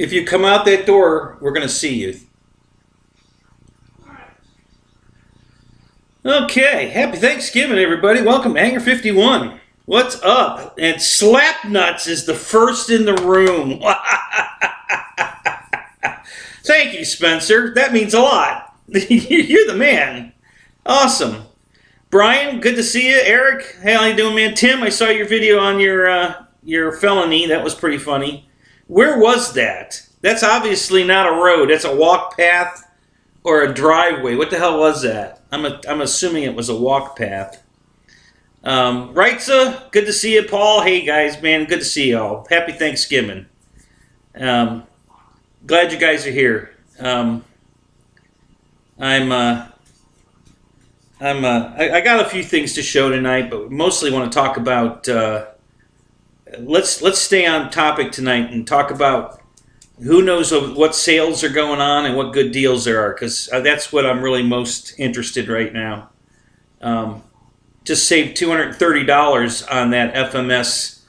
If you come out that door, we're going to see you. Okay, happy Thanksgiving, everybody. Welcome to Hangar 51. What's up? And Slapnuts is the first in the room. Thank you, Spencer. That means a lot. You're the man. Awesome. Brian, good to see you. Eric, hey, how you doing, man? Tim, I saw your video on your felony. That was pretty funny. Where was that? That's obviously not a road. That's a walk path or a driveway. What the hell was that? I'm assuming it was a walk path. Reitza, good to see you. Paul, hey guys, man, good to see y'all. Happy Thanksgiving. Glad you guys are here. I got a few things to show tonight, but mostly want to talk about. Let's stay on topic tonight and talk about who knows what sales are going on and what good deals there are, because that's what I'm really most interested right now. Just saved $230 on that FMS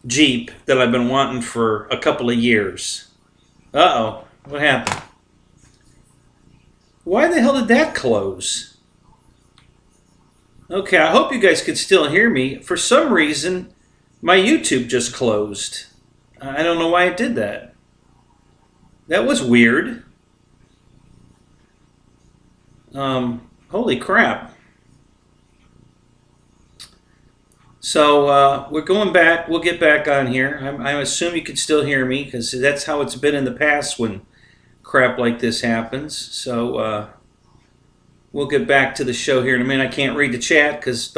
Jeep that I've been wanting for a couple of years. Uh-oh, what happened? Why the hell did that close? Okay, I hope you guys could still hear me. For some reason, my YouTube just closed. I don't know why it did that. That was weird. Holy crap. So we're going back. We'll get back on here. I assume you could still hear me because that's how it's been in the past when crap like this happens. So we'll get back to the show here in a minute. I can't read the chat because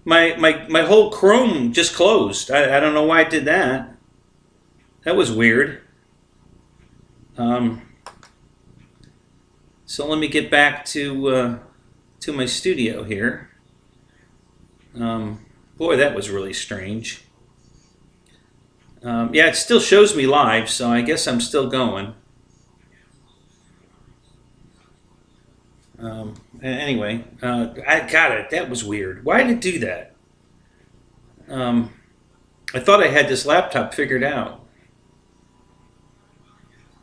my whole Chrome just closed. I don't know why it did that. That was weird. So let me get back to my studio here. Boy, that was really strange. Yeah, it still shows me live, so I guess I'm still going. Anyway, I got it. That was weird. Why did it do that? I thought I had this laptop figured out.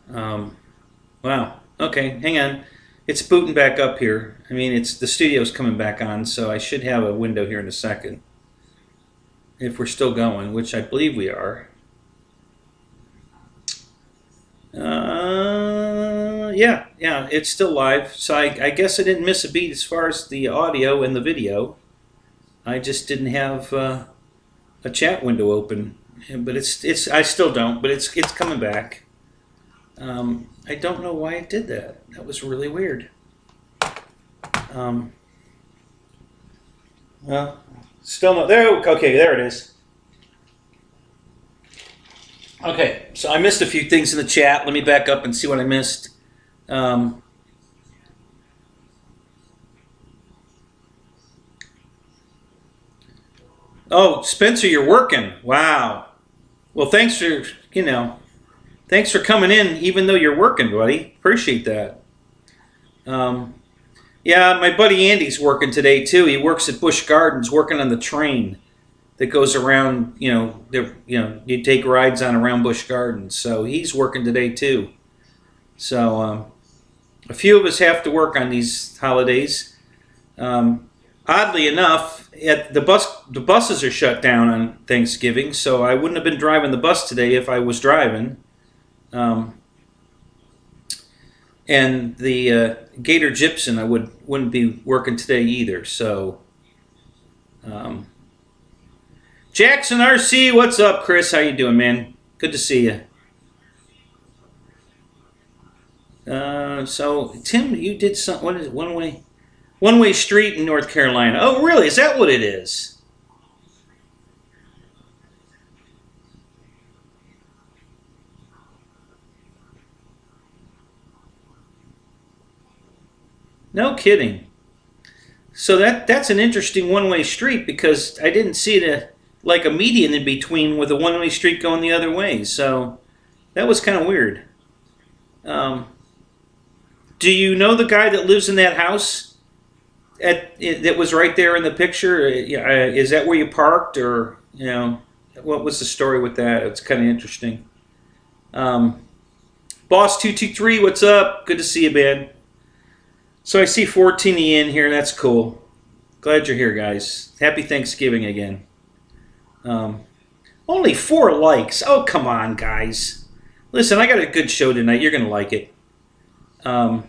Wow. Okay, hang on. It's booting back up here. I mean, the studio's coming back on, so I should have a window here in a second. If we're still going, which I believe we are. Yeah, it's still live. So I guess I didn't miss a beat as far as the audio and the video. I just didn't have a chat window open. But I still don't, but it's coming back. I don't know why it did that. That was really weird. Well, still not there. Okay, there it is. Okay, so I missed a few things in the chat. Let me back up and see what I missed. Oh, Spencer, you're working. Wow. Well, thanks for, thanks for coming in, even though you're working, buddy. Appreciate that. Yeah, my buddy Andy's working today, too. He works at Busch Gardens, working on the train that goes around, you take rides on around Busch Gardens. So he's working today, too. So a few of us have to work on these holidays. Oddly enough, the buses are shut down on Thanksgiving, so I wouldn't have been driving the bus today if I was driving. And the Gator Gypsum, I wouldn't be working today either. So, Jackson RC, what's up, Chris? How you doing, man? Good to see you. So Tim, you did some. What is it? One way street in North Carolina. Oh, really? Is that what it is? No kidding. So that's an interesting one-way street because I didn't see it like a median in between with a one-way street going the other way. So that was kind of weird. Do you know the guy that lives in that house that was right there in the picture? Is that where you parked, or what was the story with that? It's kind of interesting. Boss223, what's up? Good to see you, man. So I see 14 in here, and that's cool. Glad you're here, guys. Happy Thanksgiving again. Only 4 likes. Oh, come on, guys. Listen, I got a good show tonight. You're going to like it. I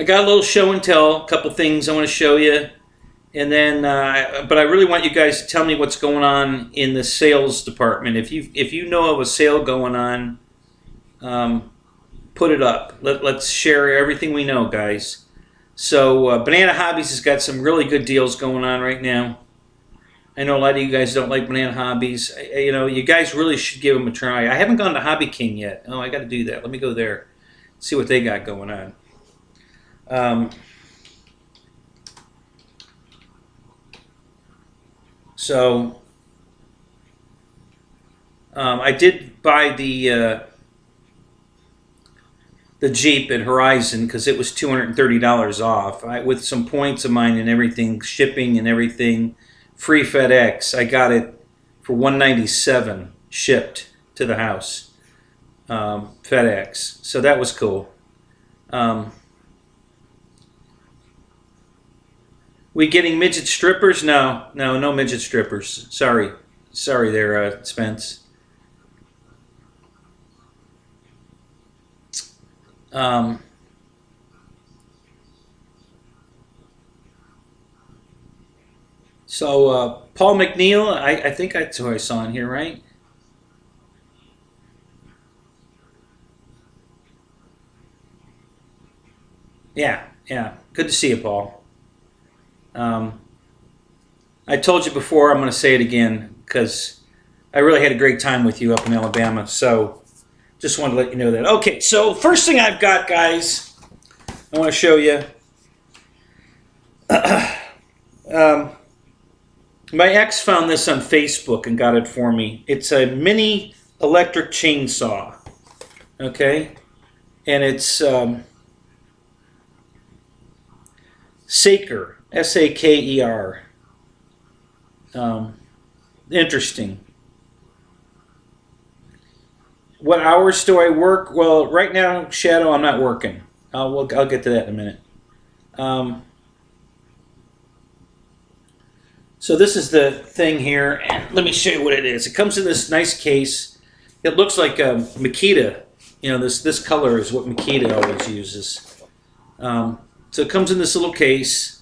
got a little show and tell, a couple things I want to show you. And then, but I really want you guys to tell me what's going on in the sales department. If you know of a sale going on, put it up. Let's share everything we know, guys. So Banana Hobbies has got some really good deals going on right now. I know a lot of you guys don't like Banana Hobbies. You know, you guys really should give them a try. I haven't gone to Hobby King yet. Oh, I got to do that. Let me go there, see what they got going on. I did buy the Jeep at Horizon because it was $230 off. With some points of mine and everything, shipping and everything, free FedEx. I got it for $197 shipped to the house, FedEx. So that was cool. We getting midget strippers? No midget strippers. Sorry there, Spence. Paul McNeil, I think that's who I saw in here, right? Yeah. Good to see you, Paul. I told you before, I'm going to say it again because I really had a great time with you up in Alabama. So just wanted to let you know that. Okay, so first thing I've got, guys, I want to show you. My ex found this on Facebook and got it for me. It's a mini electric chainsaw, okay? And it's Saker, S-A-K-E-R. Interesting. What hours do I work? Well, right now, Shadow, I'm not working. I'll get to that in a minute. So this is the thing here. Let me show you what it is. It comes in this nice case. It looks like Makita. You know, this color is what Makita always uses. So it comes in this little case.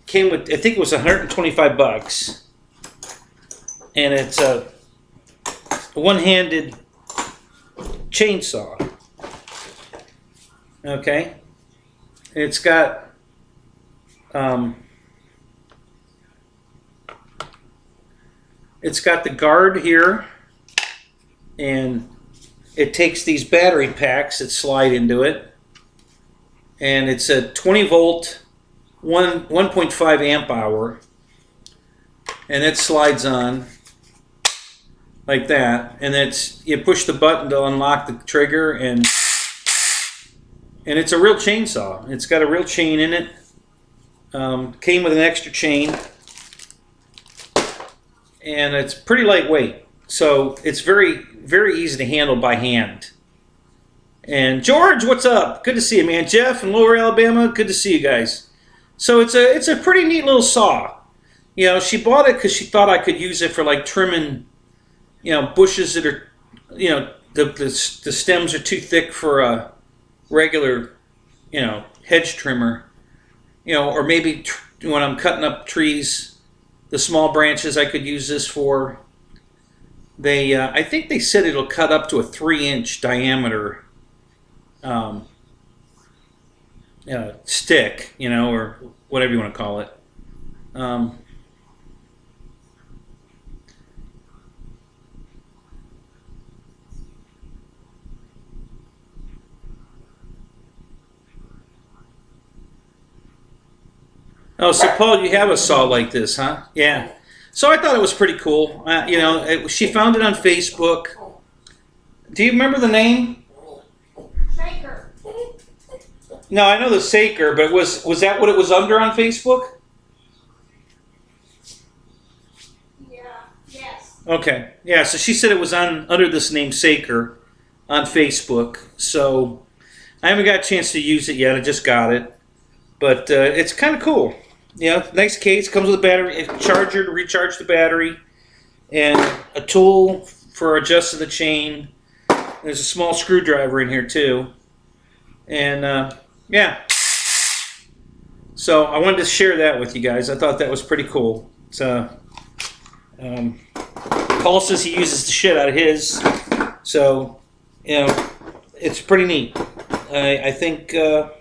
Came with, I think it was $125, and it's a one-handed chainsaw. Okay, it's got the guard here, and it takes these battery packs that slide into it, and it's a 20-volt 1.5 amp hour, and it slides on like that, and you push the button to unlock the trigger, and it's a real chainsaw. It's got a real chain in it. Came with an extra chain, and it's pretty lightweight, so it's very, very easy to handle by hand. And George, what's up? Good to see you, man. Jeff in Lower Alabama, good to see you guys. So it's a pretty neat little saw. You know, she bought it because she thought I could use it for like trimming, you know, bushes that are, you know, the stems are too thick for a regular, you know, hedge trimmer. You know, or maybe when I'm cutting up trees, the small branches I could use this for. I think they said it'll cut up to a 3-inch diameter stick, you know, or whatever you want to call it. Oh, so Paul, you have a saw like this, huh? Yeah. So I thought it was pretty cool. You know, she found it on Facebook. Do you remember the name? Saker. No, I know the Saker, but was that what it was under on Facebook? Okay. Yeah, so she said it was on under this name Saker on Facebook. So I haven't got a chance to use it yet. I just got it. But it's kind of cool. You know, nice case. Comes with a battery, a charger to recharge the battery, and a tool for adjusting the chain. There's a small screwdriver in here too. And yeah. So I wanted to share that with you guys. I thought that was pretty cool. So Paul says he uses the shit out of his. So, you know, it's pretty neat. I think I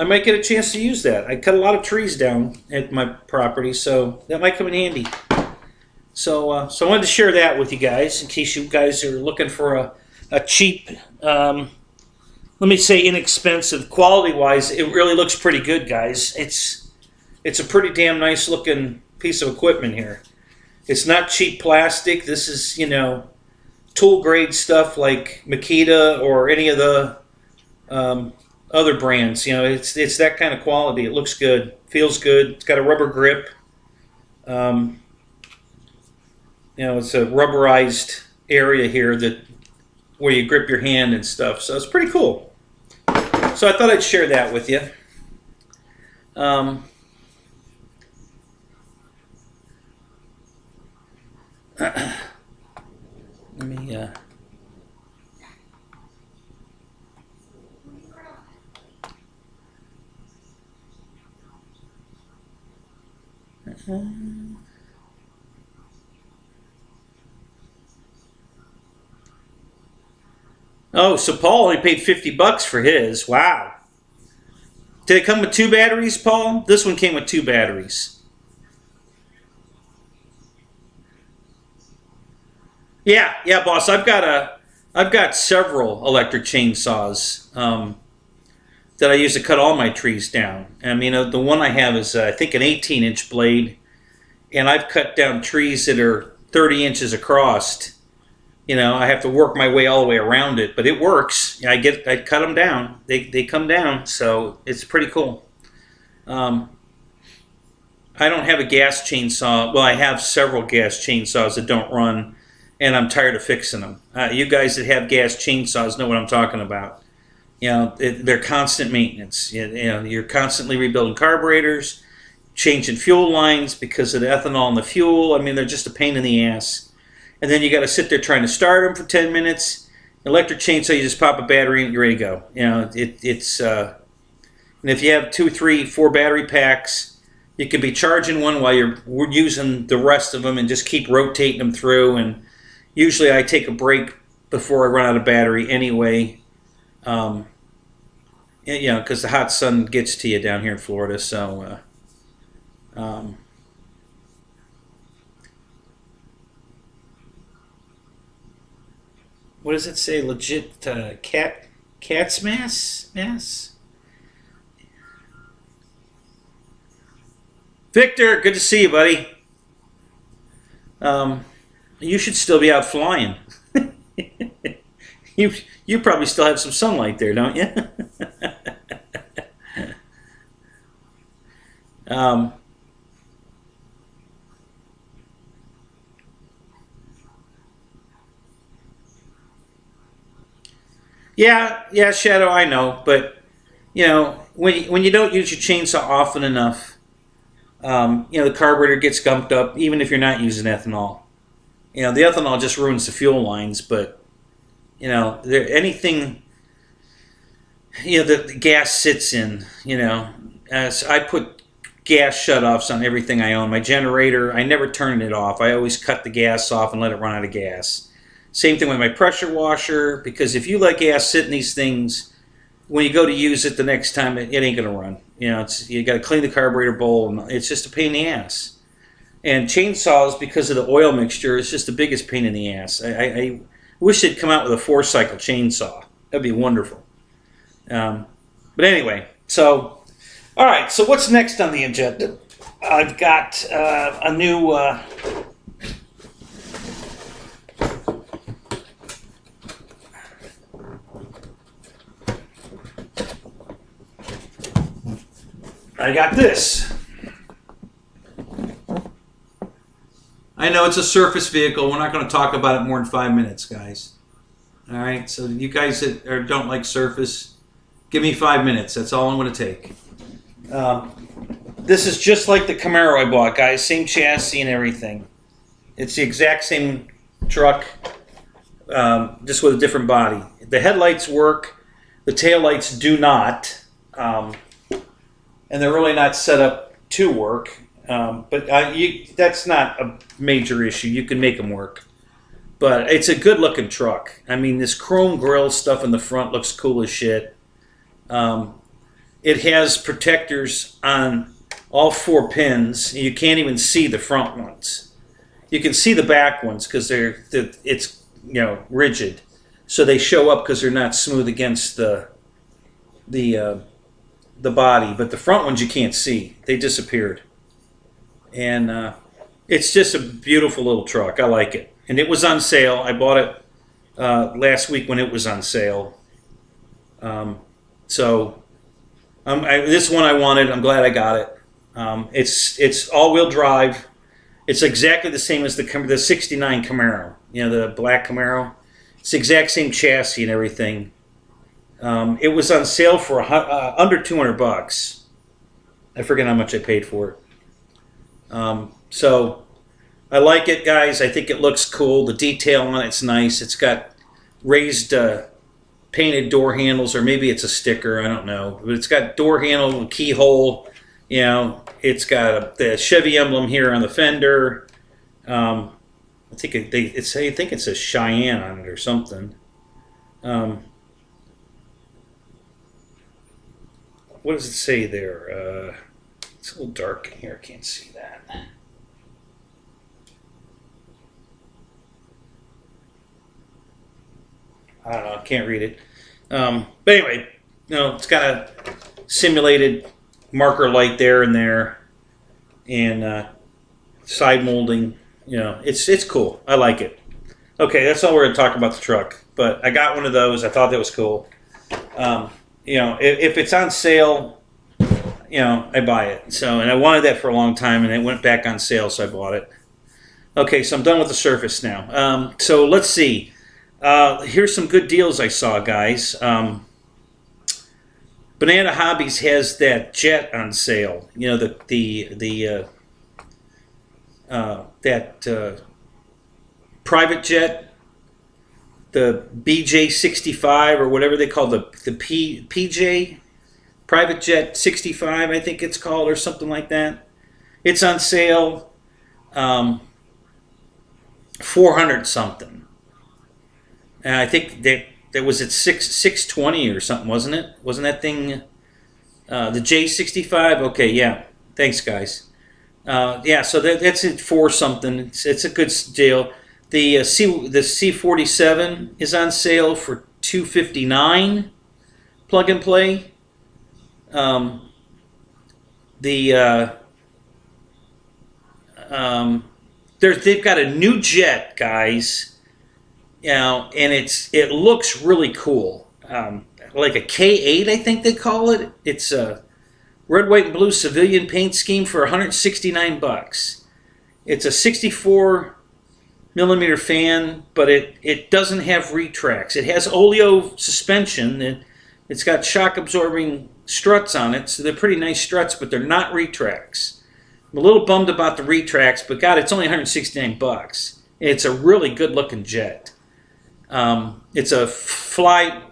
might get a chance to use that. I cut a lot of trees down at my property, so that might come in handy. So, so I wanted to share that with you guys in case you guys are looking for a cheap, let me say inexpensive, quality-wise. It really looks pretty good, guys. It's a pretty damn nice looking piece of equipment here. It's not cheap plastic. This is, you know, tool grade stuff like Makita or any of the other brands. You know, it's that kind of quality. It looks good, feels good. It's got a rubber grip. You know, it's a rubberized area here that where you grip your hand and stuff. So it's pretty cool. So I thought I'd share that with you. Let me Oh, so Paul only paid $50 for his. Wow. Did it come with 2 batteries, Paul? This one came with 2 batteries. Yeah, yeah, boss. I've got several electric chainsaws that I use to cut all my trees down. I mean, the one I have is I think an 18-inch blade, and I've cut down trees that are 30 inches across. You know, I have to work my way all the way around it, but it works. I cut them down. They come down, so it's pretty cool. I don't have a gas chainsaw. Well, I have several gas chainsaws that don't run, and I'm tired of fixing them. You guys that have gas chainsaws know what I'm talking about. You know, they're constant maintenance. You know, you're constantly rebuilding carburetors, changing fuel lines because of the ethanol in the fuel. I mean, they're just a pain in the ass. And then you got to sit there trying to start them for 10 minutes. Electric chainsaw, you just pop a battery and you're ready to go. You know, and if you have 2, 3, 4 battery packs, you can be charging one while you're using the rest of them and just keep rotating them through. And usually I take a break before I run out of battery anyway. You know, because the hot sun gets to you down here in Florida. So, what does it say? Legit cat's mass? Victor, good to see you, buddy. You should still be out flying. You probably still have some sunlight there, don't you? Yeah, Shadow, I know, but you know, when you don't use your chainsaw often enough, you know, the carburetor gets gumped up, even if you're not using ethanol. You know, the ethanol just ruins the fuel lines, but you know, anything, you know, the gas sits in. You know, as I put gas shutoffs on everything I own. My generator, I never turn it off. I always cut the gas off and let it run out of gas. Same thing with my pressure washer, because if you let gas sit in these things, when you go to use it the next time, it ain't going to run. You know, you got to clean the carburetor bowl, and it's just a pain in the ass. And chainsaws, because of the oil mixture, is just the biggest pain in the ass. I wish they'd come out with a 4-cycle chainsaw. That'd be wonderful. But anyway, so, all right, so what's next on the agenda? I've got a new... I got this. I know it's a surface vehicle. We're not going to talk about it more than 5 minutes, guys. All right, so you guys that don't like surface, give me 5 minutes. That's all I'm going to take. This is just like the Camaro I bought, guys. Same chassis and everything. It's the exact same truck, just with a different body. The headlights work. The taillights do not. And they're really not set up to work. But that's not a major issue. You can make them work. But it's a good-looking truck. I mean, this chrome grille stuff in the front looks cool as shit. It has protectors on all 4 pins. You can't even see the front ones. You can see the back ones because it's rigid, so they show up because they're not smooth against the body. But the front ones you can't see; they disappeared. And it's just a beautiful little truck. I like it, and it was on sale. I bought it last week when it was on sale. This one I wanted. I'm glad I got it. It's all-wheel drive. It's exactly the same as the 69 Camaro. The black Camaro. It's the exact same chassis and everything. It was on sale for under $200. I forget how much I paid for it. So I like it, guys. I think it looks cool. The detail on it's nice. It's got raised painted door handles, or maybe it's a sticker. I don't know. But it's got door handle, keyhole. It's got the Chevy emblem here on the fender. I think it's a Cheyenne on it or something. What does it say there? It's a little dark in here. I can't see that. I don't know. I can't read it. But anyway, it's got a simulated marker light there and there, and side molding. It's cool. I like it. Okay, that's all we're going to talk about the truck. But I got one of those. I thought that was cool. If it's on sale, I buy it. And I wanted that for a long time, and it went back on sale, so I bought it. Okay, so I'm done with the surface now. So let's see. Here's some good deals I saw, guys. Banana Hobbies has that jet on sale. That private jet, the BJ65 or whatever they call the PJ private jet 65, I think it's called, or something like that. It's on sale, 400 something. And I think that was at 620 or something, wasn't it? Wasn't that thing the J65? Okay, yeah. Thanks, guys. So that's it for something. It's a good deal. The C47 is on sale for $259. Plug and play. They've got a new jet, guys. And it looks really cool. Like a K8, I think they call it. It's a red, white, and blue civilian paint scheme for $169. It's a 64 millimeter fan, but it doesn't have retracts. It has oleo suspension. It's got shock absorbing struts on it, so they're pretty nice struts, but they're not retracts. I'm a little bummed about the retracts, but God, it's only $169. It's a really good looking jet. It's a fly.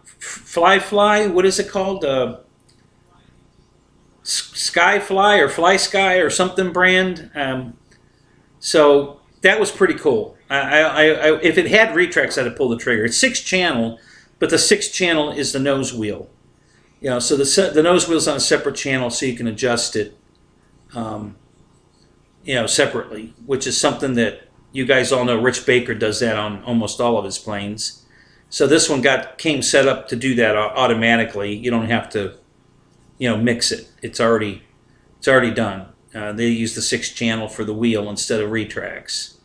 What is it called? Skyfly or Fly Sky or something brand. So that was pretty cool. If it had retracts, I'd have pulled the trigger. It's 6-channel, but the 6th channel is the nose wheel. So the nose wheel's on a separate channel, so you can adjust it, separately, which is something that you guys all know. Rich Baker does that on almost all of his planes. So this one came set up to do that automatically. You don't have to, mix it. It's already done. They use the 6th channel for the wheel instead of retracts.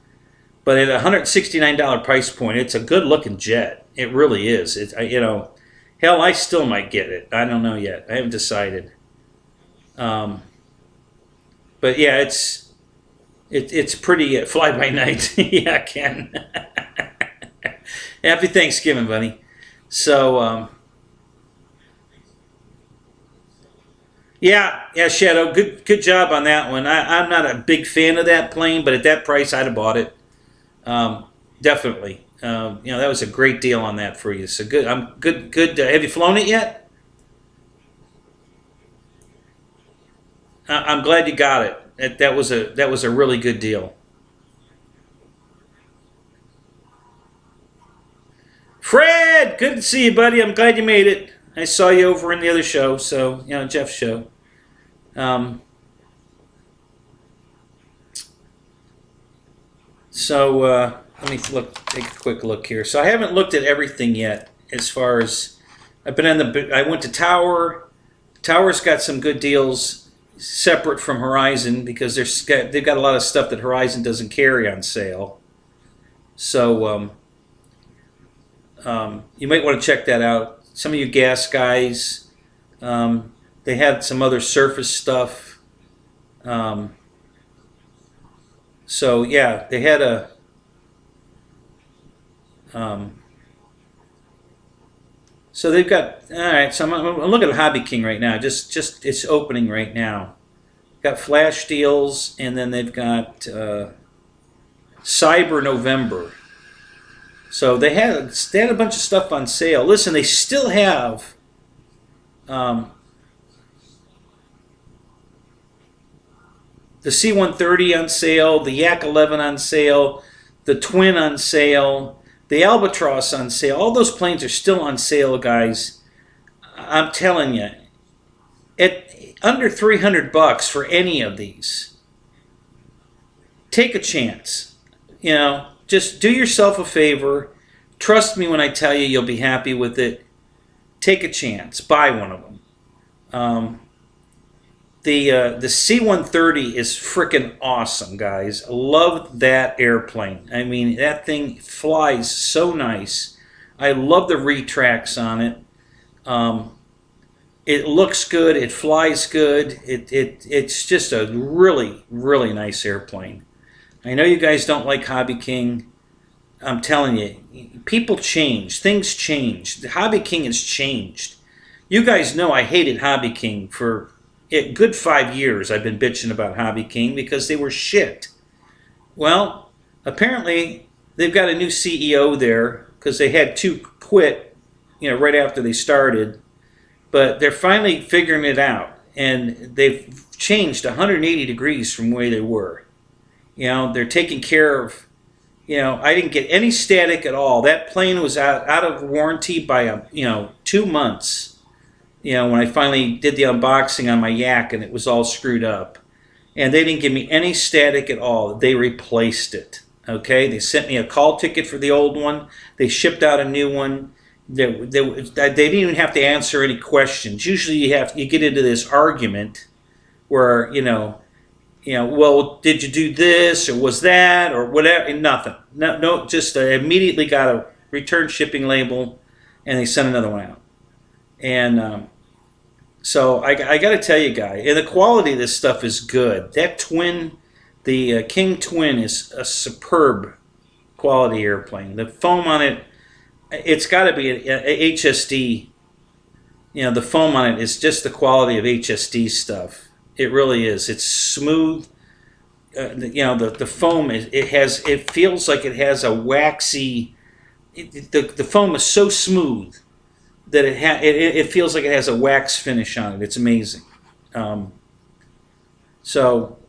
But at a $169 price point, it's a good-looking jet. It really is. Hell, I still might get it. I don't know yet. I haven't decided. but yeah, it's pretty fly by night. Yeah, Ken. Happy Thanksgiving, buddy. So yeah, Shadow. Good job on that one. I'm not a big fan of that plane, but at that price, I'd have bought it. Definitely. That was a great deal on that for you. So good. I'm good. Good. Have you flown it yet? I'm glad you got it. That was a really good deal. Fred, good to see you, buddy. I'm glad you made it. I saw you over in the other show, so Jeff's show. Let me take a quick look here. So I haven't looked at everything yet. As far as I've been I went to Tower. Tower's got some good deals separate from Horizon because they've got a lot of stuff that Horizon doesn't carry on sale. So you might want to check that out. Some of you gas guys, they had some other surface stuff. So yeah, they had a so they've got, all right, so I'm looking at Hobby King right now. Just it's opening right now. Got flash deals, and then they've got Cyber November. So they had a bunch of stuff on sale. Listen, they still have the C-130 on sale, the Yak 11 on sale, the Twin on sale, the Albatross on sale. All those planes are still on sale, guys. I'm telling you, at under $300 for any of these, take a chance. Just do yourself a favor. Trust me when I tell you, you'll be happy with it. Take a chance. Buy one of them. The C-130 is freaking awesome, guys. I love that airplane. I mean, that thing flies so nice. I love the retracts on it. It looks good. It flies good. It's just a really, really nice airplane. I know you guys don't like Hobby King. I'm telling you, people change. Things change. The Hobby King has changed. You guys know I hated Hobby King for a good 5 years. I've been bitching about Hobby King because they were shit. Well, apparently they've got a new CEO there because they had two quit, right after they started. But they're finally figuring it out, and they've changed 180 degrees from where they were. They're taking care of. I didn't get any static at all. That plane was out of warranty by 2 months. When I finally did the unboxing on my Yak and it was all screwed up. And they didn't give me any static at all. They replaced it. Okay? They sent me a call ticket for the old one. They shipped out a new one. They didn't even have to answer any questions. Usually you get into this argument where, well, did you do this or was that or whatever? Nothing. No, just immediately got a return shipping label and they sent another one out. And so I got to tell you, guys, and the quality of this stuff is good. That Twin, the King Twin, is a superb quality airplane. The foam on it, it's got to be a HSD. The foam on it is just the quality of HSD stuff. It really is. It's smooth. The foam it feels like it has a waxy. The foam is so smooth that it feels like it has a wax finish on it. It's amazing. So,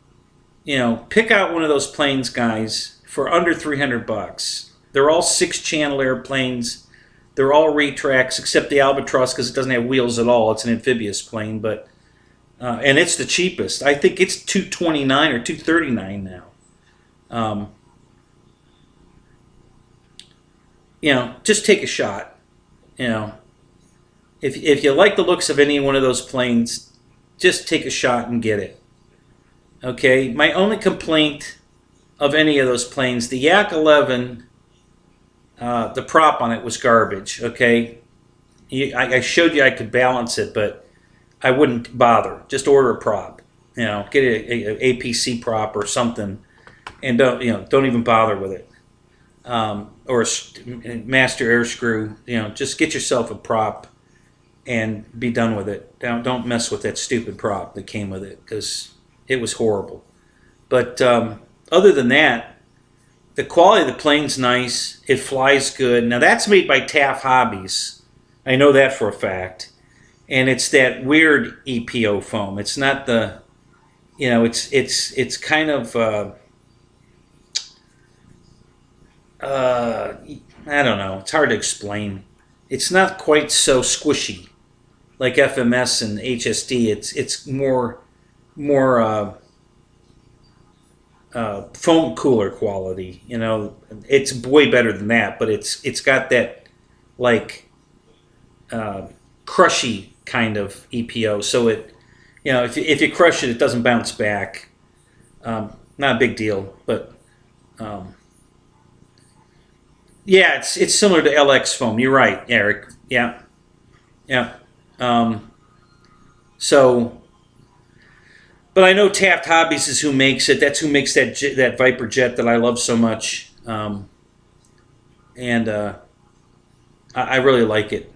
pick out one of those planes, guys, for under $300. They're all 6-channel airplanes. They're all retracts except the Albatross because it doesn't have wheels at all. It's an amphibious plane, but and it's the cheapest. I think it's $229 or $239 now. Just take a shot. If you like the looks of any one of those planes, just take a shot and get it. Okay. My only complaint of any of those planes, the Yak 11. The prop on it was garbage, okay? I showed you I could balance it, but I wouldn't bother. Just order a prop. get a APC prop or something, and don't even bother with it. Or a master air screw. Just get yourself a prop and be done with it. Don't mess with that stupid prop that came with it, because it was horrible. But other than that, the quality of the plane's nice. It flies good. Now that's made by Taft Hobbies. I know that for a fact. And it's that weird EPO foam. It's not the, it's kind of, I don't know. It's hard to explain. It's not quite so squishy like FMS and HSD. It's more foam cooler quality. It's way better than that, but it's got that like crushy kind of EPO. So it, if you crush it, it doesn't bounce back. Not a big deal, but yeah, it's similar to LX foam. You're right, Eric. Yeah. So, but I know Taft Hobbies is who makes it. That's who makes that Viper jet that I love so much. And I really like it.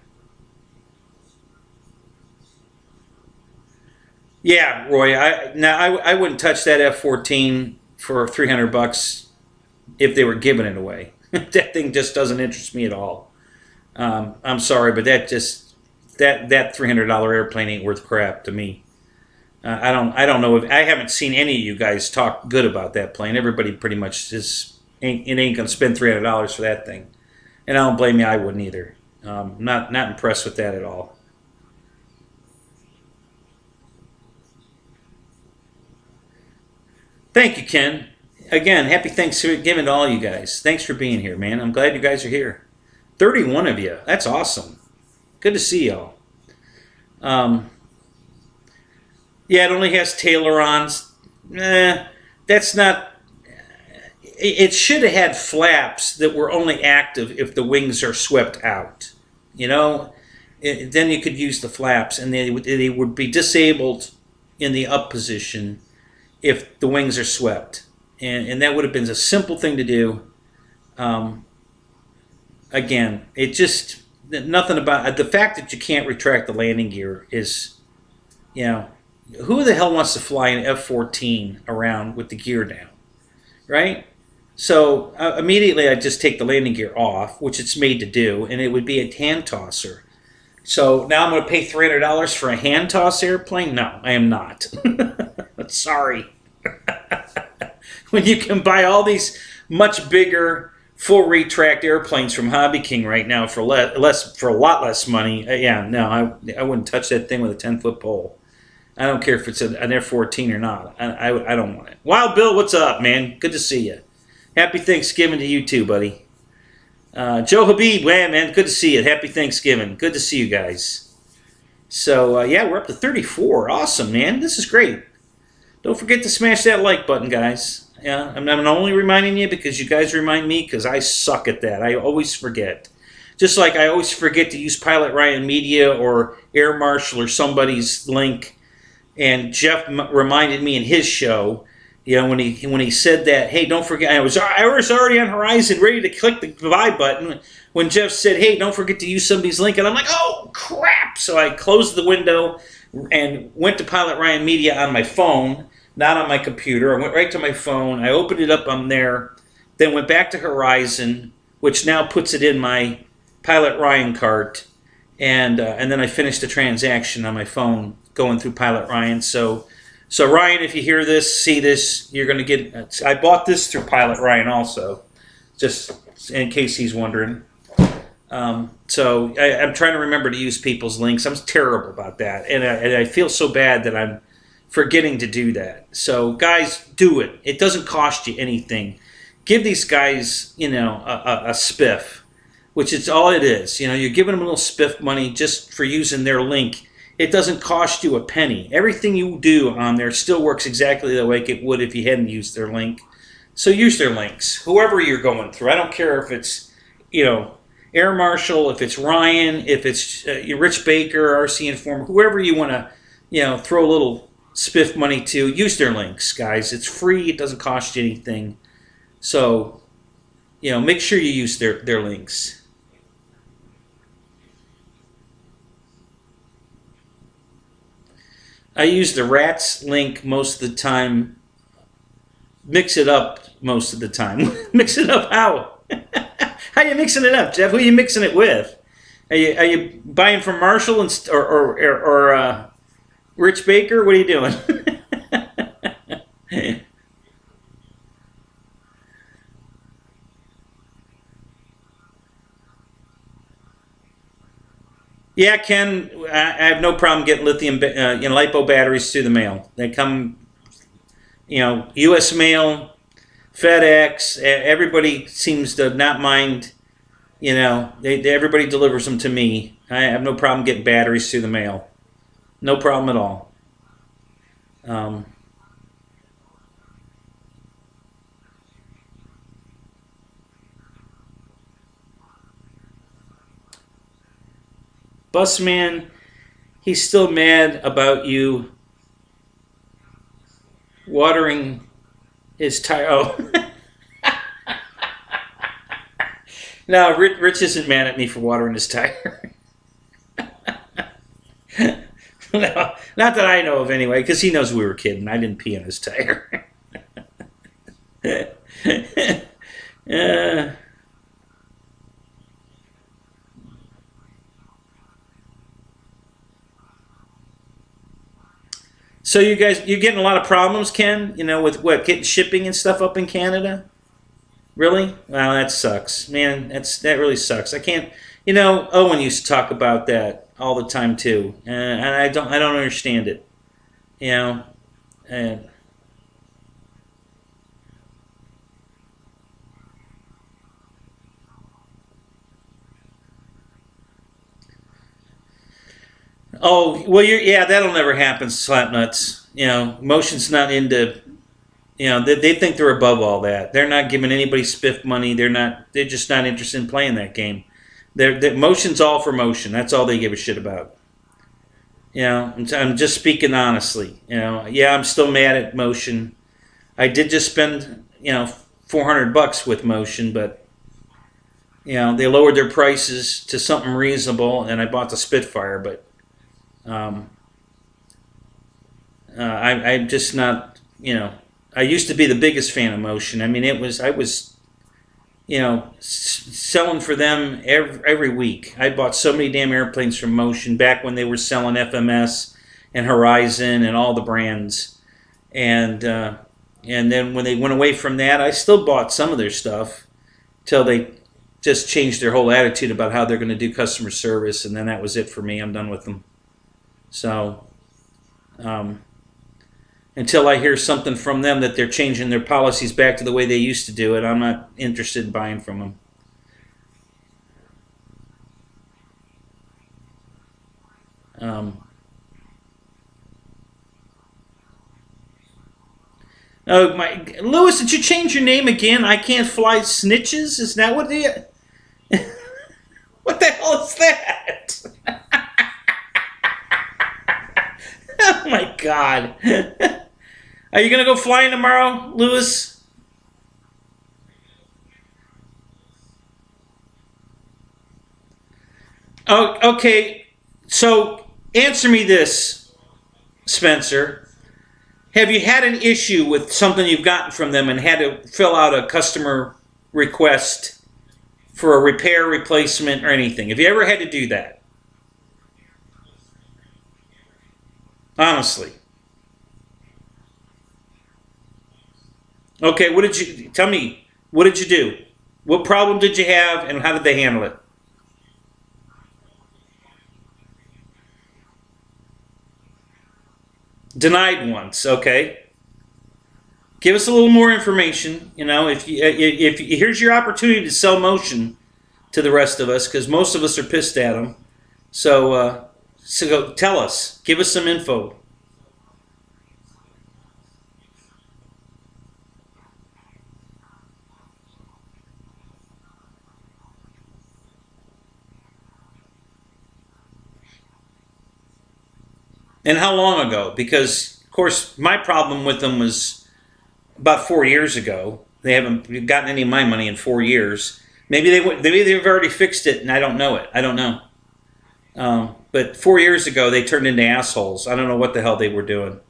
Yeah, Roy. I wouldn't touch that F-14 for $300 if they were giving it away. That thing just doesn't interest me at all. I'm sorry, but that $300 airplane ain't worth crap to me. I don't know if I haven't seen any of you guys talk good about that plane. Everybody pretty much ain't gonna spend $300 for that thing, and I don't blame you. I wouldn't either. Not impressed with that at all. Thank you, Ken. Again, happy Thanksgiving to all you guys. Thanks for being here, man. I'm glad you guys are here. 31 of you. That's awesome. Good to see y'all. Yeah, it only has tailerons. That's not... It should have had flaps that were only active if the wings are swept out. Then you could use the flaps, and they would be disabled in the up position if the wings are swept. And that would have been a simple thing to do. Again, it just, nothing about the fact that you can't retract the landing gear is, who the hell wants to fly an F-14 around with the gear down, right? So immediately I just take the landing gear off, which it's made to do, and it would be a hand tosser. So now I'm going to pay $300 for a hand toss airplane? No, I am not. Sorry. When you can buy all these much bigger full retract airplanes from Hobby King right now for a lot less money, I wouldn't touch that thing with a 10-foot pole. I don't care if it's an F-14 or not. I don't want it. Wild Bill, what's up, man? Good to see you. Happy Thanksgiving to you too, buddy. Joe Habib, man, good to see you. Happy Thanksgiving. Good to see you guys. So, yeah, we're up to 34. Awesome, man. This is great. Don't forget to smash that like button, guys. Yeah, I'm only reminding you because you guys remind me, because I suck at that. I always forget. Just like I always forget to use Pilot Ryan Media or Air Marshal or somebody's link. And Jeff reminded me in his show, when he said that, hey, don't forget, I was already on Horizon ready to click the buy button when Jeff said, hey, don't forget to use somebody's link. And I'm like, oh, crap. So I closed the window and went to Pilot Ryan Media on my phone, not on my computer. I went right to my phone. I opened it up on there, then went back to Horizon, which now puts it in my Pilot Ryan cart, and then I finished the transaction on my phone going through Pilot Ryan. So Ryan, if you hear this, see this, you're going to get... I bought this through Pilot Ryan also, just in case he's wondering. So I'm trying to remember to use people's links. I'm terrible about that, and I feel so bad that I'm forgetting to do that. So guys, do it. It doesn't cost you anything. Give these guys, a spiff, which is all it is. You're giving them a little spiff money just for using their link. It doesn't cost you a penny. Everything you do on there still works exactly the way it would if you hadn't used their link. So use their links, whoever you're going through. I don't care if it's, Air Marshal, if it's Ryan, if it's Rich Baker, RC Informer, whoever you want to, throw a little spiff money to, use their links, guys. It's free. It doesn't cost you anything. So, make sure you use their links. I use the rats link most of the time. Mix it up most of the time. Mix it up how? How you mixing it up, Jeff? Who are you mixing it with? Are you buying from Marshall or Rich Baker? What are you doing? Yeah, Ken, I have no problem getting lithium, LiPo batteries through the mail. They come, U.S. mail, FedEx. Everybody seems to not mind. Everybody delivers them to me. I have no problem getting batteries through the mail. No problem at all. Busman, he's still mad about you watering his tire. Oh. No, Rich isn't mad at me for watering his tire. No, not that I know of anyway, because he knows we were kidding. I didn't pee on his tire. So you guys, you're getting a lot of problems, Ken? With what, getting shipping and stuff up in Canada? Really? Wow, that sucks, man. That really sucks. I can't. Owen used to talk about that all the time too, and I don't understand it. And oh well, yeah, that'll never happen, Slapnuts. Motion's not into. They think they're above all that. They're not giving anybody spiff money. They're just not interested in playing that game. Motion's all for motion. That's all they give a shit about. I'm just speaking honestly. Yeah, I'm still mad at motion. I did just spend, $400 with motion, but they lowered their prices to something reasonable, and I bought the Spitfire. But I'm just not. I used to be the biggest fan of motion. I mean, I was, selling for them every week. I bought so many damn airplanes from Motion back when they were selling FMS and Horizon and all the brands. And then when they went away from that, I still bought some of their stuff till they just changed their whole attitude about how they're going to do customer service. And then that was it for me. I'm done with them. So, until I hear something from them that they're changing their policies back to the way they used to do it, I'm not interested in buying from them. Oh my, Lewis, did you change your name again? I can't fly snitches. Is that what the? What the hell is that? Oh my God. Are you going to go flying tomorrow, Lewis? Oh, okay. So answer me this, Spencer. Have you had an issue with something you've gotten from them and had to fill out a customer request for a repair, replacement, or anything? Have you ever had to do that? Honestly. Okay, tell me, what did you do? What problem did you have and how did they handle it? Denied once, okay. Give us a little more information. If here's your opportunity to sell motion to the rest of us, because most of us are pissed at them. So go tell us. Give us some info. And how long ago? Because Of course, my problem with them was about 4 years ago. They haven't gotten any of my money in 4 years. Maybe they've already fixed it, and I don't know it. I don't know. But 4 years ago, they turned into assholes. I don't know what the hell they were doing,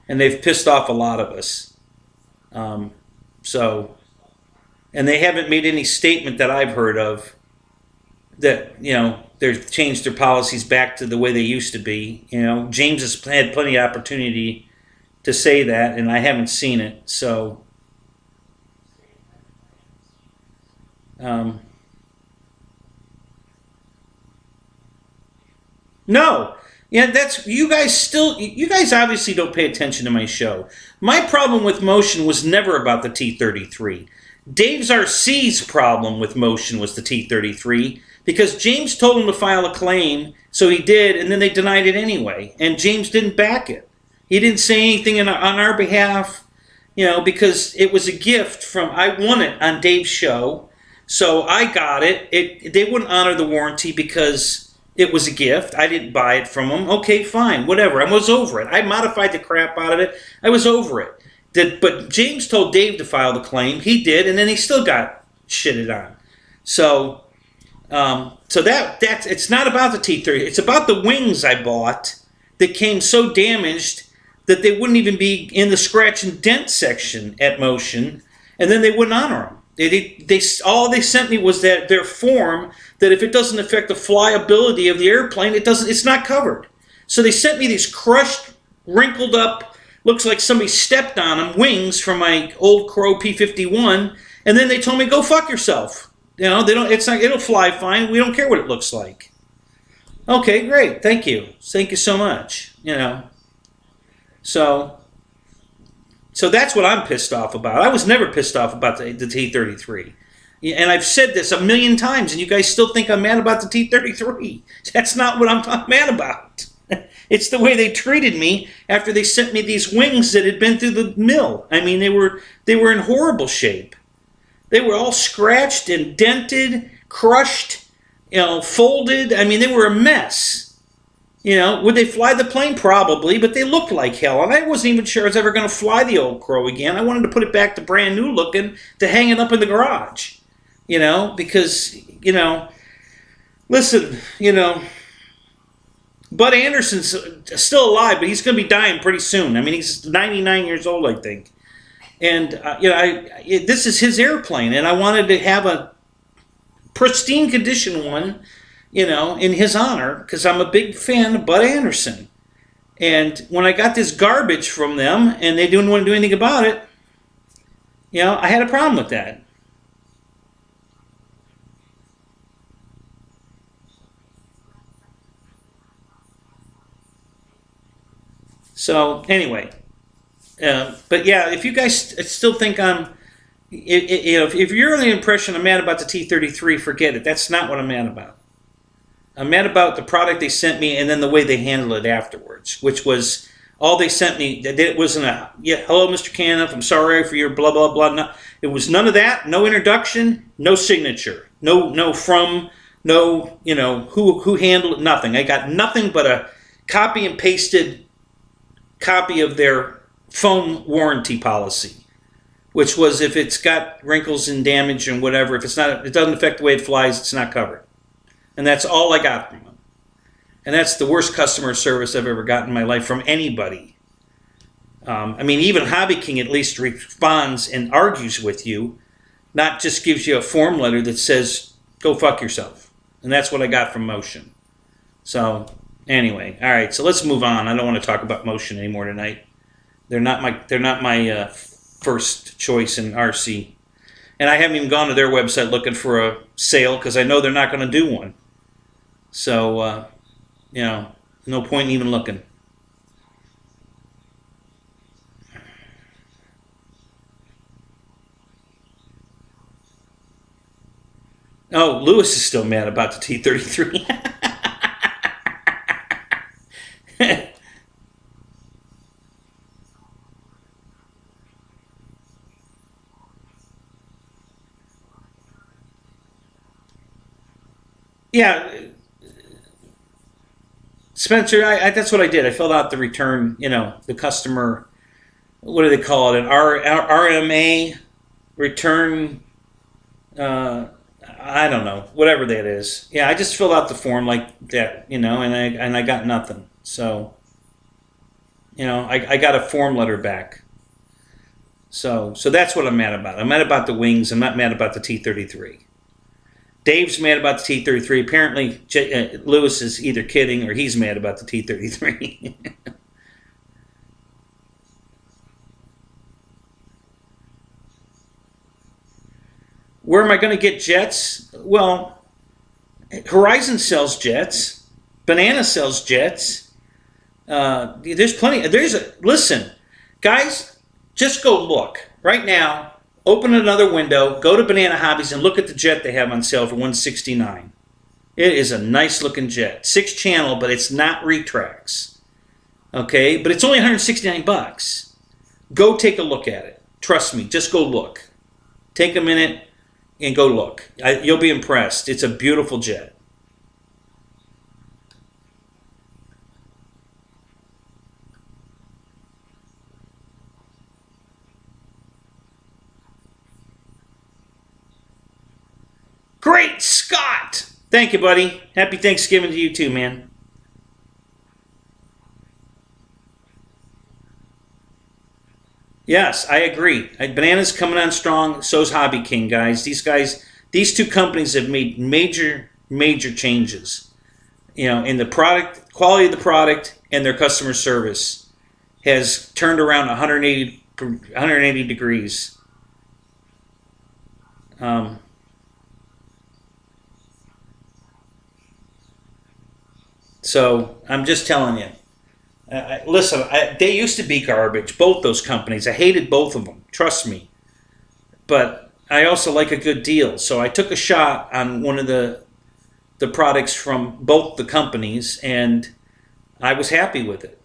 and they've pissed off a lot of us. And they haven't made any statement that I've heard of that, you know, they've changed their policies back to the way they used to be. You know, James has had plenty of opportunity to say that, and I haven't seen it. So, no. Yeah, that's you guys obviously don't pay attention to my show. My problem with motion was never about the T-33. Dave's RC's problem with motion was the T-33 because James told him to file a claim, so he did, and then they denied it anyway. And James didn't back it. He didn't say anything on our behalf, you know, because it was a gift from, I won it on Dave's show, so I got it. They wouldn't honor the warranty because it was a gift. I didn't buy it from them. Okay, fine, whatever. I was over it. I modified the crap out of it. I was over it. But James told Dave to file the claim. He did, and then he still got shitted on. So, that's it's not about the T-30. It's about the wings I bought that came so damaged that they wouldn't even be in the scratch and dent section at Motion, and then they wouldn't honor them. All they sent me was that their form that if it doesn't affect the flyability of the airplane, it's not covered. So they sent me these crushed, wrinkled up, looks like somebody stepped on them, wings from my old Crow P-51, and then they told me, go fuck yourself. You know, it'll fly fine. We don't care what it looks like. Okay, great. Thank you. Thank you so much. You know. So that's what I'm pissed off about. I was never pissed off about the T-33. And I've said this a million times, and you guys still think I'm mad about the T-33. That's not what I'm mad about. It's the way they treated me after they sent me these wings that had been through the mill. I mean, they were in horrible shape. They were all scratched and dented, crushed, you know, folded. I mean, they were a mess. You know, would they fly the plane? Probably, but they looked like hell. And I wasn't even sure I was ever going to fly the old Crow again. I wanted to put it back to brand new looking to hang it up in the garage. You know, because, you know, listen, you know, Bud Anderson's still alive, but he's going to be dying pretty soon. I mean, he's 99 years old, I think. And, you know, this is his airplane, and I wanted to have a pristine condition one, you know, in his honor, because I'm a big fan of Bud Anderson. And when I got this garbage from them, and they didn't want to do anything about it, you know, I had a problem with that. So anyway, but yeah, if you guys still think I'm, you know, if you're under the impression I'm mad about the T-33, forget it. That's not what I'm mad about. I'm mad about the product they sent me and then the way they handled it afterwards, which was all they sent me. It wasn't a, yeah, hello, Mr. Caniff, I'm sorry for your blah, blah, blah. No, it was none of that. No introduction, no signature, no from, no, you know, who handled it, nothing. I got nothing but a copy and pasted copy of their foam warranty policy, which was if it's got wrinkles and damage and whatever, if it's not, it doesn't affect the way it flies, it's not covered. And that's all I got from them. And that's the worst customer service I've ever gotten in my life from anybody. I mean, even Hobby King at least responds and argues with you, not just gives you a form letter that says, go fuck yourself. And that's what I got from Motion. So anyway, all right, so let's move on. I don't want to talk about Motion anymore tonight. They're not my first choice in RC. And I haven't even gone to their website looking for a sale because I know they're not going to do one. So, you know, no point in even looking. Oh, Lewis is still mad about the T-33. Yeah. Spencer, that's what I did. I filled out the return, the customer, what do they call it? An RMA return, I don't know, whatever that is. Yeah, I just filled out the form like that, and I got nothing. So, I got a form letter back. So that's what I'm mad about. I'm mad about the wings. I'm not mad about the T-33. Dave's mad about the T-33. Apparently, Lewis is either kidding or he's mad about the T-33. Where am I going to get jets? Well, Horizon sells jets. Banana sells jets. There's plenty. Listen, guys, just go look right now. Open another window, go to Banana Hobbies, and look at the jet they have on sale for $169. It is a nice looking jet, 6-channel, but it's not retracts. Okay, but it's only $169. Go take a look at it. Trust me, just go look. Take a minute and go look. You'll be impressed. It's a beautiful jet. Great Scott! Thank you, buddy. Happy Thanksgiving to you too, man. Yes, I agree. Banana's coming on strong. So's Hobby King, guys. These two companies have made major changes. In the product, quality of the product, and their customer service has turned around 180 degrees. So I'm just telling you. Listen, they used to be garbage, both those companies. I hated both of them, trust me. But I also like a good deal. So I took a shot on one of the products from both the companies, and I was happy with it.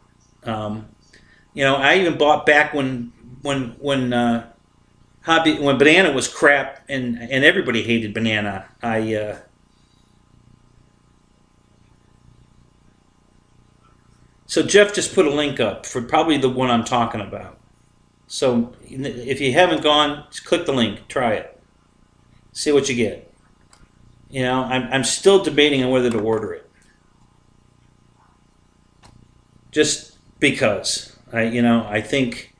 I even bought back when Banana was crap and everybody hated Banana. So Jeff just put a link up for probably the one I'm talking about. So if you haven't gone, just click the link, try it, see what you get. I'm still debating on whether to order it, just because I think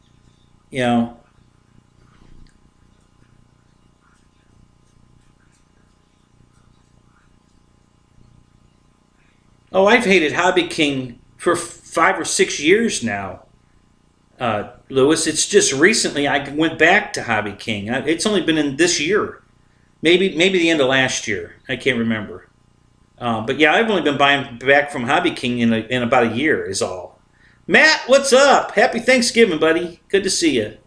Oh, I've hated Hobby King for 5 or 6 years now, Lewis. It's just recently I went back to Hobby King. It's only been in this year, maybe the end of last year. I can't remember. But yeah, I've only been buying back from Hobby King in about a year is all. Matt, what's up? Happy Thanksgiving, buddy. Good to see you.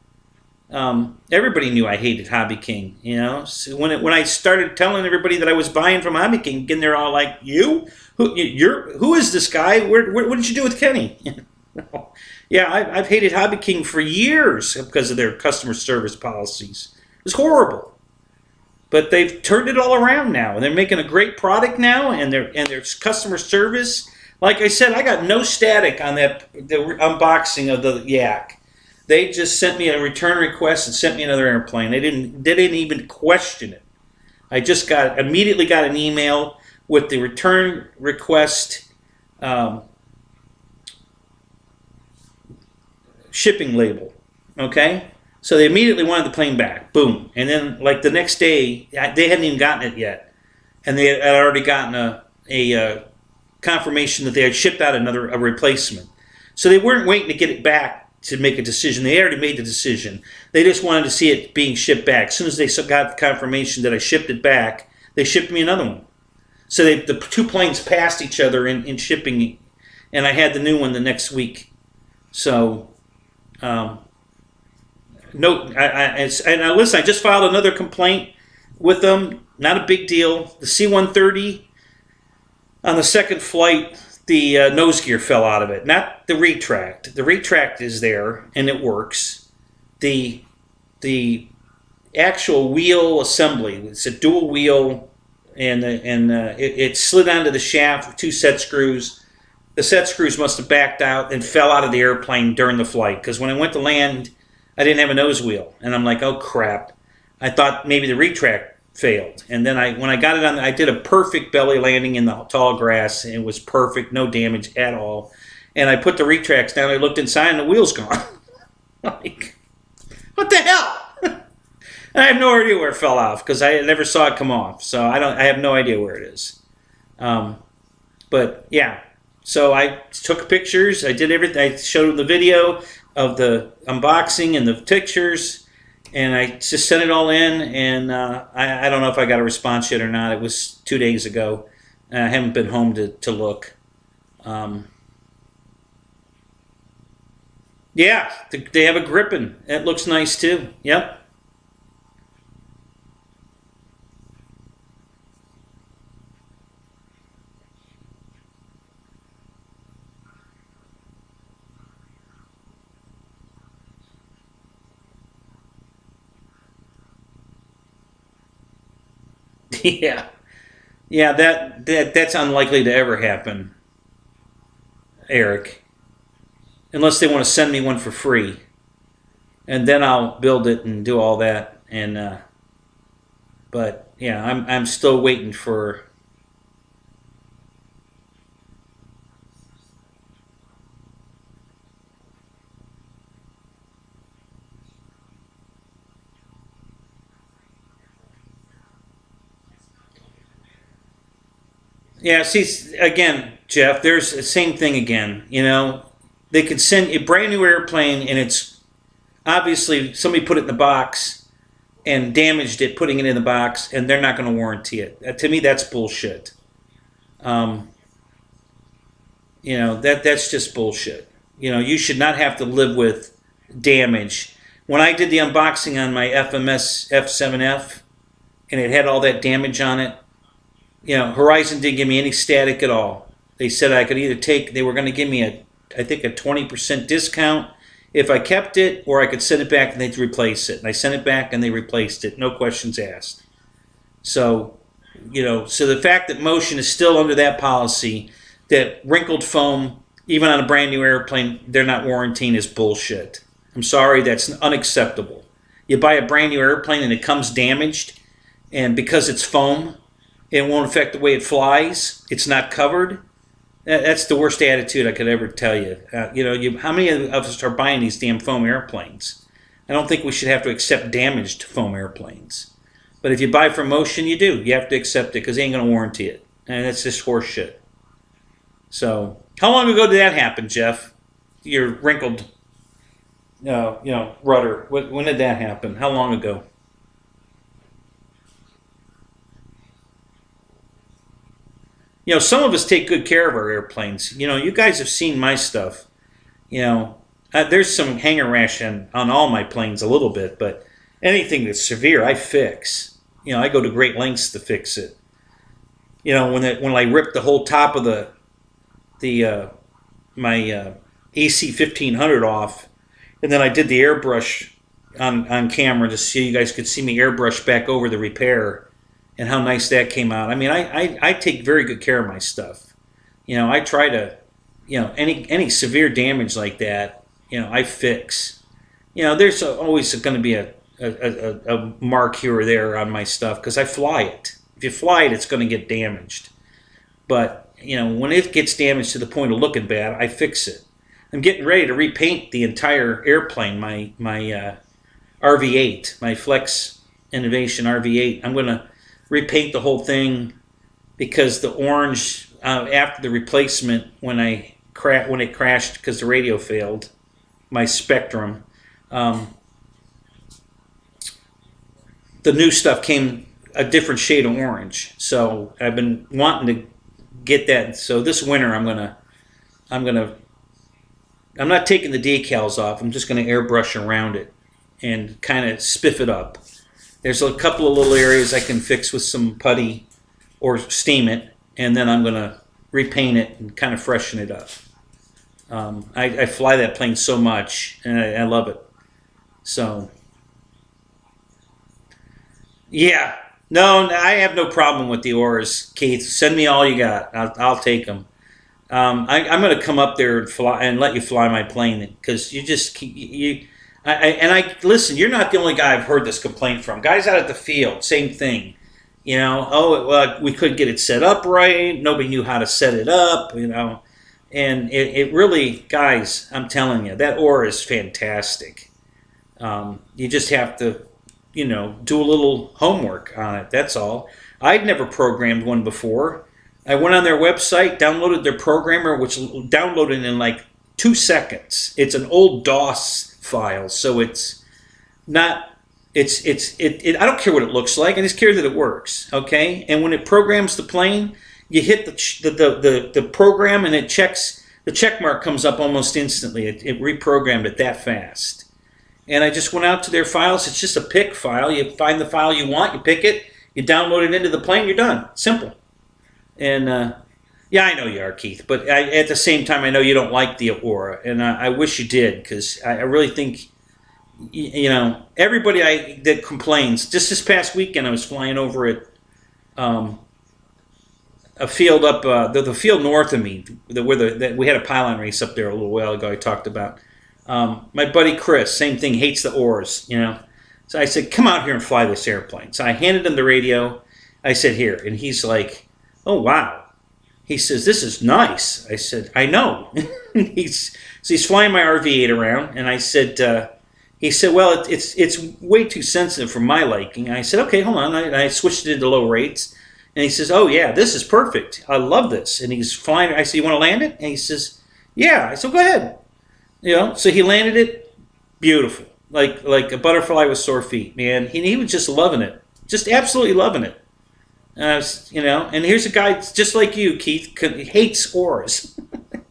Everybody knew I hated Hobby King. So when I started telling everybody that I was buying from Hobby King, again, they're all like, "You? Who is this guy? What did you do with Kenny?" Yeah, I've hated Hobby King for years because of their customer service policies. It was horrible, but they've turned it all around now, and they're making a great product now, and their customer service. Like I said, I got no static on the unboxing of the Yak. They just sent me a return request and sent me another airplane. They didn't even question it. I just immediately got an email with the return request shipping label. Okay, so they immediately wanted the plane back. Boom, and then like the next day, they hadn't even gotten it yet, and they had already gotten a confirmation that they had shipped out a replacement. So they weren't waiting to get it back to make a decision. They already made the decision. They just wanted to see it being shipped back. As soon as they got the confirmation that I shipped it back, they shipped me another one. So the two planes passed each other in shipping, and I had the new one the next week. So, listen, I just filed another complaint with them. Not a big deal. The C-130, on the second flight, the nose gear fell out of it. Not the retract. The retract is there, and it works. The actual wheel assembly, it's a dual wheel, and it slid onto the shaft with 2 set screws. the set screws must have backed out and fell out of the airplane during the flight. Because when I went to land, I didn't have a nose wheel, and I'm like, oh crap! I thought maybe the retract failed, and then when I got it on, I did a perfect belly landing in the tall grass, and it was perfect, no damage at all. And I put the retracts down. I looked inside, and the wheel's gone. Like, what the hell? And I have no idea where it fell off because I never saw it come off. So I have no idea where it is. But yeah, so I took pictures. I did everything. I showed them the video of the unboxing and the pictures, and I just sent it all in. And I don't know if I got a response yet or not. It was 2 days ago. And I haven't been home to look. Yeah, they have a gripping. It looks nice too. Yep. Yeah. Yeah, that's unlikely to ever happen, Eric. Unless they want to send me one for free. And then I'll build it and do all that. And but yeah, I'm still waiting for. Yeah, see, again, Jeff, there's the same thing again. You know, they could send a brand new airplane, and it's obviously somebody put it in the box and damaged it, putting it in the box, and they're not going to warranty it. To me, that's bullshit. You know, that's just bullshit. You know, you should not have to live with damage. When I did the unboxing on my FMS F7F, and it had all that damage on it, you know, Horizon didn't give me any static at all. They said I could either they were going to give me I think a 20% discount if I kept it, or I could send it back and they'd replace it. And I sent it back and they replaced it, no questions asked. So, you know, so the fact that Motion is still under that policy, that wrinkled foam, even on a brand new airplane, they're not warranting is bullshit. I'm sorry, that's unacceptable. You buy a brand new airplane and it comes damaged, and because it's foam, it won't affect the way it flies. It's not covered. That's the worst attitude I could ever tell you. You know, how many of us are buying these damn foam airplanes? I don't think we should have to accept damaged foam airplanes. But if you buy from Motion, you do. You have to accept it because they ain't going to warranty it. And that's just horse shit. So, how long ago did that happen, Jeff? Your wrinkled, you know, rudder. When did that happen? How long ago? You know, some of us take good care of our airplanes. You know, you guys have seen my stuff. You know, there's some hanger rash on all my planes a little bit, but anything that's severe, I fix. You know, I go to great lengths to fix it. You know, when I ripped the whole top of my AC 1500 off, and then I did the airbrush on camera to see you guys could see me airbrush back over the repair. And how nice that came out. I mean, I take very good care of my stuff. You know, I try to, you know, any severe damage like that, you know, I fix. You know, there's always going to be a mark here or there on my stuff because I fly it. If you fly it, it's going to get damaged. But, you know, when it gets damaged to the point of looking bad, I fix it. I'm getting ready to repaint the entire airplane, my RV8, my Flex Innovation RV8. I'm going to repaint the whole thing because the orange after the replacement when it crashed because the radio failed, my Spectrum, the new stuff came a different shade of orange. So I've been wanting to get that. So this winter I'm not taking the decals off. I'm just gonna airbrush around it and kind of spiff it up. There's a couple of little areas I can fix with some putty or steam it, and then I'm going to repaint it and kind of freshen it up. I fly that plane so much, and I love it. So, yeah. No, I have no problem with the ROES, Keith. Send me all you got. I'll take them. I'm going to come up there and fly and let you fly my plane because you just listen. You're not the only guy I've heard this complaint from. Guys out at the field, same thing. You know, oh, well, we couldn't get it set up right. Nobody knew how to set it up. You know, and it really, guys, I'm telling you, that ore is fantastic. You just have to, you know, do a little homework on it. That's all. I'd never programmed one before. I went on their website, downloaded their programmer, which downloaded in like 2 seconds. It's an old DOS file, so it's not. I don't care what it looks like. I just care that it works. Okay, and when it programs the plane, you hit the program, and it checks. The check mark comes up almost instantly. It reprogrammed it that fast. And I just went out to their files. It's just a pick file. You find the file you want, you pick it, you download it into the plane, you're done. Simple. And yeah, I know you are, Keith, but at the same time, I know you don't like the Aura, and I wish you did, because I really think, you know, everybody that complains. Just this past weekend, I was flying over at a field up, the field north of me, where we had a pylon race up there a little while ago. I talked about. My buddy Chris, same thing, hates the oars, you know. So I said, come out here and fly this airplane. So I handed him the radio. I said, here. And he's like, oh, wow. He says, this is nice. I said, I know. He's flying my RV-8 around. And I said, he said, well, it's way too sensitive for my liking. I said, okay, hold on. I switched it to low rates. And he says, oh, yeah, this is perfect. I love this. And he's flying. I said, you want to land it? And he says, yeah. I said, go ahead. You know, so he landed it beautiful, like a butterfly with sore feet, man. He was just loving it, just absolutely loving it. You know, and here's a guy just like you, Keith, hates oars,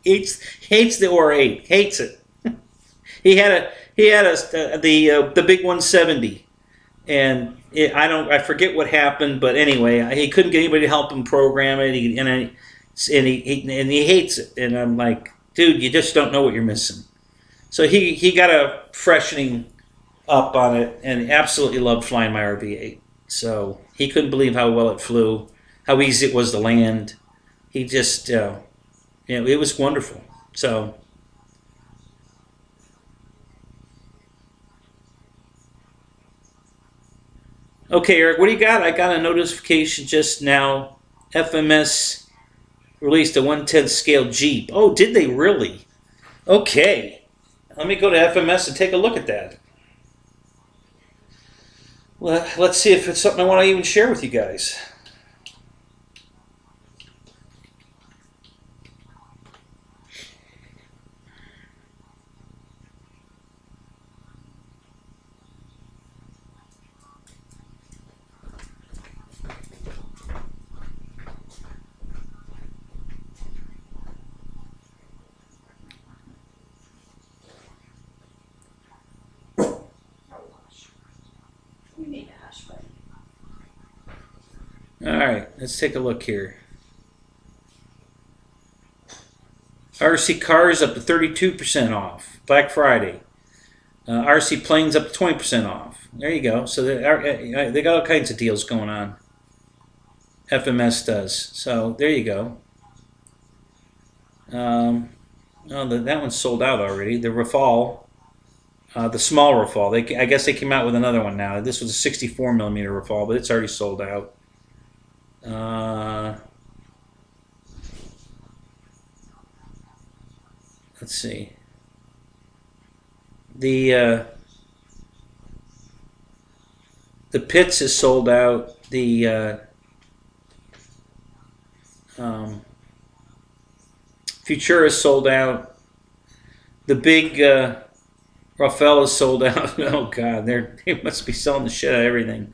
hates the Aura 8, hates it. he had the big 170, and I forget what happened, but anyway, he couldn't get anybody to help him program it, and he hates it, and I'm like, dude, you just don't know what you're missing. So he got a freshening up on it and absolutely loved flying my RV-8. So he couldn't believe how well it flew, how easy it was to land. He just, you know, it was wonderful. So, okay, Eric, what do you got? I got a notification just now. FMS released a 1/10 scale Jeep. Oh, did they really? Okay. Let me go to FMS and take a look at that. Well, let's see if it's something I want to even share with you guys. All right, let's take a look here. RC cars up to 32% off. Black Friday. RC planes up to 20% off. There you go. So they got all kinds of deals going on. FMS does. So there you go. Oh, that one's sold out already. The Rafale, the small Rafale. I guess they came out with another one now. This was a 64 millimeter Rafale, but it's already sold out. Let's see. The Pitts is sold out. The Futura is sold out. The big Rafale is sold out. Oh God, they must be selling the shit out of everything.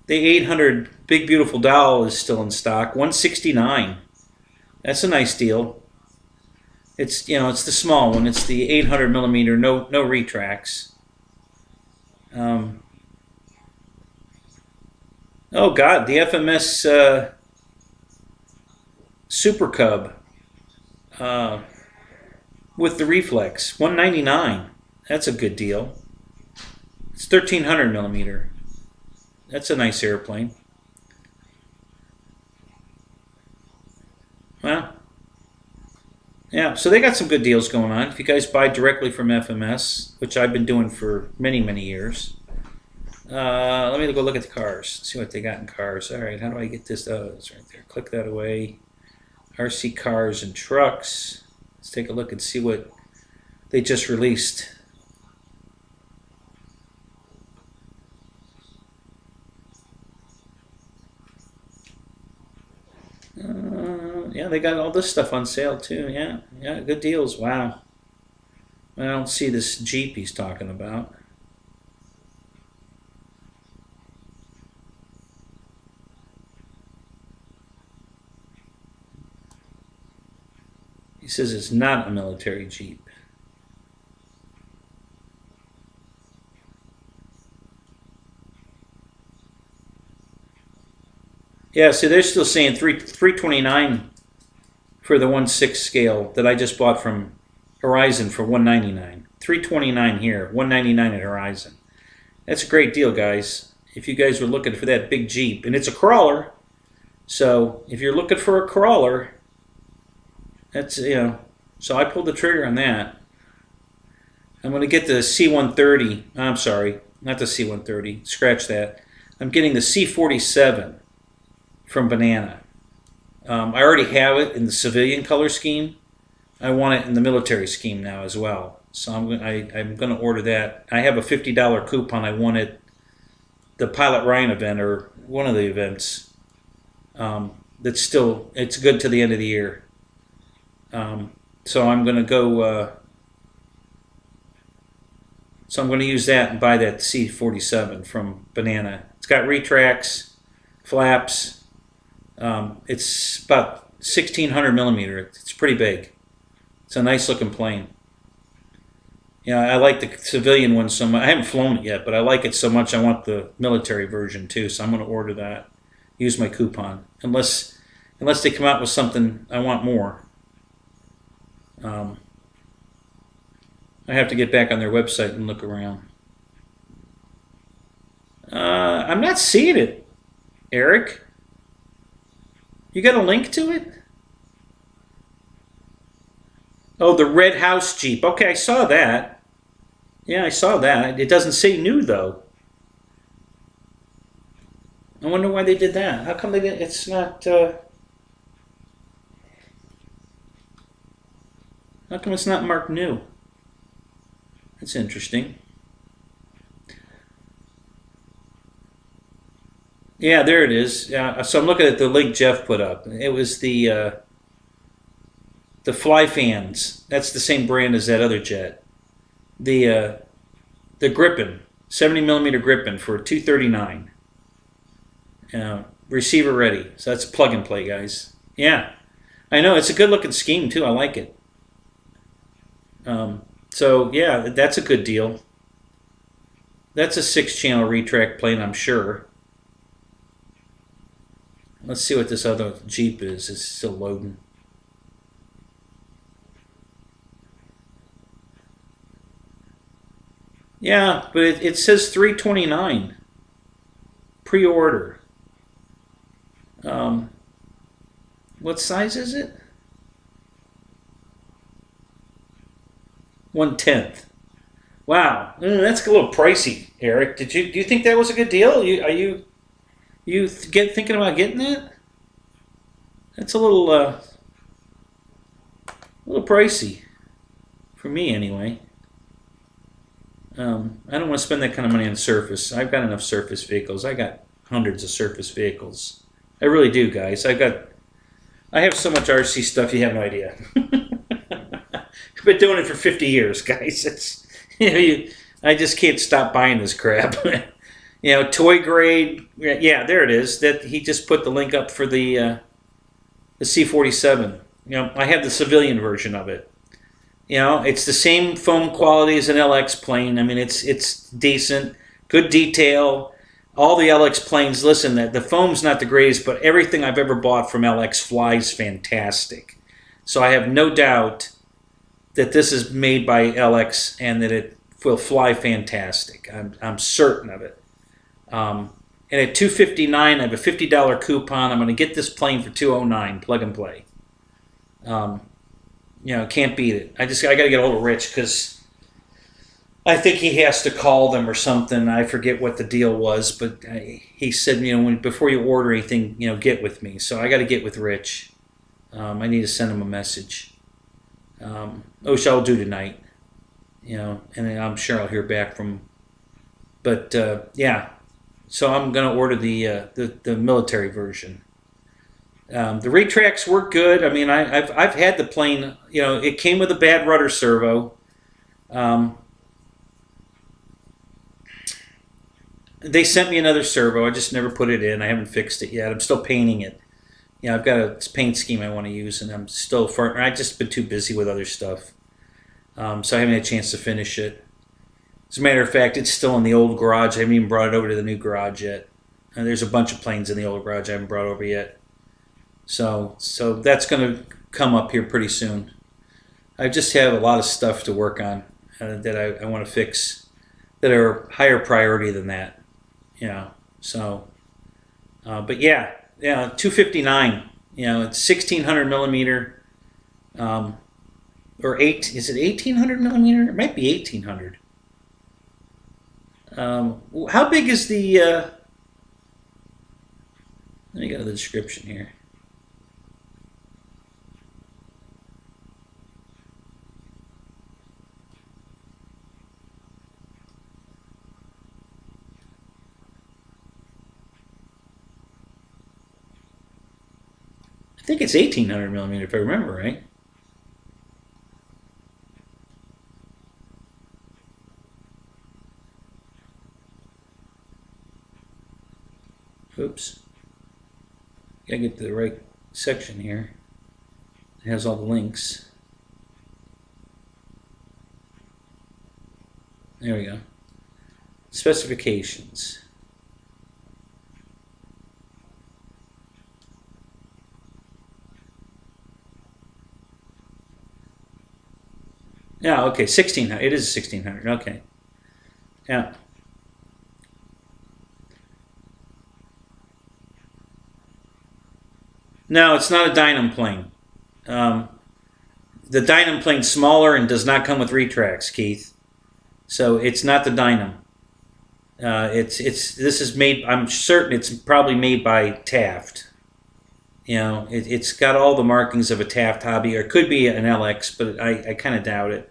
The 800 Big Beautiful Doll is still in stock. $169. That's a nice deal. It's, you know, it's the small one. It's the 800 millimeter, no retracts. Oh God, the FMS Super Cub with the reflex, $199. That's a good deal. It's 1300 millimeter. That's a nice airplane. Well, Yeah, so they got some good deals going on. If you guys buy directly from FMS, which I've been doing for many, many years. Let me go look at the cars, see what they got in cars. All right, how do I get this? Oh, it's right there. Click that away. RC Cars and Trucks. Let's take a look and see what they just released. Yeah, they got all this stuff on sale too. Yeah, good deals. Wow. I don't see this Jeep he's talking about. He says it's not a military Jeep. Yeah, see, they're still saying 329 for the 1/6 scale that I just bought from Horizon for $199. 329 here, $199 at Horizon. That's a great deal, guys. If you guys were looking for that big Jeep, and it's a crawler, so if you're looking for a crawler, that's, you know, so I pulled the trigger on that. I'm going to get the C130. I'm sorry, not the C130. Scratch that. I'm getting the C47 from Banana. I already have it in the civilian color scheme. I want it in the military scheme now as well. So I'm going to order that. I have a $50 coupon. I won at the Pilot Ryan event, or one of the events. That's still, it's good to the end of the year. So I'm going to go. So I'm going to use that and buy that C47 from Banana. It's got retracts, flaps. It's about 1600 millimeter. It's pretty big. It's a nice looking plane. Yeah, I like the civilian one so much. I haven't flown it yet, but I like it so much I want the military version too. So I'm going to order that. Use my coupon. Unless they come out with something I want more. I have to get back on their website and look around. I'm not seeing it, Eric. You got a link to it? Oh, the Red House Jeep. Okay, I saw that. Yeah, I saw that. It doesn't say new, though. I wonder why they did that. How come they didn't? It's not... How come it's not marked new? That's interesting. Yeah, there it is. Yeah, so I'm looking at the link Jeff put up. It was the Fly Fans. That's the same brand as that other jet. The Gripen, 70 millimeter Gripen for $239. Receiver ready. So that's plug and play, guys. Yeah, I know it's a good looking scheme too. I like it. So yeah, that's a good deal. That's a 6-channel retract plane, I'm sure. Let's see what this other Jeep is. It's still loading. Yeah, but it says 329 pre-order. What size is it? 1/10. Wow, that's a little pricey, Eric. Do you think that was a good deal? Are you thinking about getting that? That's a little pricey for me anyway. I don't want to spend that kind of money on surface. I've got enough surface vehicles. I got hundreds of surface vehicles. I really do, guys. I have so much RC stuff you have no idea. I've been doing it for 50 years, guys. It's, I just can't stop buying this crap. Toy grade. Yeah, there it is. That he just put the link up for the C47. I have the civilian version of it. It's the same foam quality as an LX plane. I mean, it's decent, good detail. All the LX planes. Listen, the foam's not the greatest, but everything I've ever bought from LX flies fantastic. So I have no doubt that this is made by LX and that it will fly fantastic. I'm certain of it. And at $259, I have a $50 coupon. I'm going to get this plane for $209, plug and play. can't beat it. I got to get a hold of Rich because I think he has to call them or something. I forget what the deal was, but he said, before you order anything, get with me. So I got to get with Rich. I need to send him a message. Which I'll do tonight. And I'm sure I'll hear back from him. But yeah, so I'm gonna order the military version. The retracts work good. I mean, I've had the plane. It came with a bad rudder servo. They sent me another servo. I just never put it in. I haven't fixed it yet. I'm still painting it. I've got a paint scheme I want to use, and I'm still I've just been too busy with other stuff, so I haven't had a chance to finish it. As a matter of fact, it's still in the old garage. I haven't even brought it over to the new garage yet. And there's a bunch of planes in the old garage I haven't brought over yet. So that's going to come up here pretty soon. I just have a lot of stuff to work on that I want to fix that are higher priority than that. So, but yeah, 259. It's 1600 millimeter, or is it 1800 millimeter? It might be 1800. How big is the? Let me go to the description here. I think it's 1800 millimeter if I remember right. Oops. Gotta get to the right section here. It has all the links. There we go. Specifications. Yeah, okay, 1600. It is 1600. Okay. Yeah. No, it's not a Dynam plane. The Dynam plane's smaller and does not come with retracts, Keith. So it's not the Dynam. This is made. I'm certain it's probably made by Taft. It's got all the markings of a Taft Hobby, or it could be an LX, but I kind of doubt it.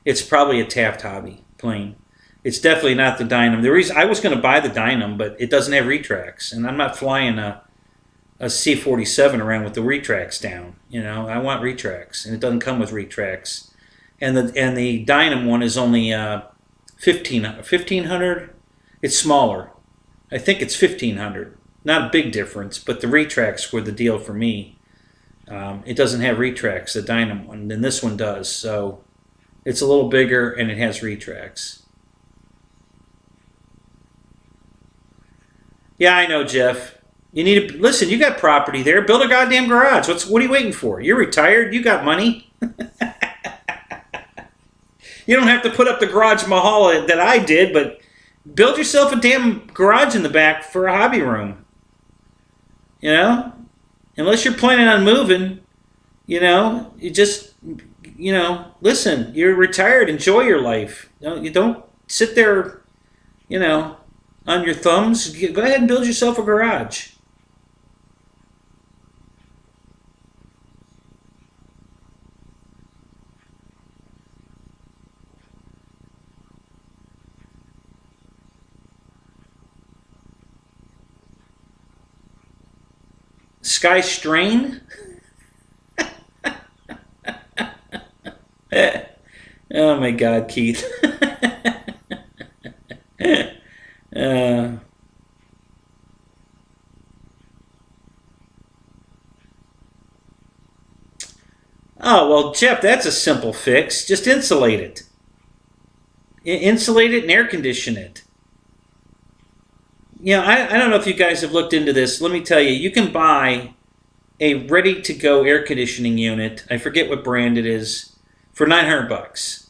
It's probably a Taft Hobby plane. It's definitely not the Dynam. The reason I was going to buy the Dynam, but it doesn't have retracts, and I'm not flying a C-47 around with the retracts down. I want retracts, and it doesn't come with retracts. And the Dynam one is only 1500. It's smaller. I think it's 1500. Not a big difference, but the retracts were the deal for me. It doesn't have retracts, the Dynam one, and this one does. So it's a little bigger, and it has retracts. Yeah, I know, Jeff. You need to listen. You got property there. Build a goddamn garage. What are you waiting for? You're retired. You got money. You don't have to put up the garage mahal that I did, but build yourself a damn garage in the back for a hobby room. Unless you're planning on moving, you just, listen. You're retired. Enjoy your life. You don't sit there, on your thumbs. Go ahead and build yourself a garage. Sky Strain? Oh my God, Keith. Oh, well, Jeff, that's a simple fix. Just insulate it. Insulate it and air condition it. I don't know if you guys have looked into this. Let me tell you, you can buy a ready-to-go air conditioning unit. I forget what brand it is, for $900.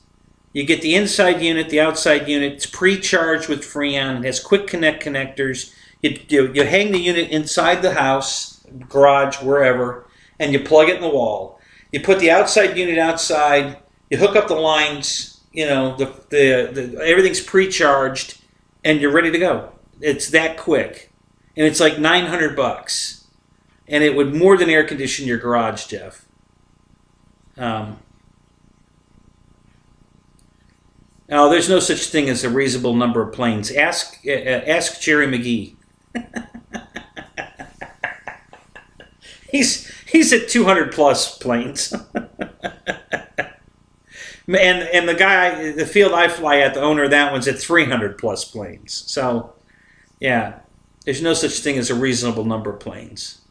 You get the inside unit, the outside unit. It's pre-charged with Freon. It has quick connect connectors. You hang the unit inside the house, garage, wherever, and you plug it in the wall. You put the outside unit outside. You hook up the lines. You know, the everything's pre-charged, and you're ready to go. It's that quick, and it's like $900, and it would more than air condition your garage, Jeff. Now, there's no such thing as a reasonable number of planes. Ask Jerry McGee. He's at 200 plus planes. And the guy, the field I fly at, the owner of that one's at 300 plus planes. So, yeah, there's no such thing as a reasonable number of planes.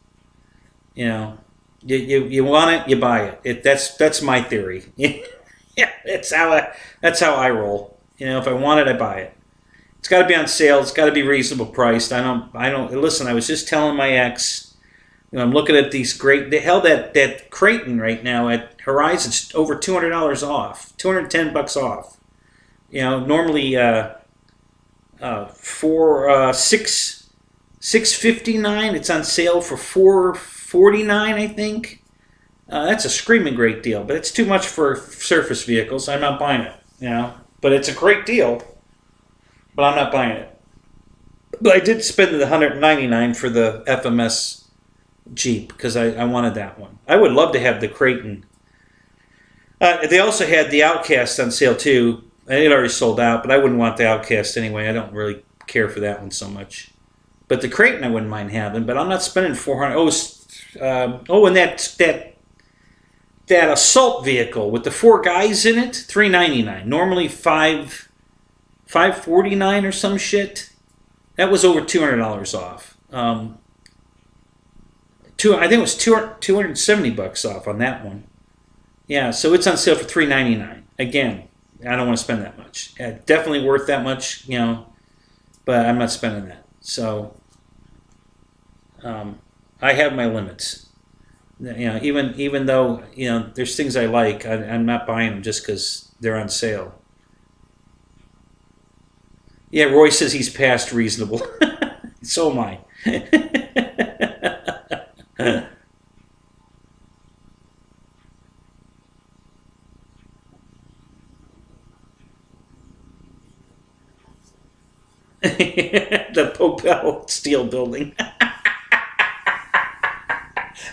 You know, you want it, you buy it. That's my theory. Yeah, that's how I roll. You know, if I want it, I buy it. It's got to be on sale. It's got to be reasonable priced. I don't. Listen, I was just telling my ex. You know, I'm looking at these great. They held that Creighton right now at Horizon's over $200 off, $210 off. You know, normally for $659, it's on sale for $449, I think. That's a screaming great deal, but it's too much for surface vehicles. I'm not buying it. You know, but it's a great deal. But I'm not buying it. But I did spend the $199 for the FMS Jeep because I wanted that one. I would love to have the Creighton. They also had the Outcast on sale too. It already sold out, but I wouldn't want the Outcast anyway. I don't really care for that one so much. But the Creighton I wouldn't mind having, but I'm not spending $400. And that assault vehicle with the 4 guys in it, $399. Normally $549 or some shit. That was over $200 off. I think it was $270 off on that one. Yeah, so it's on sale for $399. Again, I don't want to spend that much. Definitely worth that much, you know, but I'm not spending that. So I have my limits. You know, even though, you know, there's things I like, I'm not buying them just because they're on sale. Yeah, Roy says he's past reasonable. So am I. The Popel Steel Building.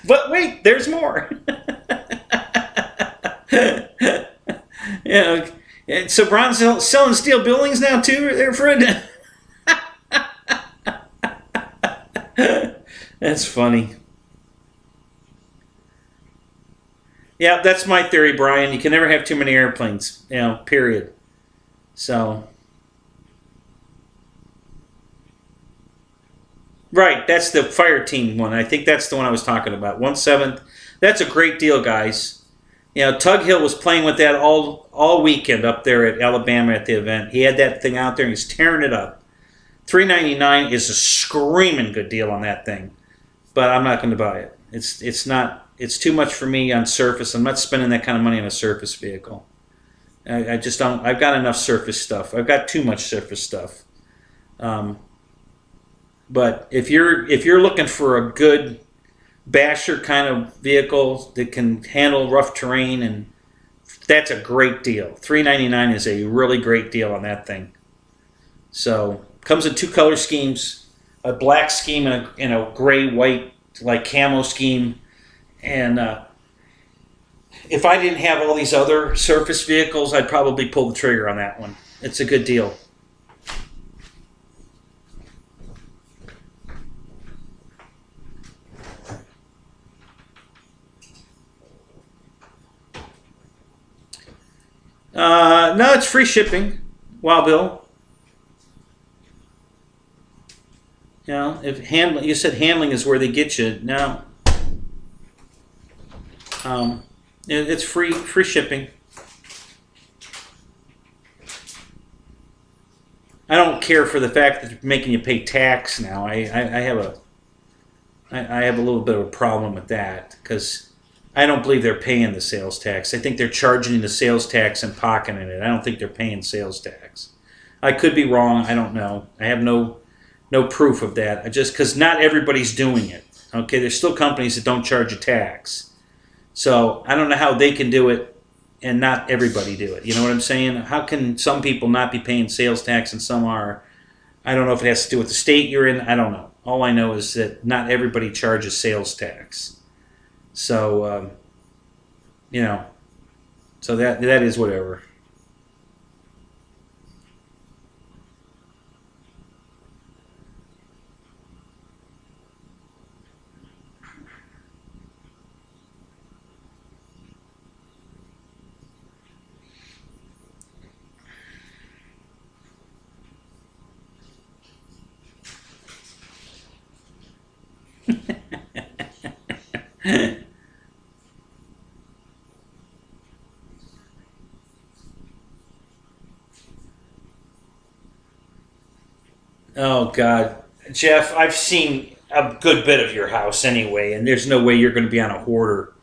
But wait, there's more. Yeah. So Bron's selling steel buildings now too, there, Fred? That's funny. Yeah, that's my theory, Brian. You can never have too many airplanes, you know, period. So, right, that's the fire team one. I think that's the one I was talking about. 1/7. That's a great deal, guys. You know, Tug Hill was playing with that all weekend up there at Alabama at the event. He had that thing out there and he's tearing it up. $399 is a screaming good deal on that thing, but I'm not going to buy it. It's too much for me on surface. I'm not spending that kind of money on a surface vehicle. I just don't. I've got enough surface stuff. I've got too much surface stuff. But if you're looking for a good basher kind of vehicle that can handle rough terrain, and that's a great deal. $399 is a really great deal on that thing. So comes in 2 color schemes, a black scheme and a gray white like camo scheme. And if I didn't have all these other surface vehicles, I'd probably pull the trigger on that one. It's a good deal. No, it's free shipping. Wow, Bill. You know, if handling, you said handling is where they get you. No. It's free shipping. I don't care for the fact that they're making you pay tax now. I have a little bit of a problem with that because I don't believe they're paying the sales tax. I think they're charging the sales tax and pocketing it. I don't think they're paying sales tax. I could be wrong. I don't know. I have no proof of that. Just because not everybody's doing it. Okay, there's still companies that don't charge a tax. So I don't know how they can do it and not everybody do it. You know what I'm saying? How can some people not be paying sales tax and some are? I don't know if it has to do with the state you're in. I don't know. All I know is that not everybody charges sales tax. So, you know, so that is whatever. Oh God, Jeff, I've seen a good bit of your house anyway, and there's no way you're going to be on a hoarder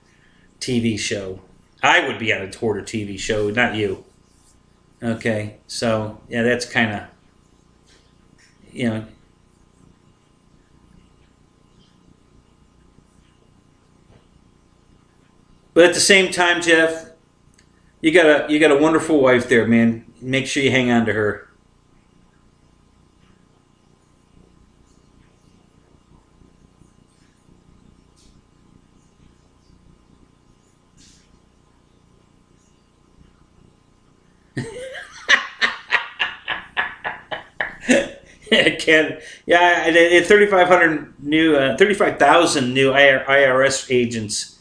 TV show. I would be on a hoarder TV show, not you. Okay, so yeah, that's kind of, you know. But at the same time, Jeff, you got a wonderful wife there, man. Make sure you hang on to her. Can yeah, 35,000 new IRS agents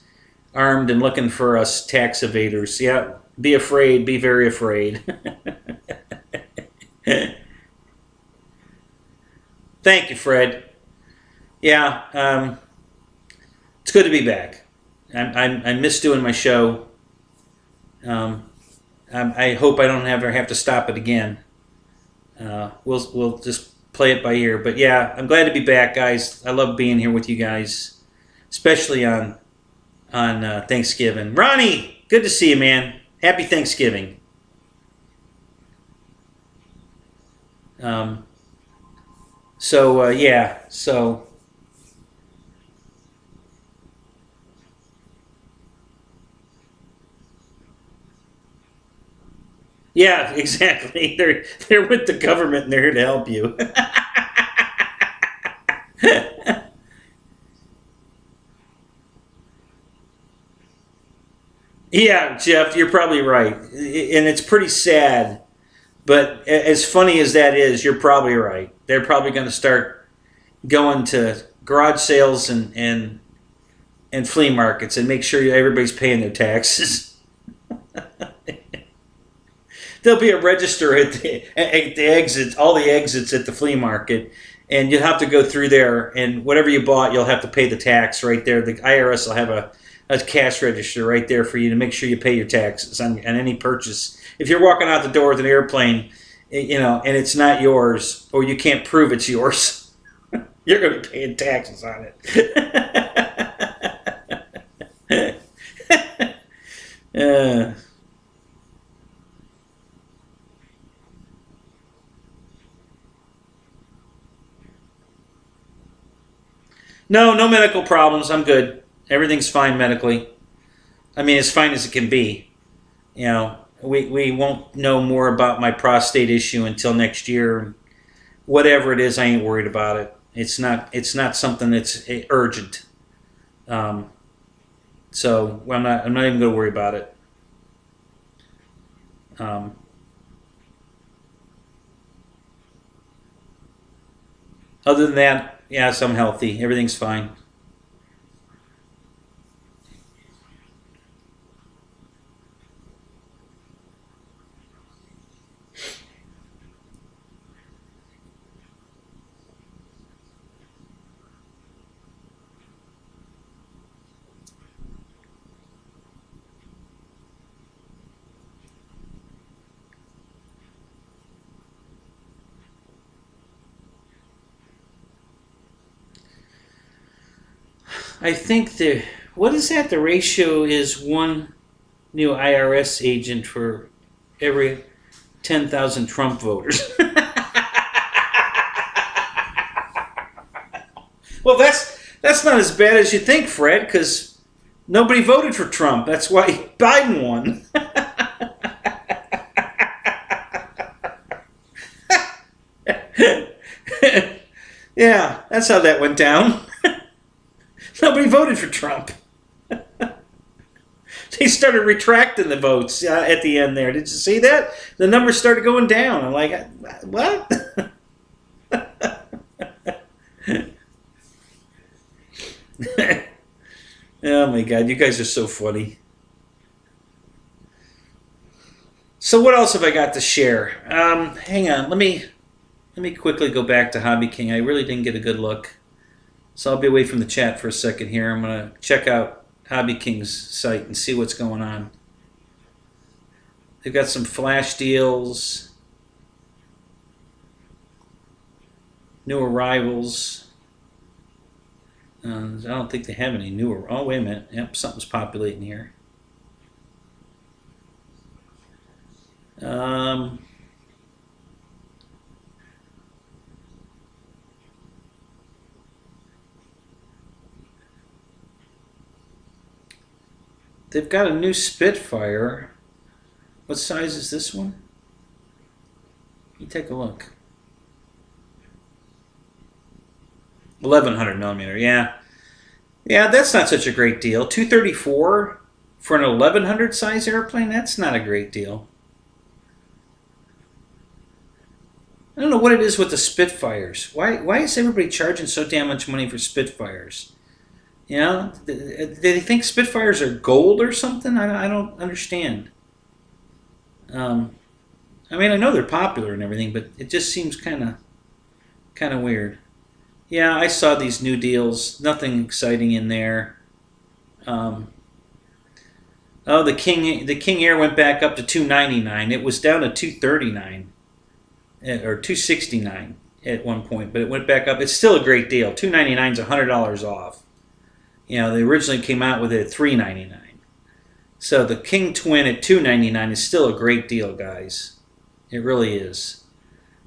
armed and looking for us tax evaders. Yeah, be afraid, be very afraid. Thank you, Fred. Yeah, it's good to be back. I miss doing my show. I hope I don't ever have to stop it again. We'll just play it by ear. But yeah, I'm glad to be back, guys. I love being here with you guys, especially on Thanksgiving. Ronnie, good to see you, man. Happy Thanksgiving. Yeah, so. Yeah, exactly. They're with the government and they're here to help you. Yeah, Jeff, you're probably right. And it's pretty sad. But as funny as that is, you're probably right. They're probably going to start going to garage sales and flea markets and make sure everybody's paying their taxes. There'll be a register at the exits, all the exits at the flea market, and you'll have to go through there, and whatever you bought, you'll have to pay the tax right there. The IRS will have a cash register right there for you to make sure you pay your taxes on any purchase. If you're walking out the door with an airplane, and it's not yours, or you can't prove it's yours, you're going to be paying taxes on it. No medical problems. I'm good. Everything's fine medically. I mean, as fine as it can be. We won't know more about my prostate issue until next year. Whatever it is, I ain't worried about it. It's not something that's urgent. So I'm not even going to worry about it. Other than that, yes, I'm healthy. Everything's fine. I think what is that? The ratio is one new IRS agent for every 10,000 Trump voters. Well, that's not as bad as you think, Fred, because Nobody voted for Trump. That's why Biden won. Yeah, that's how that went down. Nobody voted for Trump. They started retracting the votes at the end there. Did you see that? The numbers started going down. I'm like, what? Oh my God, you guys are so funny. So what else have I got to share? Hang on, let me quickly go back to Hobby King. I really didn't get a good look. So I'll be away from the chat for a second here. I'm going to check out Hobby King's site and see what's going on. They've got some flash deals, new arrivals. I don't think they have any newer. Oh, wait a minute. Yep, something's populating here. They've got a new Spitfire. What size is this one? You take a look. 1100 millimeter, yeah. Yeah, that's not such a great deal. 234 for an 1100 size airplane, that's not a great deal. I don't know what it is with the Spitfires. Why is everybody charging so damn much money for Spitfires? You know, do they think Spitfires are gold or something? I don't understand. I mean, I know they're popular and everything, but it just seems kind of weird. Yeah, I saw these new deals. Nothing exciting in there. Oh, the King Air went back up to $299. It was down to $239 or $269 at one point, but it went back up. It's still a great deal. $299 is $100 off. You know, they originally came out with it at $399. So the King Twin at $299 is still a great deal, guys. It really is.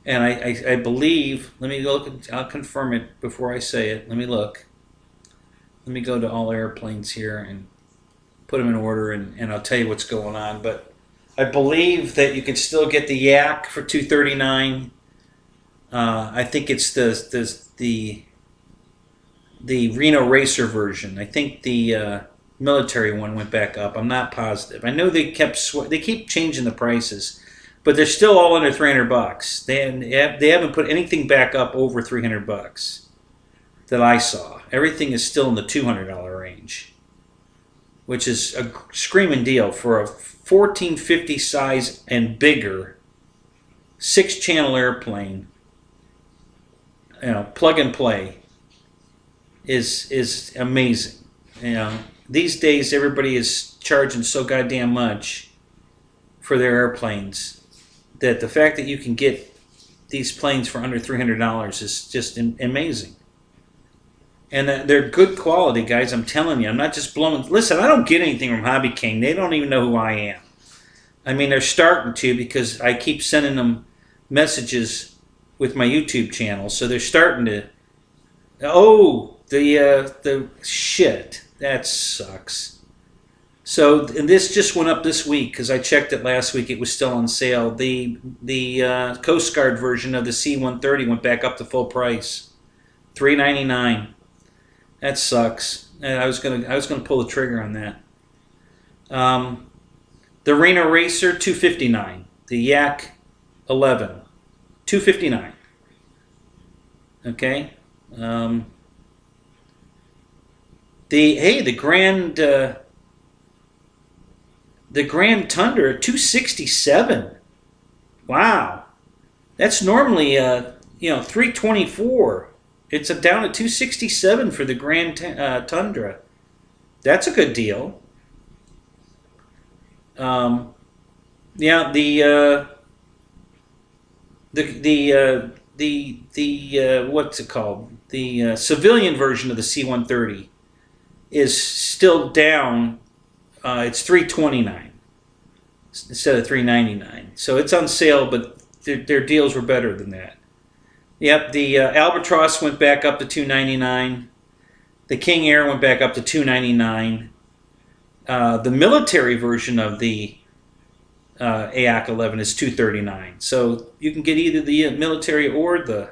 And I believe, let me look, I'll confirm it before I say it. Let me look. Let me go to all airplanes here and put them in order, and I'll tell you what's going on. But I believe that you can still get the Yak for $239. I think it's the Reno Racer version. I think the military one went back up. I'm not positive. I know they keep changing the prices, but they're still all under $300. They haven't put anything back up over $300 that I saw. Everything is still in the $200 range, which is a screaming deal for a 1450 size and bigger 6-channel airplane. You know, plug and play is amazing. You know, these days everybody is charging so goddamn much for their airplanes that the fact that you can get these planes for under $300 is just amazing. And they're good quality, guys. I'm telling you, I'm not just blowing. Listen, I don't get anything from Hobby King. They don't even know who I am. I mean, they're starting to, because I keep sending them messages with my YouTube channel, so they're starting to. Oh, the shit, that sucks. So, and this just went up this week because I checked it last week. It was still on sale. The Coast Guard version of the C-130 went back up to full price, $399. That sucks. And I was gonna pull the trigger on that. The Reno Racer, $259. The Yak 11, $259. Okay. The Grand Tundra, $267. Wow, that's normally $324. It's down at $267 for the Grand Tundra. That's a good deal. Yeah, the what's it called? The civilian version of the C-130 is still down. It's $329 instead of $399. So it's on sale, but their deals were better than that. Yep, the Albatross went back up to $299. The King Air went back up to $299. The military version of the AAC-11 is $239. So you can get either the military or the...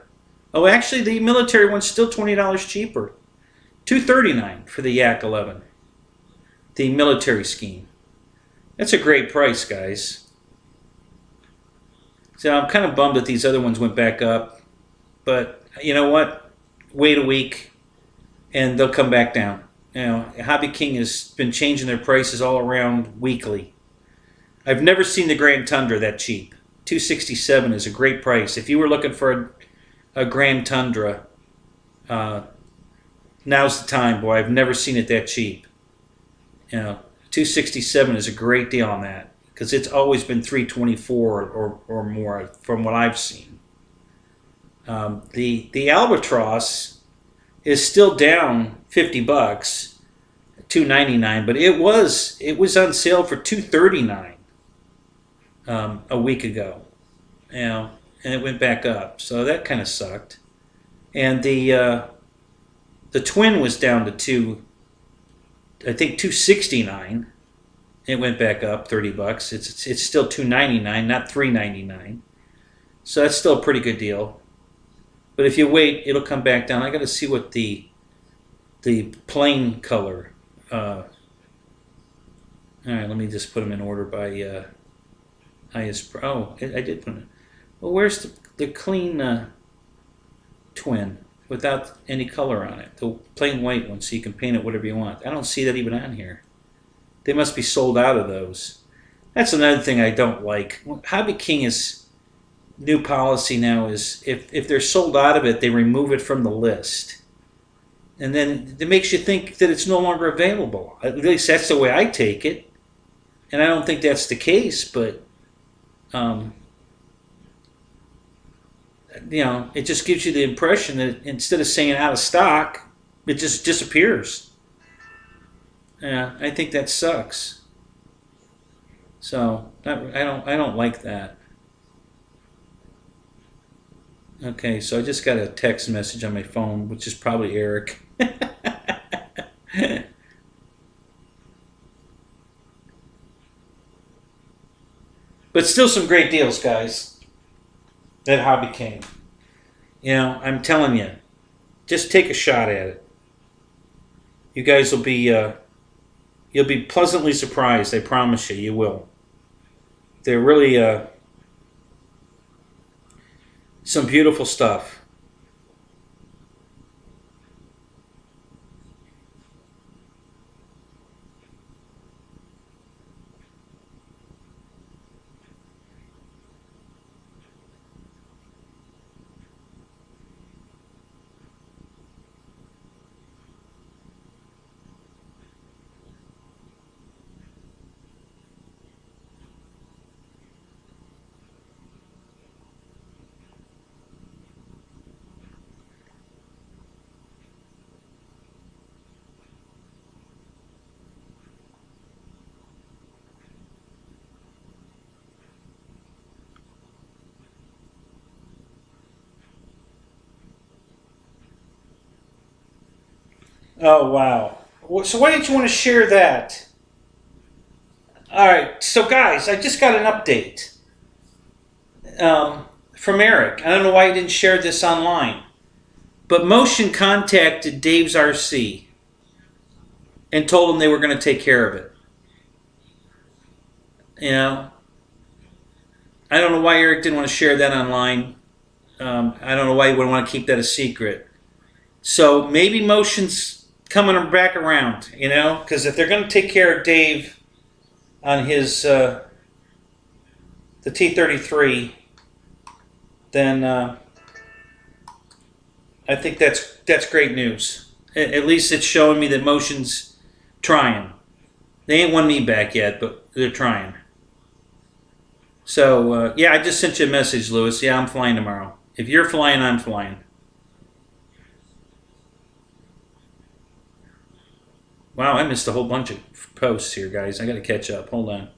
Oh, actually, the military one's still $20 cheaper. $239 for the AAC-11. The military scheme. That's a great price, guys. So I'm kind of bummed that these other ones went back up. But you know what? Wait a week and they'll come back down. You know, Hobby King has been changing their prices all around weekly. I've never seen the Grand Tundra that cheap. $267 is a great price. If you were looking for a Grand Tundra, now's the time, boy. I've never seen it that cheap. You know, $267 is a great deal on that because it's always been $324 or more from what I've seen. The Albatross is still down $50, $299, but it was on sale for $239 a week ago. You know, and it went back up, so that kind of sucked. And the Twin was down to I think $269. It went back up $30. It's still $299, not $399. So that's still a pretty good deal. But if you wait, it'll come back down. I got to see what the plain color. All right, let me just put them in order by highest. Oh, I did put it. Well, where's the clean Twin without any color on it? The plain white one, so you can paint it whatever you want. I don't see that even on here. They must be sold out of those. That's another thing I don't like. Hobby King's new policy now is if they're sold out of it, they remove it from the list. And then it makes you think that it's no longer available. At least that's the way I take it. And I don't think that's the case, but you know, it just gives you the impression that instead of saying out of stock, it just disappears. Yeah, I think that sucks. So I don't like that. Okay, so I just got a text message on my phone, which is probably Eric. But still some great deals, guys, at Hobby King. You know, I'm telling you, just take a shot at it. You guys will be, you'll be pleasantly surprised. I promise you, you will. They're really some beautiful stuff. Oh, wow. So why didn't you want to share that? All right. So, guys, I just got an update from Eric. I don't know why he didn't share this online. But Motion contacted Dave's RC and told him they were going to take care of it. You know? I don't know why Eric didn't want to share that online. I don't know why he would want to keep that a secret. So maybe Motion's coming back around, you know? Because if they're going to take care of Dave on his the T33, then I think that's great news. At least it's showing me that Motion's trying. They ain't won me back yet, but they're trying. So, yeah, I just sent you a message, Lewis. Yeah, I'm flying tomorrow. If you're flying, I'm flying. Wow, I missed a whole bunch of posts here, guys. I got to catch up. Hold on.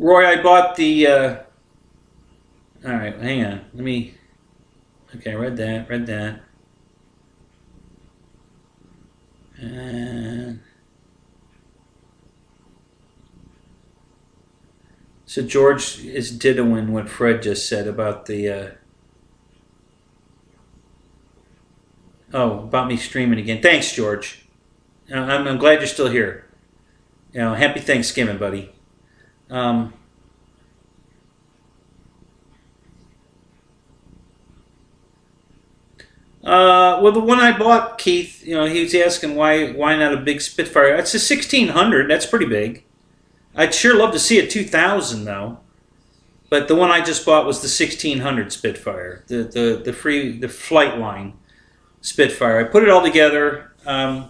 Roy, I bought the. All right, hang on. Let me. Okay, read that. And so George is dittoing what Fred just said about the. About me streaming again. Thanks, George. I'm glad you're still here. Happy Thanksgiving, buddy. Well, the one I bought, Keith, he was asking why not a big Spitfire. It's a 1600. That's pretty big. I'd sure love to see a 2000 though. But the one I just bought was the 1600 Spitfire, the flight line Spitfire. I put it all together. I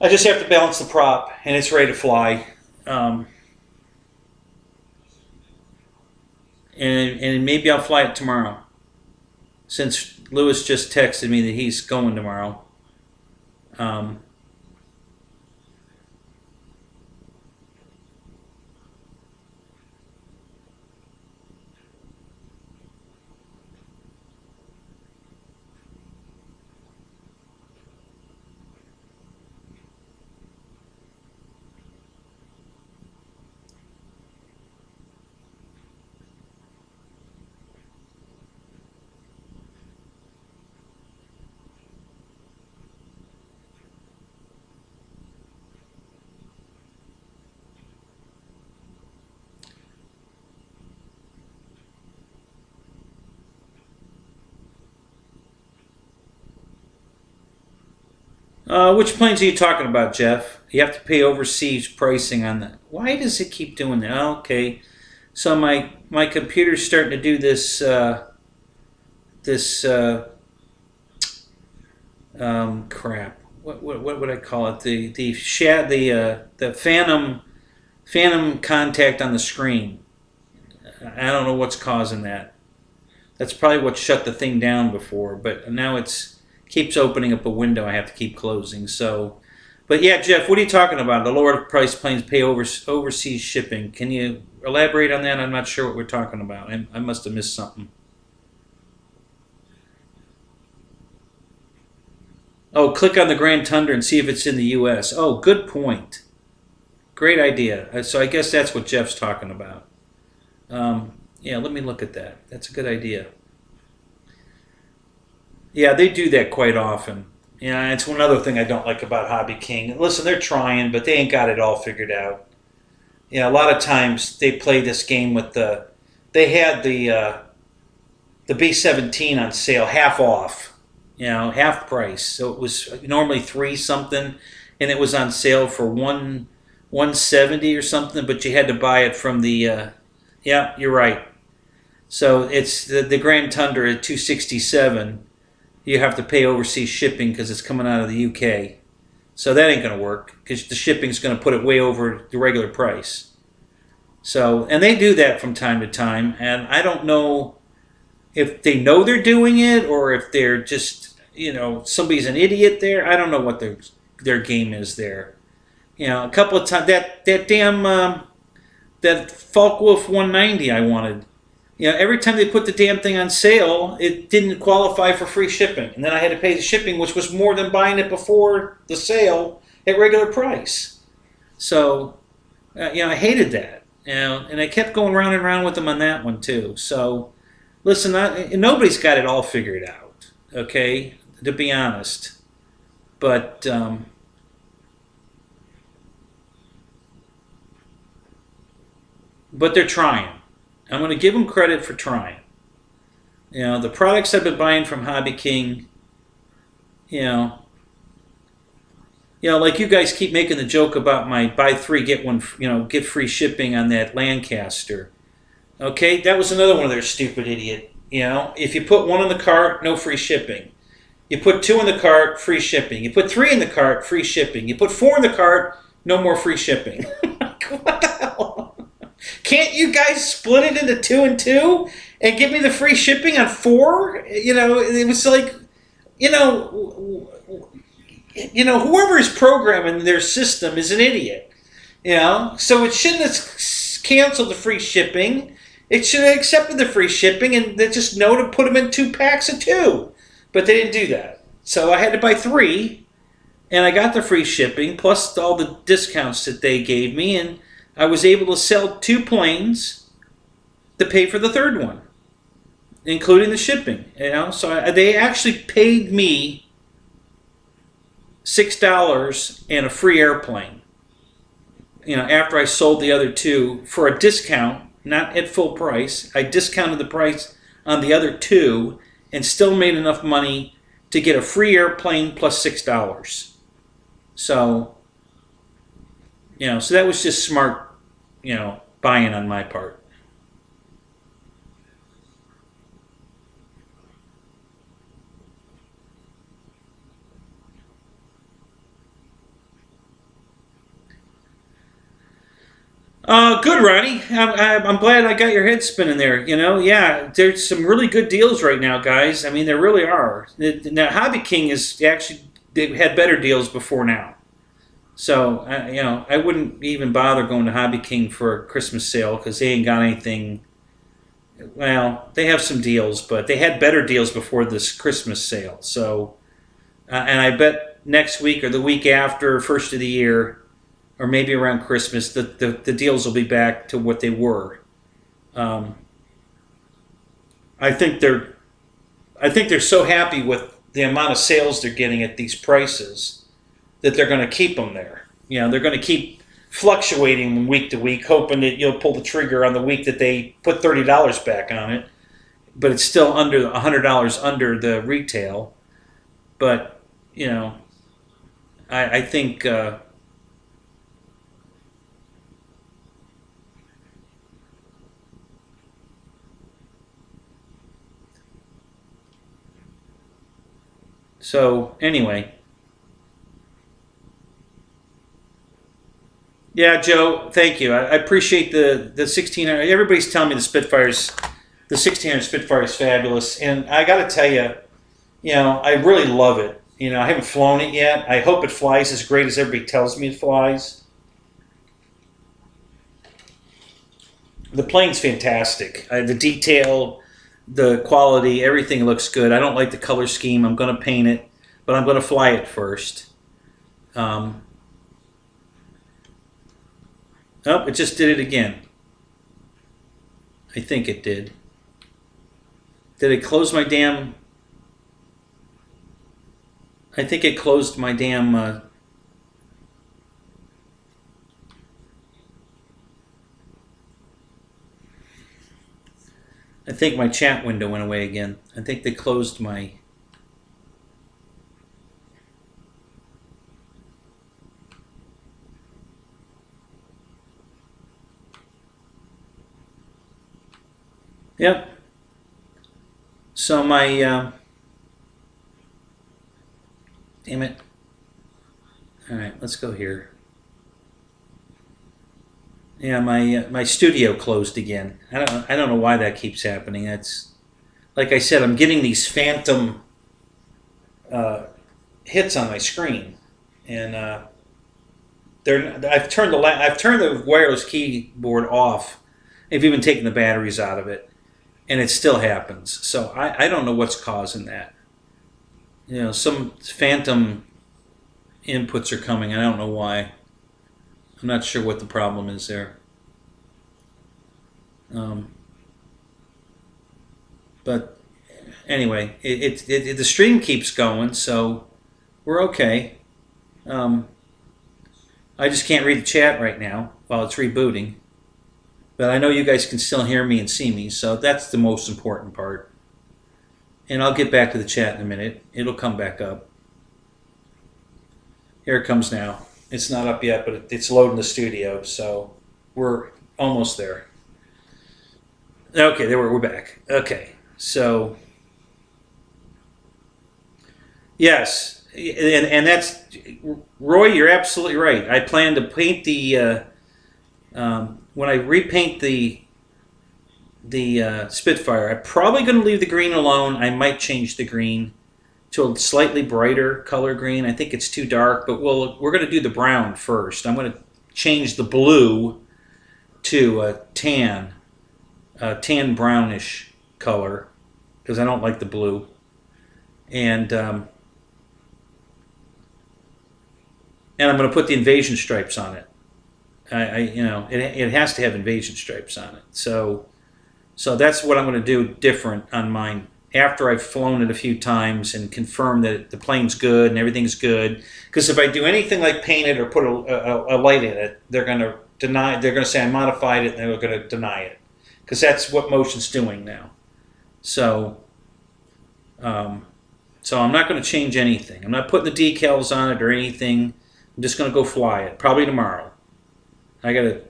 just have to balance the prop, and it's ready to fly. And maybe I'll fly it tomorrow, since Lewis just texted me that he's going tomorrow. Which planes are you talking about, Jeff? You have to pay overseas pricing on that. Why does it keep doing that? Oh, okay, so my computer's starting to do this crap. What would I call it? The phantom contact on the screen. I don't know what's causing that. That's probably what shut the thing down before, but now it's keeps opening up a window I have to keep closing. So, but yeah, Jeff, what are you talking about? The lower price planes pay overseas shipping. Can you elaborate on that? I'm not sure what we're talking about. I must have missed something. Oh, click on the Grand Tundra and see if it's in the U.S. Oh, good point. Great idea. So I guess that's what Jeff's talking about. Yeah, let me look at that. That's a good idea. Yeah, they do that quite often. Yeah, it's one other thing I don't like about Hobby King. Listen, they're trying, but they ain't got it all figured out. Yeah, a lot of times they play this game with the. They had the B-17 on sale, half off. Half price. So it was normally $3 something, and it was on sale for $170 or something. But you had to buy it from the. Yeah, you're right. So it's the Grand Tundra at $267. You have to pay overseas shipping because it's coming out of the UK. So that ain't going to work because the shipping's going to put it way over the regular price. So, and they do that from time to time, and I don't know if they know they're doing it or if they're just, somebody's an idiot there. I don't know what their game is there. A couple of times, that damn, that Focke-Wulf 190 I wanted. Every time they put the damn thing on sale, it didn't qualify for free shipping. And then I had to pay the shipping, which was more than buying it before the sale at regular price. So, I hated that. And I kept going round and round with them on that one, too. So, listen, nobody's got it all figured out, okay, to be honest. But they're trying. I'm going to give them credit for trying. The products I've been buying from Hobby King, like you guys keep making the joke about my buy 3, get 1, get free shipping on that Lancaster. Okay, that was another one of their stupid idiot. If you put 1 in the cart, no free shipping. You put 2 in the cart, free shipping. You put 3 in the cart, free shipping. You put 4 in the cart, no more free shipping. What the hell? Can't you guys split it into 2 and 2 and give me the free shipping on 4? It was like, whoever is programming their system is an idiot. So it shouldn't have cancel the free shipping. It should have accepted the free shipping and they just know to put them in 2 packs of 2. But they didn't do that. So I had to buy 3, and I got the free shipping plus all the discounts that they gave me, and I was able to sell 2 planes to pay for the 3rd one, including the shipping. You know, so they actually paid me $6 and a free airplane. You know, after I sold the other 2 for a discount, not at full price. I discounted the price on the other 2 and still made enough money to get a free airplane plus $6. So, you know, so that was just smart, you know, buying on my part. Good, Ronnie. I'm glad I got your head spinning there. You know, yeah, there's some really good deals right now, guys. I mean, there really are. Now, Hobby King is actually, they've had better deals before now. So, you know, I wouldn't even bother going to Hobby King for a Christmas sale because they ain't got anything. Well, they have some deals, but they had better deals before this Christmas sale. So, and I bet next week or the week after, first of the year, or maybe around Christmas, the deals will be back to what they were. I think they're so happy with the amount of sales they're getting at these prices that they're going to keep them there. You know, they're going to keep fluctuating week to week, hoping that you'll pull the trigger on the week that they put $30 back on it, but it's still under $100 under the retail. But you know, I think. So anyway, yeah, Joe, thank you. I appreciate the 1600. Everybody's telling me the 1600 Spitfire is fabulous, and I got to tell you, you know, I really love it. You know, I haven't flown it yet. I hope it flies as great as everybody tells me it flies. The plane's fantastic. The detail, the quality, everything looks good. I don't like the color scheme. I'm going to paint it, but I'm going to fly it first. Oh, it just did it again. I think it did. Did it close my damn... I think it closed my damn... I think my chat window went away again. I think they closed my... Yep. So my... damn it. All right, let's go here. Yeah, my studio closed again. I don't know why that keeps happening. That's, like I said, I'm getting these phantom hits on my screen, and I've turned the wireless keyboard off. I've even taken the batteries out of it, and it still happens. So I don't know what's causing that. You know, some phantom inputs are coming. I don't know why. I'm not sure what the problem is there. But anyway, the stream keeps going, so we're okay. I just can't read the chat right now while it's rebooting. But I know you guys can still hear me and see me, so that's the most important part. And I'll get back to the chat in a minute. It'll come back up. Here it comes now. It's not up yet, but it's loading the studio, so we're almost there. Okay, there we're back. Okay, so yes, and that's Roy. You're absolutely right. I plan to paint the when I repaint the Spitfire. I'm probably going to leave the green alone. I might change the green to a slightly brighter color green. I think it's too dark, but we're going to do the brown first. I'm going to change the blue to a tan brownish color, because I don't like the blue. And I'm going to put the invasion stripes on it. It has to have invasion stripes on it. So that's what I'm going to do different on mine after I've flown it a few times and confirm that the plane's good and everything's good. Because if I do anything like paint it or put a light in it, they're going to deny. They're going to say I modified it, and they're going to deny it, because that's what Motion's doing now. So I'm not going to change anything. I'm not putting the decals on it or anything. I'm just going to go fly it, probably tomorrow. I gotta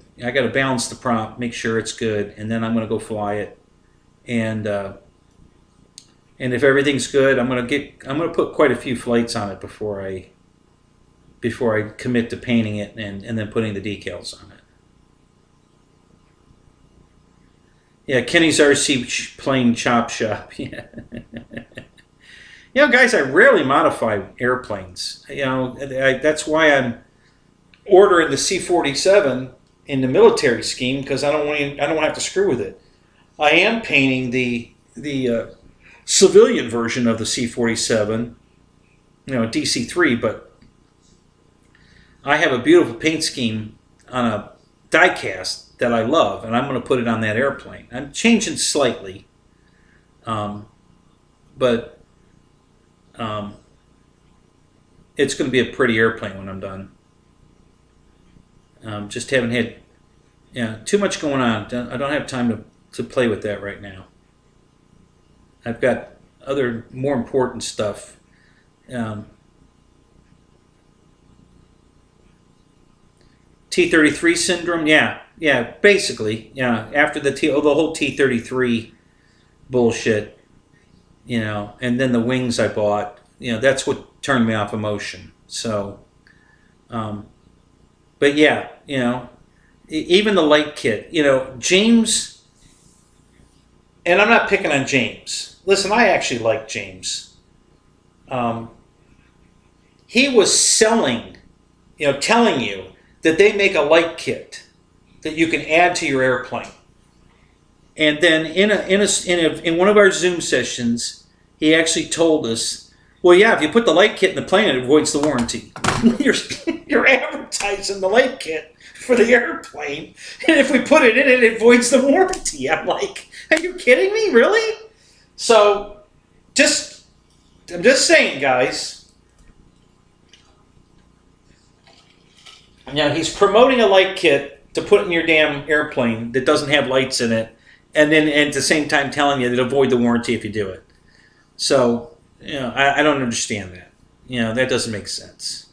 balance the prop, make sure it's good, and then I'm going to go fly it. And if everything's good, I'm going to put quite a few flights on it before I commit to painting it and then putting the decals on it. Yeah, Kenny's RC plane chop shop. Yeah. Guys, I rarely modify airplanes. That's why I'm ordering the C-47 in the military scheme, because I don't have to screw with it. I am painting the civilian version of the C-47, DC-3, but I have a beautiful paint scheme on a die cast that I love, and I'm going to put it on that airplane. I'm changing slightly, but it's going to be a pretty airplane when I'm done. Just haven't had too much going on. I don't have time to play with that right now. I've got other more important stuff. T-33 syndrome, yeah, basically, after the whole T-33 bullshit, and then the wings I bought, that's what turned me off of Motion. So, but yeah, even the light kit, James, and I'm not picking on James. Listen, I actually like James. He was selling, telling you that they make a light kit that you can add to your airplane. And then in one of our Zoom sessions, he actually told us, well, yeah, if you put the light kit in the plane, it avoids the warranty. You're advertising the light kit for the airplane, and if we put it in it, it avoids the warranty. I'm like, are you kidding me? Really? So, I'm just saying, guys. He's promoting a light kit to put in your damn airplane that doesn't have lights in it, and then at the same time telling you that avoid the warranty if you do it. So, I don't understand that. That doesn't make sense.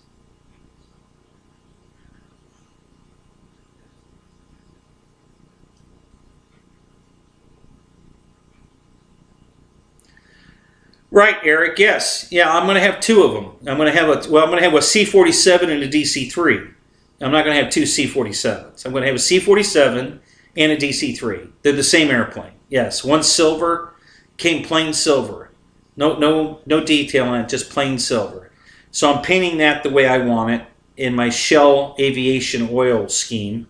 Right, Eric. Yes. Yeah, I'm going to have two of them. I'm going to have a C-47 and a DC-3. I'm not going to have two C-47s. I'm going to have a C-47 and a DC-3. They're the same airplane. Yes, one's silver, came plain silver. No detail on it, just plain silver. So I'm painting that the way I want it in my Shell Aviation oil scheme.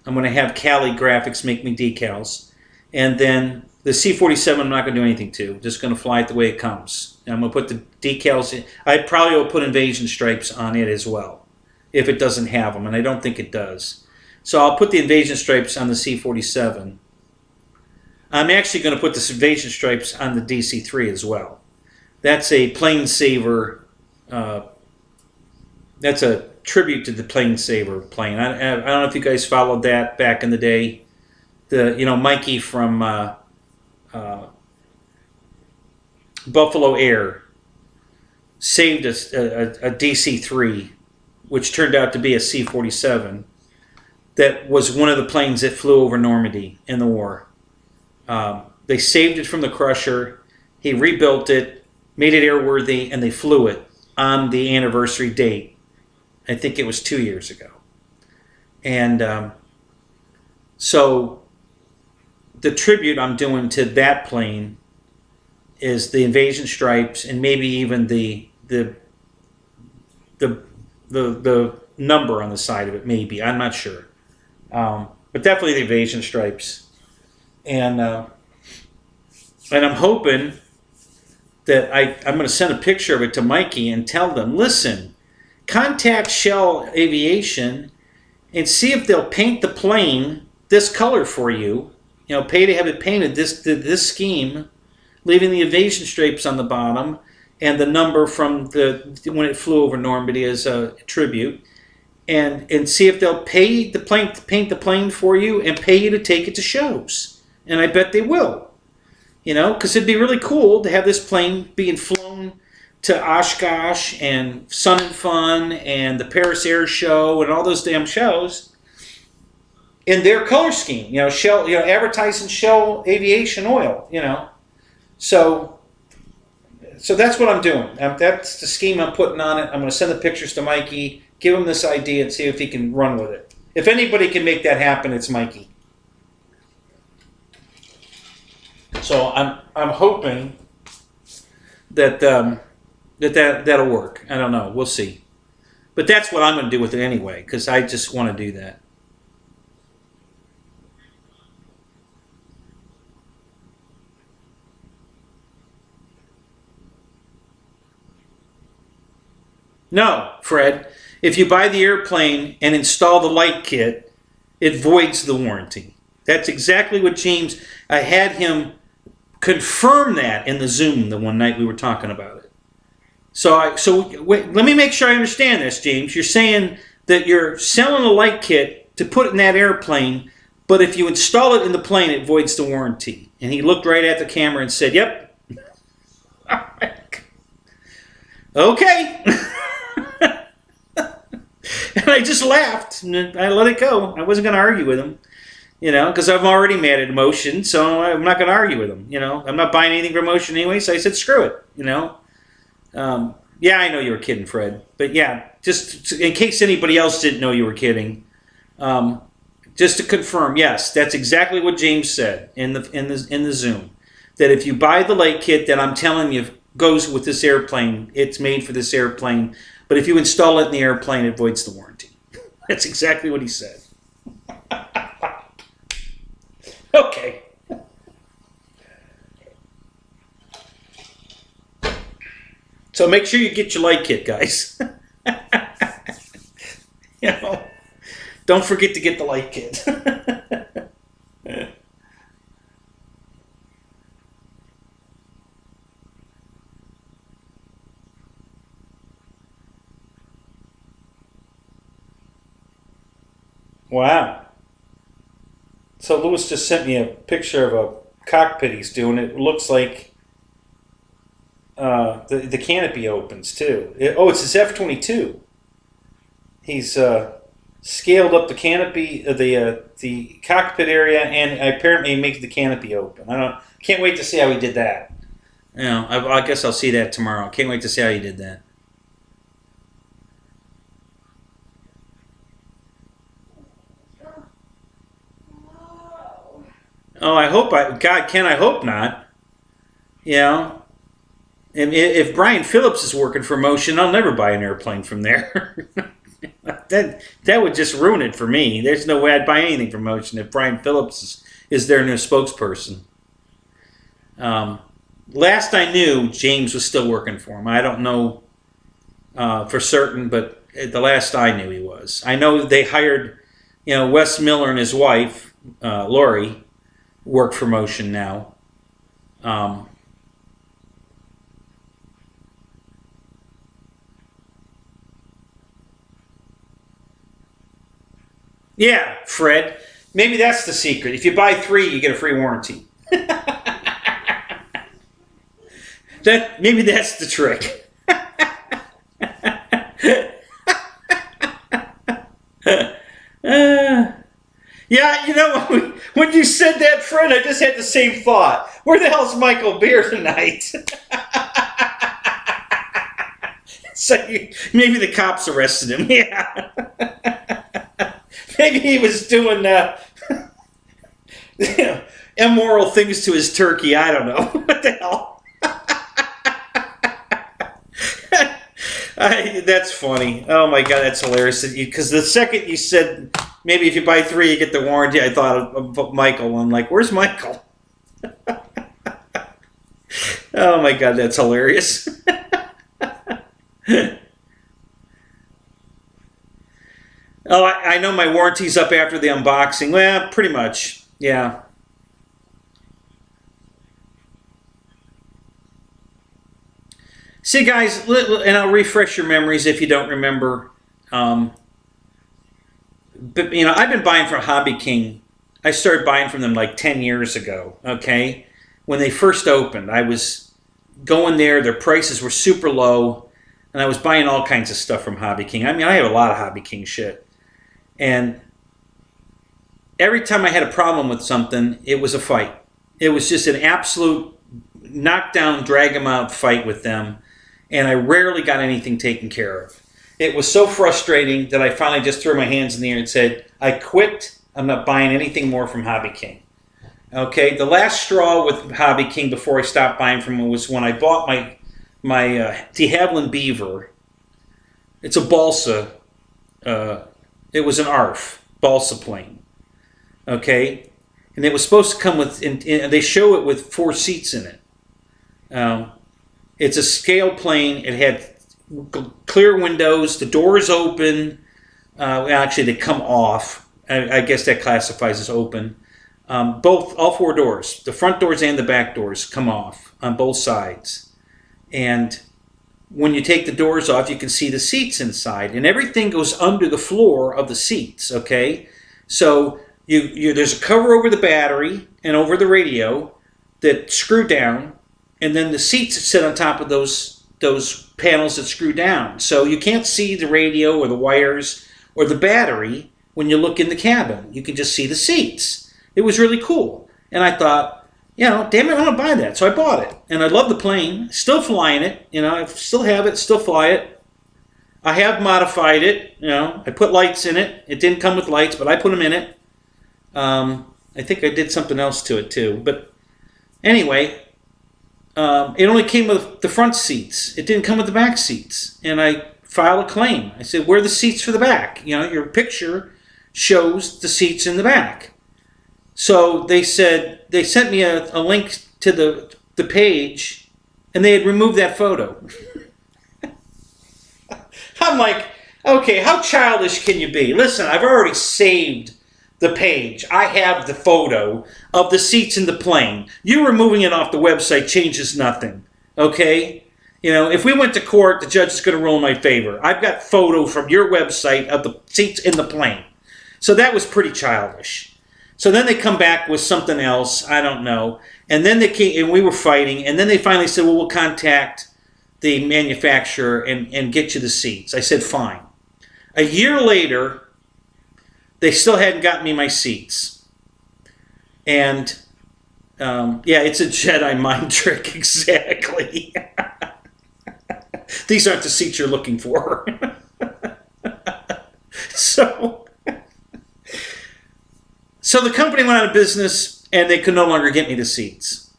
I'm going to have Cali Graphics make me decals. And then the C-47 I'm not going to do anything to. I'm just going to fly it the way it comes. And I'm going to put the decals in. I probably will put invasion stripes on it as well, if it doesn't have them, and I don't think it does. So I'll put the invasion stripes on the C-47. I'm actually going to put the invasion stripes on the DC-3 as well. That's a plane saver. That's a tribute to the plane saver plane. I don't know if you guys followed that back in the day. Mikey from Buffalo Air saved a DC-3, which turned out to be a C-47. That was one of the planes that flew over Normandy in the war. They saved it from the crusher. He rebuilt it, made it airworthy, and they flew it on the anniversary date. I think it was 2 years ago. And so the tribute I'm doing to that plane is the invasion stripes and maybe even the number on the side of it. Maybe, I'm not sure. But but definitely the Aviation stripes. And I'm hoping that I'm going to send a picture of it to Mikey and tell them, listen, contact Shell Aviation and see if they'll paint the plane this color for you. You know, pay to have it painted this scheme, leaving the Aviation stripes on the bottom and the number from when it flew over Normandy as a tribute. And see if they'll pay the plane to paint the plane for you and pay you to take it to shows. And I bet they will. You know, because it'd be really cool to have this plane being flown to Oshkosh and Sun and Fun and the Paris Air Show and all those damn shows in their color scheme. You know, Shell, you know, advertising Shell Aviation oil. You know, so that's what I'm doing. That's the scheme I'm putting on it. I'm going to send the pictures to Mikey, give him this idea, and see if he can run with it. If anybody can make that happen, it's Mikey. So I'm hoping that that'll work. I don't know. We'll see. But that's what I'm going to do with it anyway, because I just want to do that. No, Fred. If you buy the airplane and install the light kit, it voids the warranty. That's exactly what James, I had him confirm that in the Zoom the one night we were talking about it. So wait, let me make sure I understand this, James. You're saying that you're selling a light kit to put in that airplane, but if you install it in the plane, it voids the warranty. And he looked right at the camera and said, yep. Okay. And I just laughed. And I let it go. I wasn't going to argue with him. You know, because I'm already mad at Motion, so I'm not going to argue with him. You know, I'm not buying anything from Motion anyway, so I said, screw it. You know, yeah, I know you were kidding, Fred, but yeah, just in case anybody else didn't know you were kidding, just to confirm, yes, that's exactly what James said in the Zoom. That if you buy the light kit that I'm telling you goes with this airplane, it's made for this airplane, but if you install it in the airplane, it voids the warranty. That's exactly what he said. Okay. So make sure you get your light kit, guys. You know, don't forget to get the light kit. Wow. So Lewis just sent me a picture of a cockpit he's doing. It looks like the canopy opens too. It's his F-22. He's scaled up the canopy, the cockpit area, and apparently makes the canopy open. Can't wait to see how he did that. You know, I guess I'll see that tomorrow. Can't wait to see how he did that. Oh, I hope God, Ken, I hope not. You know, if Brian Phillips is working for Motion, I'll never buy an airplane from there. that would just ruin it for me. There's no way I'd buy anything from Motion if Brian Phillips is their new spokesperson. Last I knew, James was still working for him. I don't know for certain, but the last I knew he was. I know they hired, you know, Wes Miller and his wife, Lori, work for Motion now. Yeah, Fred. Maybe that's the secret. If you buy 3, you get a free warranty. Maybe that's the trick. Yeah, you know, when you said that, Fred, I just had the same thought. Where the hell's Michael Beer tonight? So maybe the cops arrested him. Yeah. Maybe he was doing you know, immoral things to his turkey. I don't know. What the hell? That's funny. Oh my God, that's hilarious. Because the second you said maybe if you buy 3, you get the warranty. I thought of Michael. I'm like, where's Michael? Oh my God, that's hilarious. Oh, I know my warranty's up after the unboxing. Well, pretty much, yeah. See, guys, and I'll refresh your memories if you don't remember. But you know, I've been buying from Hobby King. I started buying from them like 10 years ago. Okay, when they first opened, I was going there. Their prices were super low, and I was buying all kinds of stuff from Hobby King. I mean, I have a lot of Hobby King shit. And every time I had a problem with something, it was a fight. It was just an absolute knockdown, drag them out fight with them. And I rarely got anything taken care of. It was so frustrating that I finally just threw my hands in the air and said, I quit. I'm not buying anything more from Hobby King. Okay, the last straw with Hobby King before I stopped buying from them was when I bought my de Havilland Beaver. It's a balsa. It was an ARF, balsa plane, okay? And it was supposed to come with, and they show it with 4 seats in it. It's a scale plane. It had clear windows. The doors open. Actually, they come off. I guess that classifies as open. All 4 doors, the front doors and the back doors, come off on both sides. And when you take the doors off, you can see the seats inside, and everything goes under the floor of the seats, okay? So there's a cover over the battery and over the radio that screw down, and then the seats sit on top of those panels that screw down. So you can't see the radio or the wires or the battery when you look in the cabin. You can just see the seats. It was really cool. And I thought, you know, damn it, I want to buy that. So I bought it. And I love the plane. Still flying it. You know, I still have it, still fly it. I have modified it. You know, I put lights in it. It didn't come with lights, but I put them in it. I think I did something else to it too. But anyway, it only came with the front seats. It didn't come with the back seats. And I filed a claim. I said, where are the seats for the back? You know, your picture shows the seats in the back. So they said, they sent me a link to the page, and they had removed that photo. I'm like, okay, how childish can you be? Listen, I've already saved the page. I have the photo of the seats in the plane. You removing it off the website changes nothing, okay? You know, if we went to court, the judge is going to rule in my favor. I've got photo from your website of the seats in the plane. So that was pretty childish. So then they come back with something else, I don't know. And then they came, and we were fighting, and then they finally said, well, we'll contact the manufacturer and get you the seats. I said, fine. A year later, they still hadn't gotten me my seats. And, yeah, it's a Jedi mind trick, exactly. These aren't the seats you're looking for. So the company went out of business, and they could no longer get me the seats.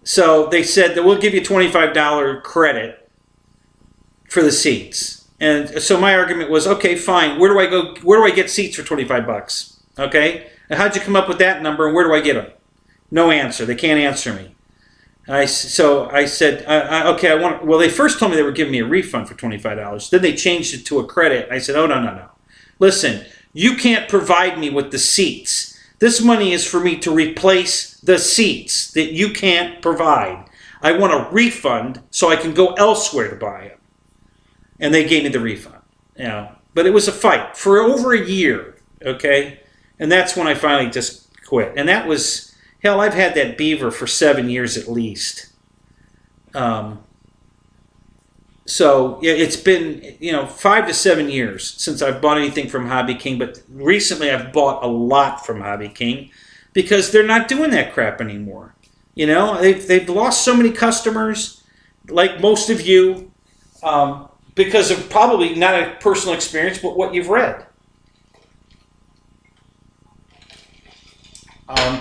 So they said that we'll give you $25 credit for the seats. And so my argument was, okay, fine. Where do I go? Where do I get seats for $25? Okay, and how'd you come up with that number, and where do I get them? No answer. They can't answer me. So I said, okay, I want. Well, they first told me they were giving me a refund for $25. Then they changed it to a credit. I said, oh no. Listen. You can't provide me with the seats. This money is for me to replace the seats that you can't provide. I want a refund so I can go elsewhere to buy them. And they gave me the refund. You know, but it was a fight for over a year, okay? And that's when I finally just quit. And that was, hell, I've had that Beaver for 7 years at least. So yeah, it's been, 5 to 7 years since I've bought anything from Hobby King, but recently I've bought a lot from Hobby King because they're not doing that crap anymore. You know, they've lost so many customers, like most of you, because of probably not a personal experience, but what you've read.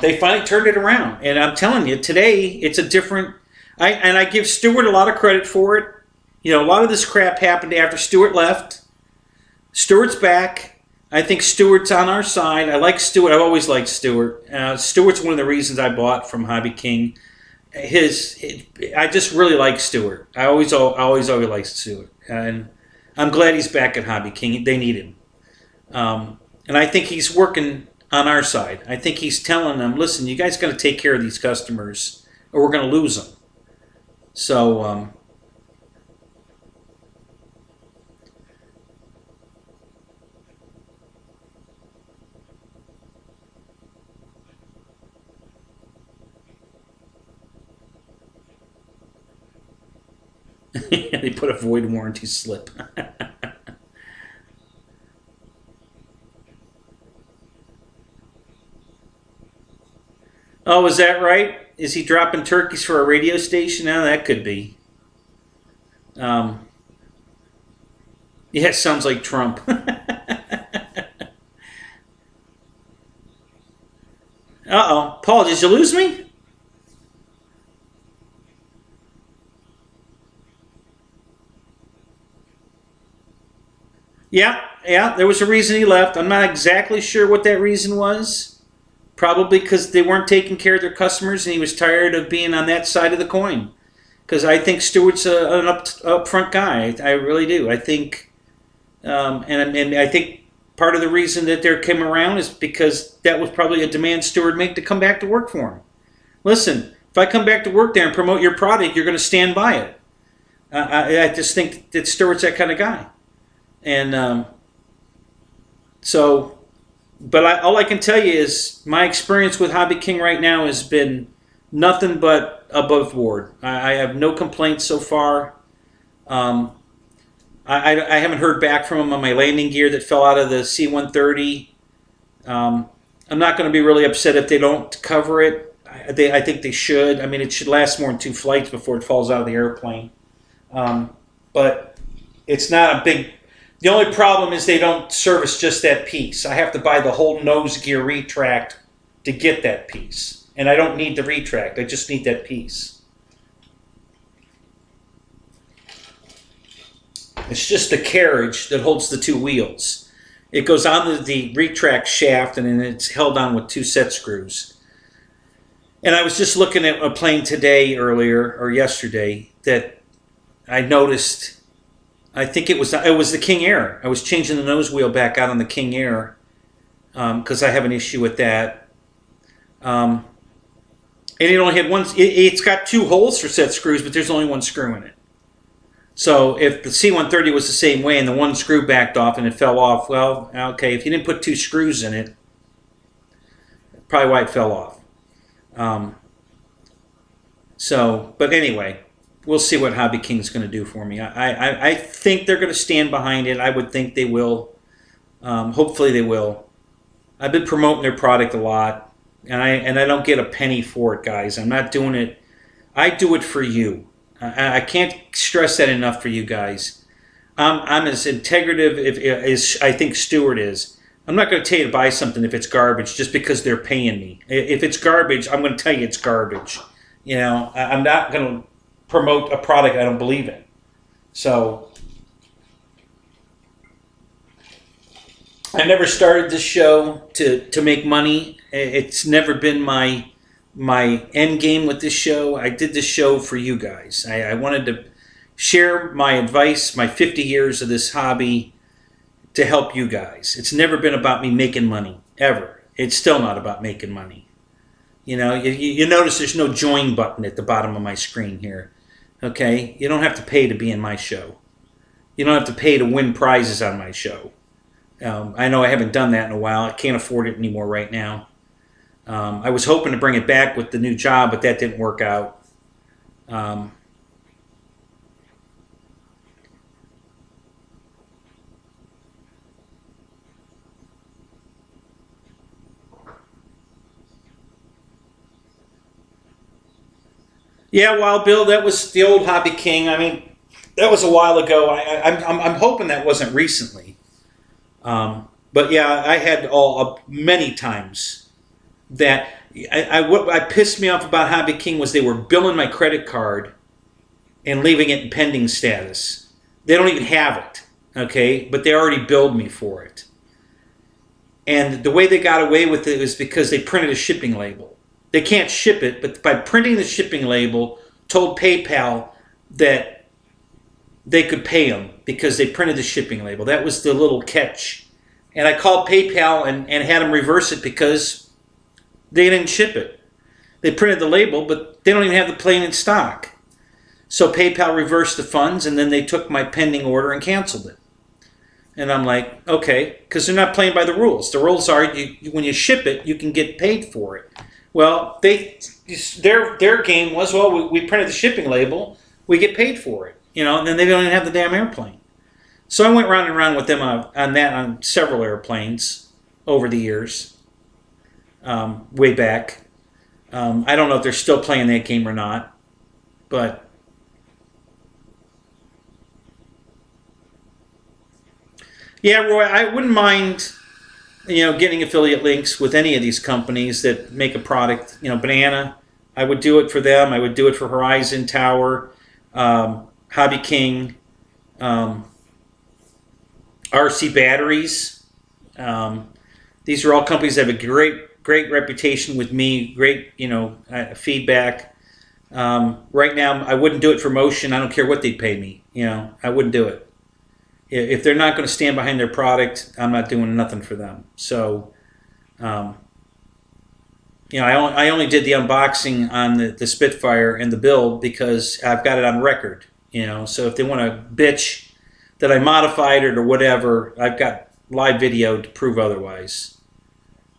They finally turned it around, and I'm telling you, today it's a different. I give Stuart a lot of credit for it. You know, a lot of this crap happened after Stuart left. Stuart's back. I think Stewart's on our side. I like Stewart. I've always liked Stewart. Stewart's one of the reasons I bought from Hobby King. I just really like Stewart. I always liked Stewart, and I'm glad he's back at Hobby King. They need him, and I think he's working on our side. I think he's telling them, "Listen, you guys got to take care of these customers, or we're going to lose them." So. They put a void warranty slip. Oh, is that right? Is he dropping turkeys for a radio station? Now that could be. Yeah, it sounds like Trump. Uh-oh. Paul, did you lose me? Yeah, there was a reason he left. I'm not exactly sure what that reason was. Probably because they weren't taking care of their customers and he was tired of being on that side of the coin. Because I think Stewart's an upfront guy. I really do. I think, and I think part of the reason that they came around is because that was probably a demand Stewart made to come back to work for him. Listen, if I come back to work there and promote your product, you're going to stand by it. I just think that Stewart's that kind of guy. And all I can tell you is my experience with Hobby King right now has been nothing but above board. I have no complaints so far. I haven't heard back from them on my landing gear that fell out of the C-130. I'm not going to be really upset if they don't cover it. I think they should. I mean, it should last more than 2 flights before it falls out of the airplane. But it's not a big... The only problem is they don't service just that piece. I have to buy the whole nose gear retract to get that piece. And I don't need the retract. I just need that piece. It's just the carriage that holds the 2 wheels. It goes on the retract shaft and then it's held on with 2 set screws. And I was just looking at a plane today or yesterday that I noticed... I think it was the King Air. I was changing the nose wheel back out on the King Air because I have an issue with that. And it only had one. It's got 2 holes for set screws, but there's only 1 screw in it. So if the C-130 was the same way and the 1 screw backed off and it fell off, well, okay. If you didn't put 2 screws in it, probably why it fell off. But anyway. We'll see what Hobby King's going to do for me. I think they're going to stand behind it. I would think they will. Hopefully they will. I've been promoting their product a lot, and I don't get a penny for it, guys. I'm not doing it. I do it for you. I can't stress that enough for you guys. I'm as integrative as I think Stewart is. I'm not going to tell you to buy something if it's garbage just because they're paying me. If it's garbage, I'm going to tell you it's garbage. You know, I'm not going to promote a product I don't believe in. So I never started this show to make money. It's never been my end game with this show. I did this show for you guys. I wanted to share my advice, my 50 years of this hobby to help you guys. It's never been about me making money, ever. It's still not about making money. You know, you notice there's no join button at the bottom of my screen here. Okay, you don't have to pay to be in my show. You don't have to pay to win prizes on my show. I know I haven't done that in a while. I can't afford it anymore right now. I was hoping to bring it back with the new job, but that didn't work out. Yeah, Wild Bill, that was the old Hobby King. I mean, that was a while ago. I'm hoping that wasn't recently. But yeah, I had many times that what pissed me off about Hobby King was they were billing my credit card and leaving it in pending status. They don't even have it, okay? But they already billed me for it. And the way they got away with it was because they printed a shipping label. They can't ship it, but by printing the shipping label, told PayPal that they could pay them because they printed the shipping label. That was the little catch. And I called PayPal and had them reverse it because they didn't ship it. They printed the label, but they don't even have the plane in stock. So PayPal reversed the funds, and then they took my pending order and canceled it. And I'm like, okay, because they're not playing by the rules. The rules are when you ship it, you can get paid for it. Well, their game was, well, we printed the shipping label, we get paid for it, and then they don't even have the damn airplane. So I went round and round with them on several airplanes over the years, way back. I don't know if they're still playing that game or not, but yeah, Roy, I wouldn't mind, getting affiliate links with any of these companies that make a product. Banana, I would do it for them. I would do it for Horizon, Tower, Hobby King, RC Batteries. These are all companies that have a great reputation with me, great, feedback. Right now, I wouldn't do it for Motion. I don't care what they'd pay me. I wouldn't do it. If they're not going to stand behind their product, I'm not doing nothing for them. So, I only did the unboxing on the Spitfire and the build because I've got it on record. So if they want to bitch that I modified it or whatever, I've got live video to prove otherwise.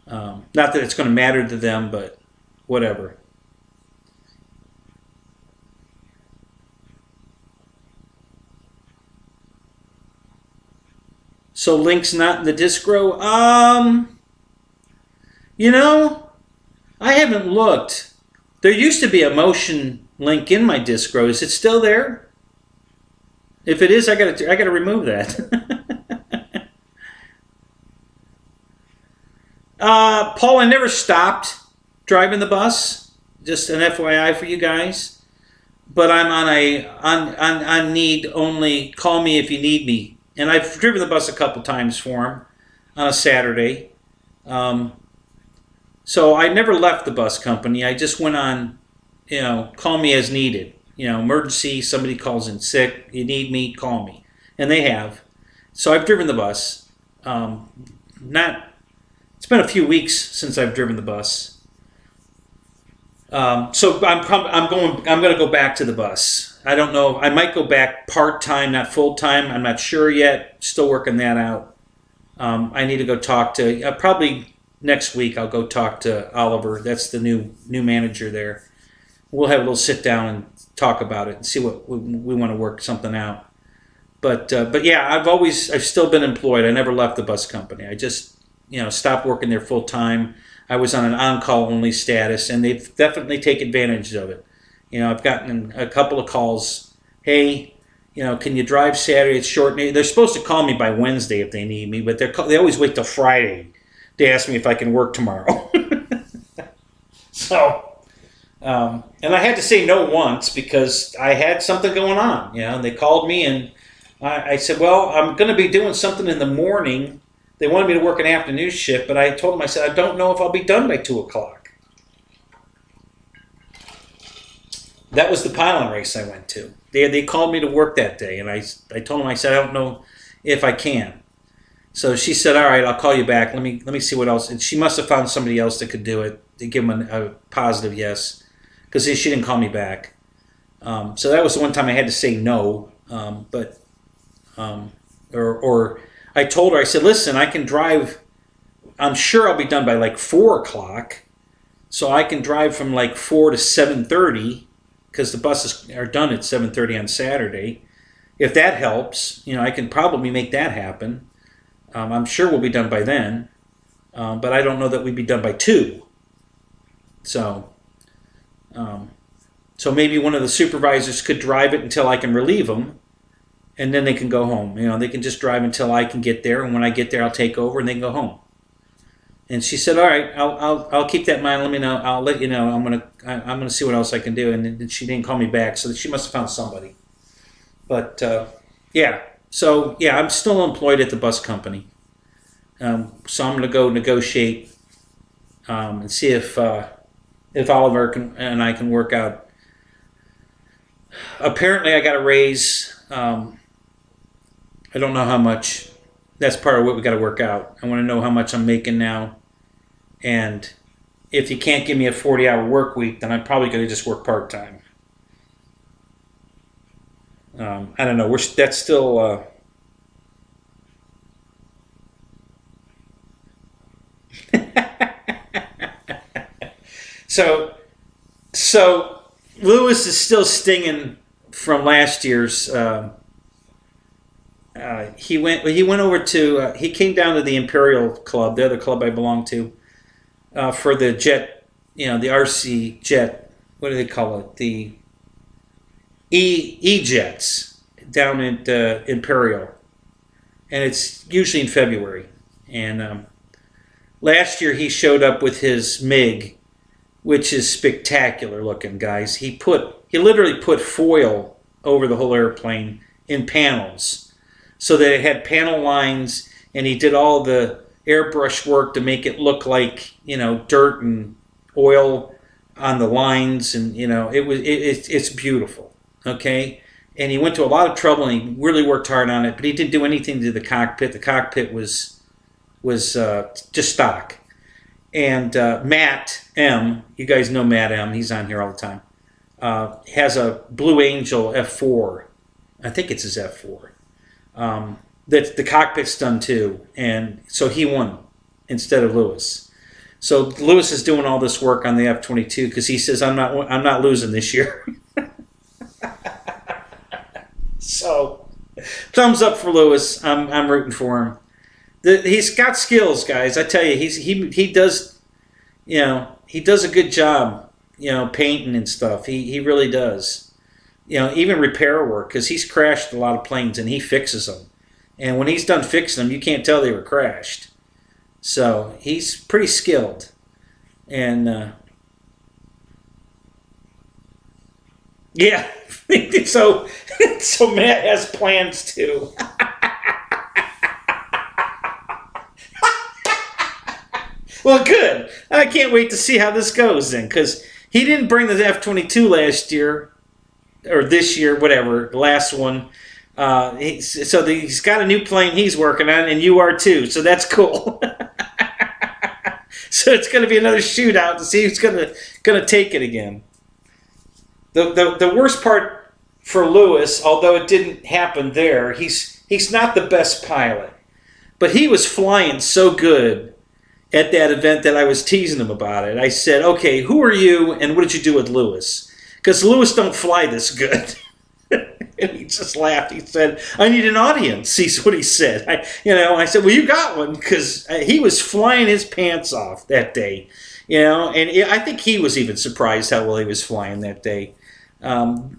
Not that it's going to matter to them, but whatever. So links not in the distro. I haven't looked. There used to be a Motion link in my distro. Is it still there? If it is, I gotta remove that. Paul, I never stopped driving the bus. Just an FYI for you guys. But I'm on need only. Call me if you need me. And I've driven the bus a couple times for him on a Saturday. So I never left the bus company. I just went on, call me as needed. Emergency, somebody calls in sick, you need me, call me. And they have. So I've driven the bus. It's been a few weeks since I've driven the bus. So I'm going to go back to the bus. I don't know. I might go back part-time, not full-time. I'm not sure yet. Still working that out. I need to go talk to, probably next week I'll go talk to Oliver. That's the new manager there. We'll have a little sit down and talk about it and see what we want to work something out. But yeah, I've still been employed. I never left the bus company. I just, stopped working there full-time. I was on an on-call only status, and they've definitely taken advantage of it. I've gotten a couple of calls. Hey, can you drive Saturday? It's short. They're supposed to call me by Wednesday if they need me, but they always wait till Friday to ask me if I can work tomorrow. So, and I had to say no once because I had something going on. And they called me, and I said, well, I'm going to be doing something in the morning. They wanted me to work an afternoon shift, but I told them, I said, I don't know if I'll be done by 2 o'clock. That was the pylon race I went to. They called me to work that day, and I told them, I said, I don't know if I can. So she said, all right, I'll call you back. Let me see what else. And she must have found somebody else that could do it. They give them a positive yes, because she didn't call me back. So that was the one time I had to say no. Or I told her, I said, listen, I can drive. I'm sure I'll be done by like 4 o'clock. So I can drive from like 4 to 7:30. Because the buses are done at 7:30 on Saturday. If that helps, I can probably make that happen. I'm sure we'll be done by then, but I don't know that we'd be done by 2. So maybe one of the supervisors could drive it until I can relieve them, and then they can go home. They can just drive until I can get there, and when I get there, I'll take over, and they can go home. And she said, all right, I'll keep that in mind. Let me know. I'll let you know. I'm gonna see what else I can do. And she didn't call me back, so she must have found somebody. But yeah, so yeah, I'm still employed at the bus company. So I'm going to go negotiate and see if Oliver and I can work out. Apparently, I got a raise. I don't know how much. That's part of what we got to work out. I want to know how much I'm making now, and if you can't give me a 40-hour work week, then I'm probably going to just work part-time. I don't know. That's still. So Lewis is still stinging from last year's. He went over to. He came down to the Imperial Club, the other club I belong to, for the jet. The RC jet. What do they call it? The E-jets down at Imperial, and it's usually in February. And last year he showed up with his MiG, which is spectacular looking, guys. He literally put foil over the whole airplane in panels, so that it had panel lines, and he did all the airbrush work to make it look like dirt and oil on the lines, and it's beautiful. Okay, and he went to a lot of trouble, and he really worked hard on it, but he didn't do anything to the cockpit. The cockpit was just stock. And Matt M, you guys know Matt M, he's on here all the time, has a Blue Angel F4. I think it's his F4. That the cockpit's done too, and so he won instead of Lewis. So Lewis is doing all this work on the F-22 because he says I'm not losing this year. So, thumbs up for Lewis. I'm rooting for him. He's got skills, guys. I tell you, he does, he does a good job, painting and stuff. He really does. Even repair work, because he's crashed a lot of planes and he fixes them. And when he's done fixing them, you can't tell they were crashed. So he's pretty skilled. And yeah. So Matt has plans too. Well, good. I can't wait to see how this goes then, because he didn't bring the F-22 last year, or this year, whatever, the last one. So he's got a new plane he's working on, and you are too. So that's cool. So it's going to be another shootout to see who's going to take it again. The worst part for Lewis, although it didn't happen there, he's not the best pilot, but he was flying so good at that event that I was teasing him about it. I said, "Okay, who are you, and what did you do with Lewis? Because Lewis don't fly this good." And he just laughed. He said, "I need an audience." He's what he said. I said, "Well, you got one," because he was flying his pants off that day. And I think he was even surprised how well he was flying that day.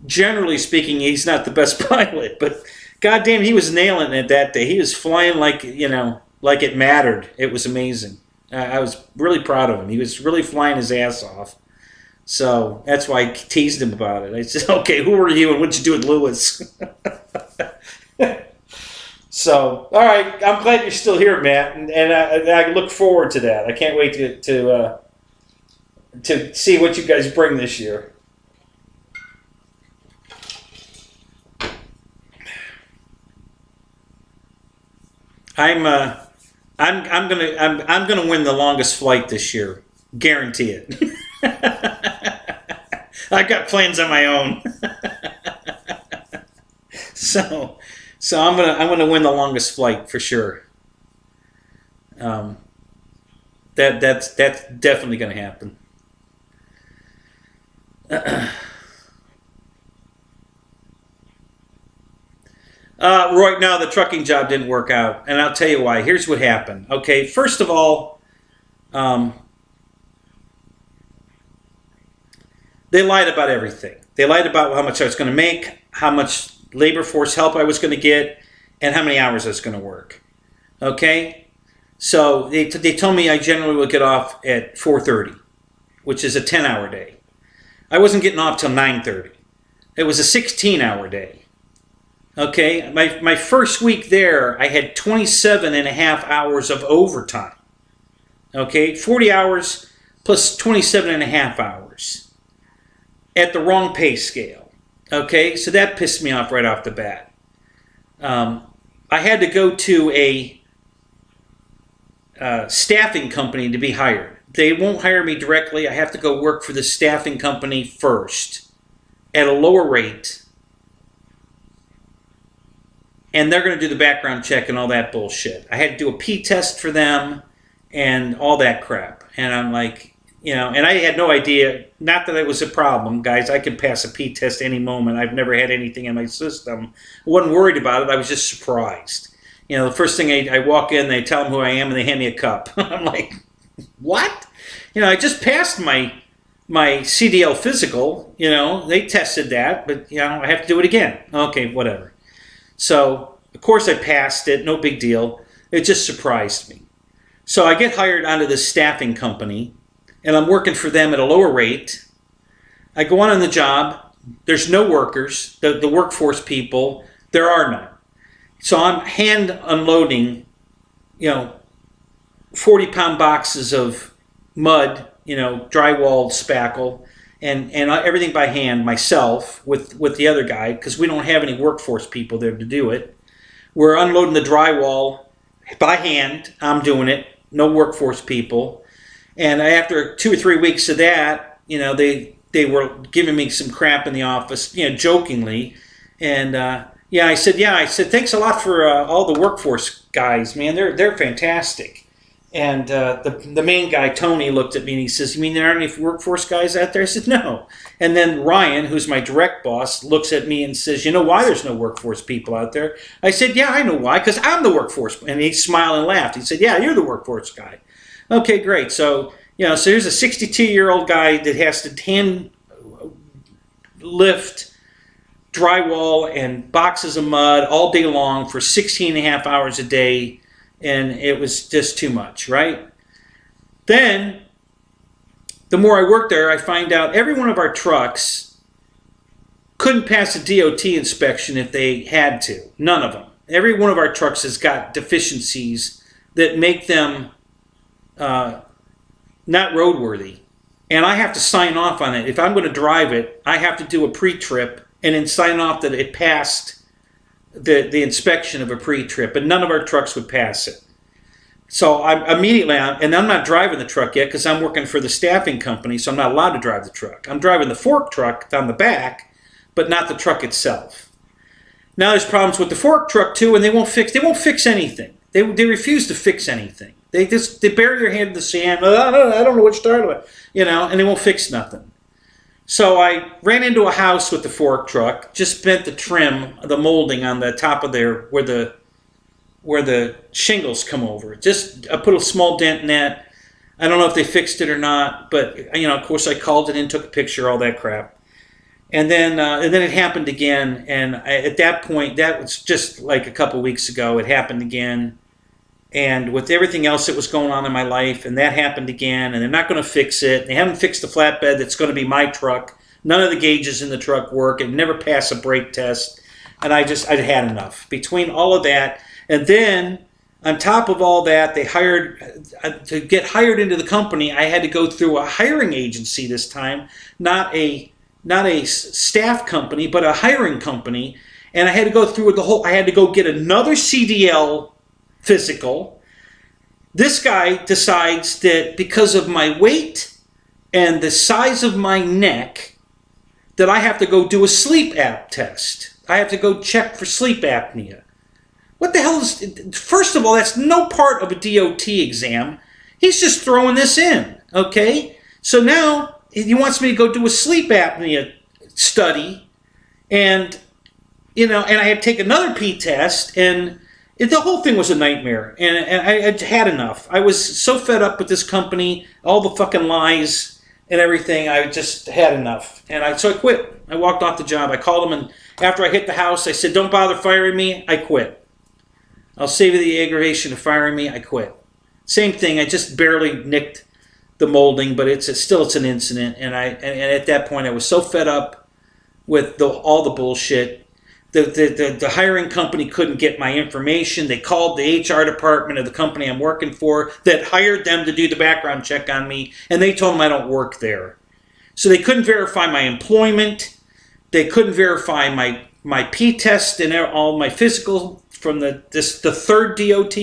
Generally speaking, he's not the best pilot, but goddamn, he was nailing it that day. He was flying like it mattered. It was amazing. I was really proud of him. He was really flying his ass off. So that's why I teased him about it. I said, "Okay, who are you and what'd you do with Lewis?" So, all right, I'm glad you're still here, Matt, and I look forward to that. I can't wait to see what you guys bring this year. I'm gonna win the longest flight this year. Guarantee it. I've got plans on my own. So I'm gonna win the longest flight for sure. That's definitely gonna happen. Right now, the trucking job didn't work out, and I'll tell you why. Here's what happened. Okay, first of all, they lied about everything. They lied about how much I was going to make, how much labor force help I was going to get, and how many hours I was going to work. Okay, so they told me I generally would get off at 4:30, which is a 10-hour day. I wasn't getting off till 9:30. It was a 16-hour day. Okay, my first week there, I had 27 and a half hours of overtime. Okay, 40 hours plus 27 and a half hours at the wrong pay scale. Okay, so that pissed me off right off the bat. I had to go to a staffing company to be hired. They won't hire me directly. I have to go work for the staffing company first at a lower rate. And they're going to do the background check and all that bullshit. I had to do a P test for them and all that crap. And I'm like, you know, and I had no idea, not that it was a problem, guys. I could pass a P test any moment. I've never had anything in my system. I wasn't worried about it. I was just surprised. You know, the first thing I walk in, they tell them who I am, and they hand me a cup. I'm like, what? You know, I just passed my CDL physical. You know, they tested that, but, you know, I have to do it again. Okay, whatever. So, of course I passed it, no big deal. It just surprised me. So I get hired onto this staffing company, and I'm working for them at a lower rate. I go on the job. There's no workers, the workforce people, there are none. So I'm hand unloading, you know, 40-pound boxes of mud, you know, drywall, spackle, and everything by hand myself with the other guy, because we don't have any workforce people there to do it. We're unloading the drywall by hand. I'm doing it. No workforce people. And after 2 or 3 weeks of that, you know, they were giving me some crap in the office, you know, jokingly. And I said, thanks a lot for all the workforce guys, man. They're fantastic. And the main guy, Tony, looked at me and he says, you mean there aren't any workforce guys out there? I said, no. And then Ryan, who's my direct boss, looks at me and says, you know why there's no workforce people out there? I said, yeah, I know why, because I'm the workforce. And he smiled and laughed. He said, yeah, you're the workforce guy. Okay, great. So, you know, so here's a 62-year-old guy that has to hand lift drywall and boxes of mud all day long for 16 and a half hours a day. And it was just too much, right? Then, the more I worked there, I find out every one of our trucks couldn't pass a DOT inspection if they had to. None of them. Every one of our trucks has got deficiencies that make them not roadworthy. And I have to sign off on it. If I'm going to drive it, I have to do a pre-trip and then sign off that it passed the inspection of a pre-trip, and none of our trucks would pass it. So I'm immediately on, and I'm not driving the truck yet because I'm working for the staffing company, so I'm not allowed to drive the truck. I'm driving the fork truck down the back, but not the truck itself. Now there's problems with the fork truck too, and they won't fix anything. They refuse to fix anything. They bury their head in the sand. I don't know what you're talking about, you know, and they won't fix nothing. So I ran into a house with the fork truck, just bent the trim, the molding on the top of there where the shingles come over. I put a small dent in that. I don't know if they fixed it or not, but, you know, of course I called it in, took a picture, all that crap. And then it happened again, and at that point, that was just like a couple weeks ago, it happened again. And with everything else that was going on in my life, and that happened again, and they're not going to fix it. They haven't fixed the flatbed that's going to be my truck. None of the gauges in the truck work. It never passed a brake test. And I'd had enough. Between all of that, and then on top of all that, they to get hired into the company, I had to go through a hiring agency this time, not a staff company, but a hiring company. And I had to go through I had to go get another CDL physical. This guy decides that because of my weight and the size of my neck that I have to go do a sleep app test. I have to go check for sleep apnea. What the hell is... First of all, that's no part of a DOT exam. He's just throwing this in, okay? So now he wants me to go do a sleep apnea study, and, you know, and I had to take another P test, and the whole thing was a nightmare, and I had enough. I was so fed up with this company, all the fucking lies and everything. I just had enough, and so I quit. I walked off the job. I called them, and after I hit the house, I said, "Don't bother firing me." I quit. I'll save you the aggravation of firing me. I quit. Same thing. I just barely nicked the molding, but it's an incident, and at that point, I was so fed up with all the bullshit. the hiring company couldn't get my information. They called the HR department of the company I'm working for that hired them to do the background check on me, and they told them I don't work there. So they couldn't verify my employment. They couldn't verify my P-test and all my physical from the third DOT,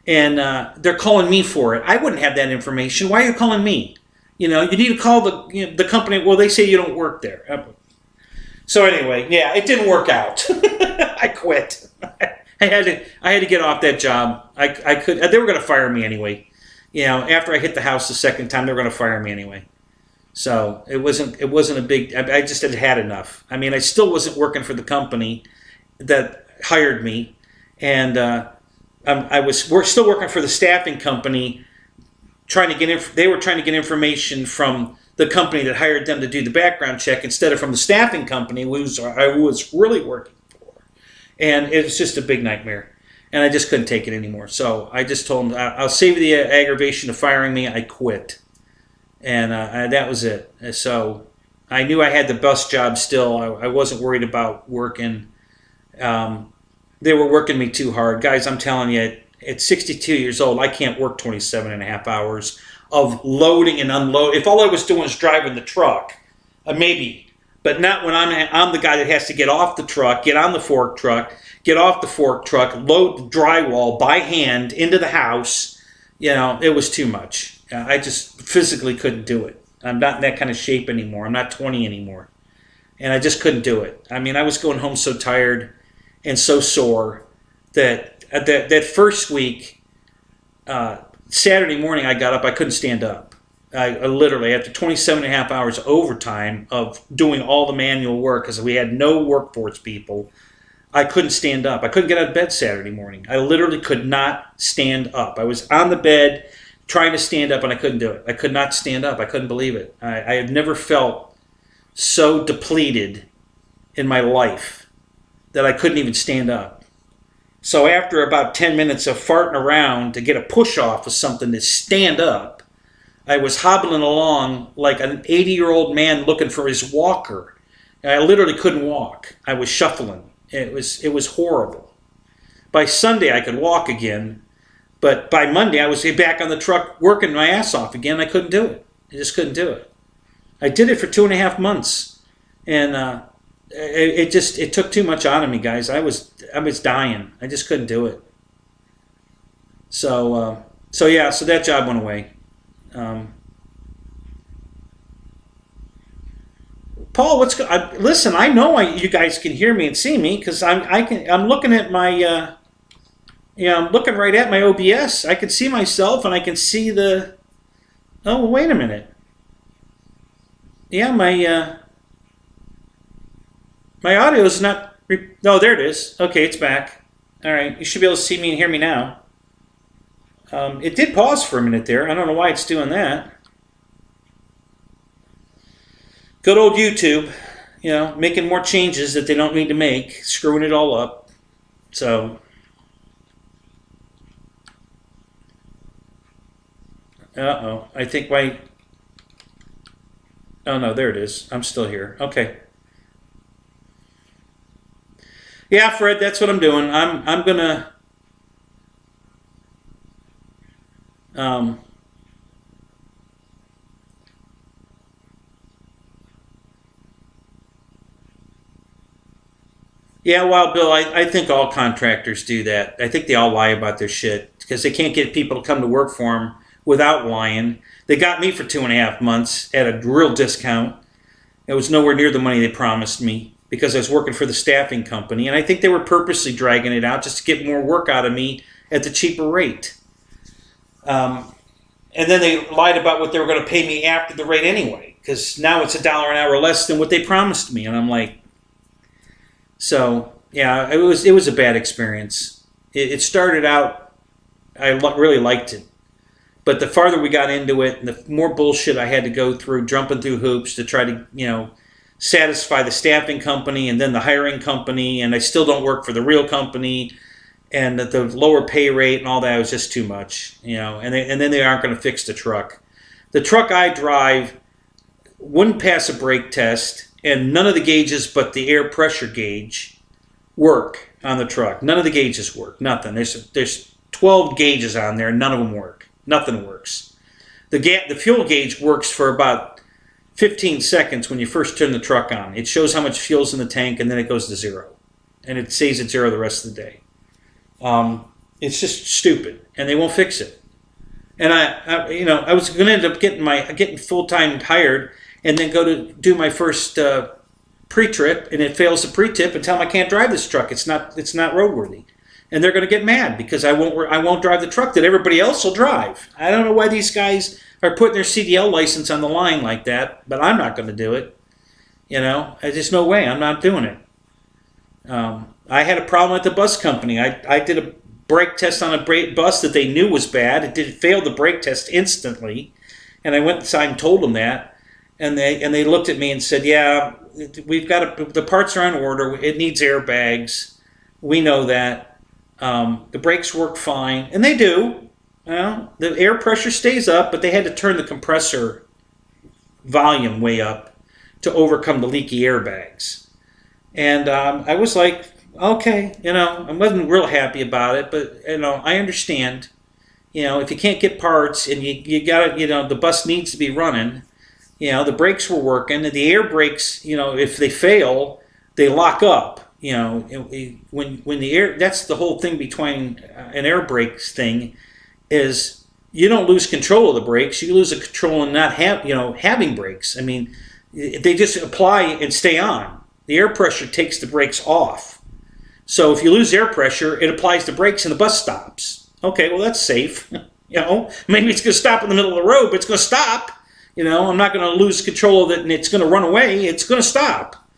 and they're calling me for it. I wouldn't have that information. Why are you calling me? You need to call the company. Well, they say you don't work there. So anyway, yeah, it didn't work out. I quit. I had to get off that job. I could. They were going to fire me anyway. After I hit the house the second time, they were going to fire me anyway. So it wasn't a big. I just had enough. I mean, I still wasn't working for the company that hired me, and we're still working for the staffing company, trying to get. They were trying to get information from the company that hired them to do the background check instead of from the staffing company, who I was really working for. And it was just a big nightmare. And I just couldn't take it anymore. So I just told them, I'll save the aggravation of firing me. I quit. And that was it. So I knew I had the best job still. I wasn't worried about working. They were working me too hard. Guys, I'm telling you, at 62 years old, I can't work 27 and a half hours of loading and unloading. If all I was doing was driving the truck, maybe, but not when I'm the guy that has to get off the truck, get on the fork truck, get off the fork truck, load the drywall by hand into the house. It was too much. I just physically couldn't do it. I'm not in that kind of shape anymore. I'm not 20 anymore. And I just couldn't do it. I mean, I was going home so tired and so sore that that first week, Saturday morning, I got up. I couldn't stand up. I literally, after 27 and a half hours overtime of doing all the manual work, because we had no workforce people, I couldn't stand up. I couldn't get out of bed Saturday morning. I literally could not stand up. I was on the bed trying to stand up, and I couldn't do it. I could not stand up. I couldn't believe it. I have never felt so depleted in my life that I couldn't even stand up. So after about 10 minutes of farting around to get a push off of something to stand up, I was hobbling along like an 80-year-old man looking for his walker. And I literally couldn't walk. I was shuffling. It was horrible. By Sunday, I could walk again. But by Monday, I was back on the truck working my ass off again. I couldn't do it. I just couldn't do it. I did it for 2.5 months. And it took too much out of me, guys. I was dying. I just couldn't do it. So that job went away. Paul, listen? I know you guys can hear me and see me because I'm looking at my I'm looking right at my OBS. I can see myself and I can see the. Oh, wait a minute. Yeah, my audio is not. No, there it is. Okay, it's back. All right, you should be able to see me and hear me now. It did pause for a minute there. I don't know why it's doing that. Good old YouTube, making more changes that they don't need to make, screwing it all up. So, I think my. Oh no, there it is. I'm still here. Okay. Yeah, Fred, that's what I'm doing. I'm gonna. Yeah, well, Bill, I think all contractors do that. I think they all lie about their shit because they can't get people to come to work for them without lying. They got me for 2.5 months at a real discount. It was nowhere near the money they promised me because I was working for the staffing company, and I think they were purposely dragging it out just to get more work out of me at the cheaper rate. And then they lied about what they were going to pay me after the rate anyway, because now it's $1 an hour less than what they promised me, and I'm like, so yeah, it was a bad experience. It started out, I really liked it, but the farther we got into it, the more bullshit I had to go through, jumping through hoops to try to satisfy the staffing company and then the hiring company, and I still don't work for the real company. And the lower pay rate and all that was just too much, and then they aren't going to fix the truck. The truck I drive wouldn't pass a brake test, and none of the gauges but the air pressure gauge work on the truck. None of the gauges work. Nothing. There's 12 gauges on there. None of them work. Nothing works. The fuel gauge works for about 15 seconds when you first turn the truck on. It shows how much fuel's in the tank, and then it goes to zero. And it stays at zero the rest of the day. It's just stupid, and they won't fix it. And I was going to end up getting full-time hired, and then go to do my first pre-trip, and it fails the pre-trip, and tell them I can't drive this truck. It's not roadworthy, and they're going to get mad because I won't drive the truck that everybody else will drive. I don't know why these guys are putting their CDL license on the line like that, but I'm not going to do it. There's no way. I'm not doing it. I had a problem at the bus company. I did a brake test on a bus that they knew was bad. It failed the brake test instantly, and I went inside and told them that, and they looked at me and said, "Yeah, the parts are on order. It needs airbags. We know that. The brakes work fine, and they do. The air pressure stays up, but they had to turn the compressor volume way up to overcome the leaky airbags." And I was like, okay, I wasn't real happy about it, but I understand. If you can't get parts and you got to, the bus needs to be running. The brakes were working, and the air brakes, if they fail, they lock up. When the air, that's the whole thing between an air brakes thing, is you don't lose control of the brakes, you lose the control in not having brakes. I mean, they just apply and stay on. The air pressure takes the brakes off. So if you lose air pressure, it applies the brakes and the bus stops. Okay, well that's safe. Maybe it's going to stop in the middle of the road, but it's going to stop. I'm not going to lose control of it and it's going to run away. It's going to stop.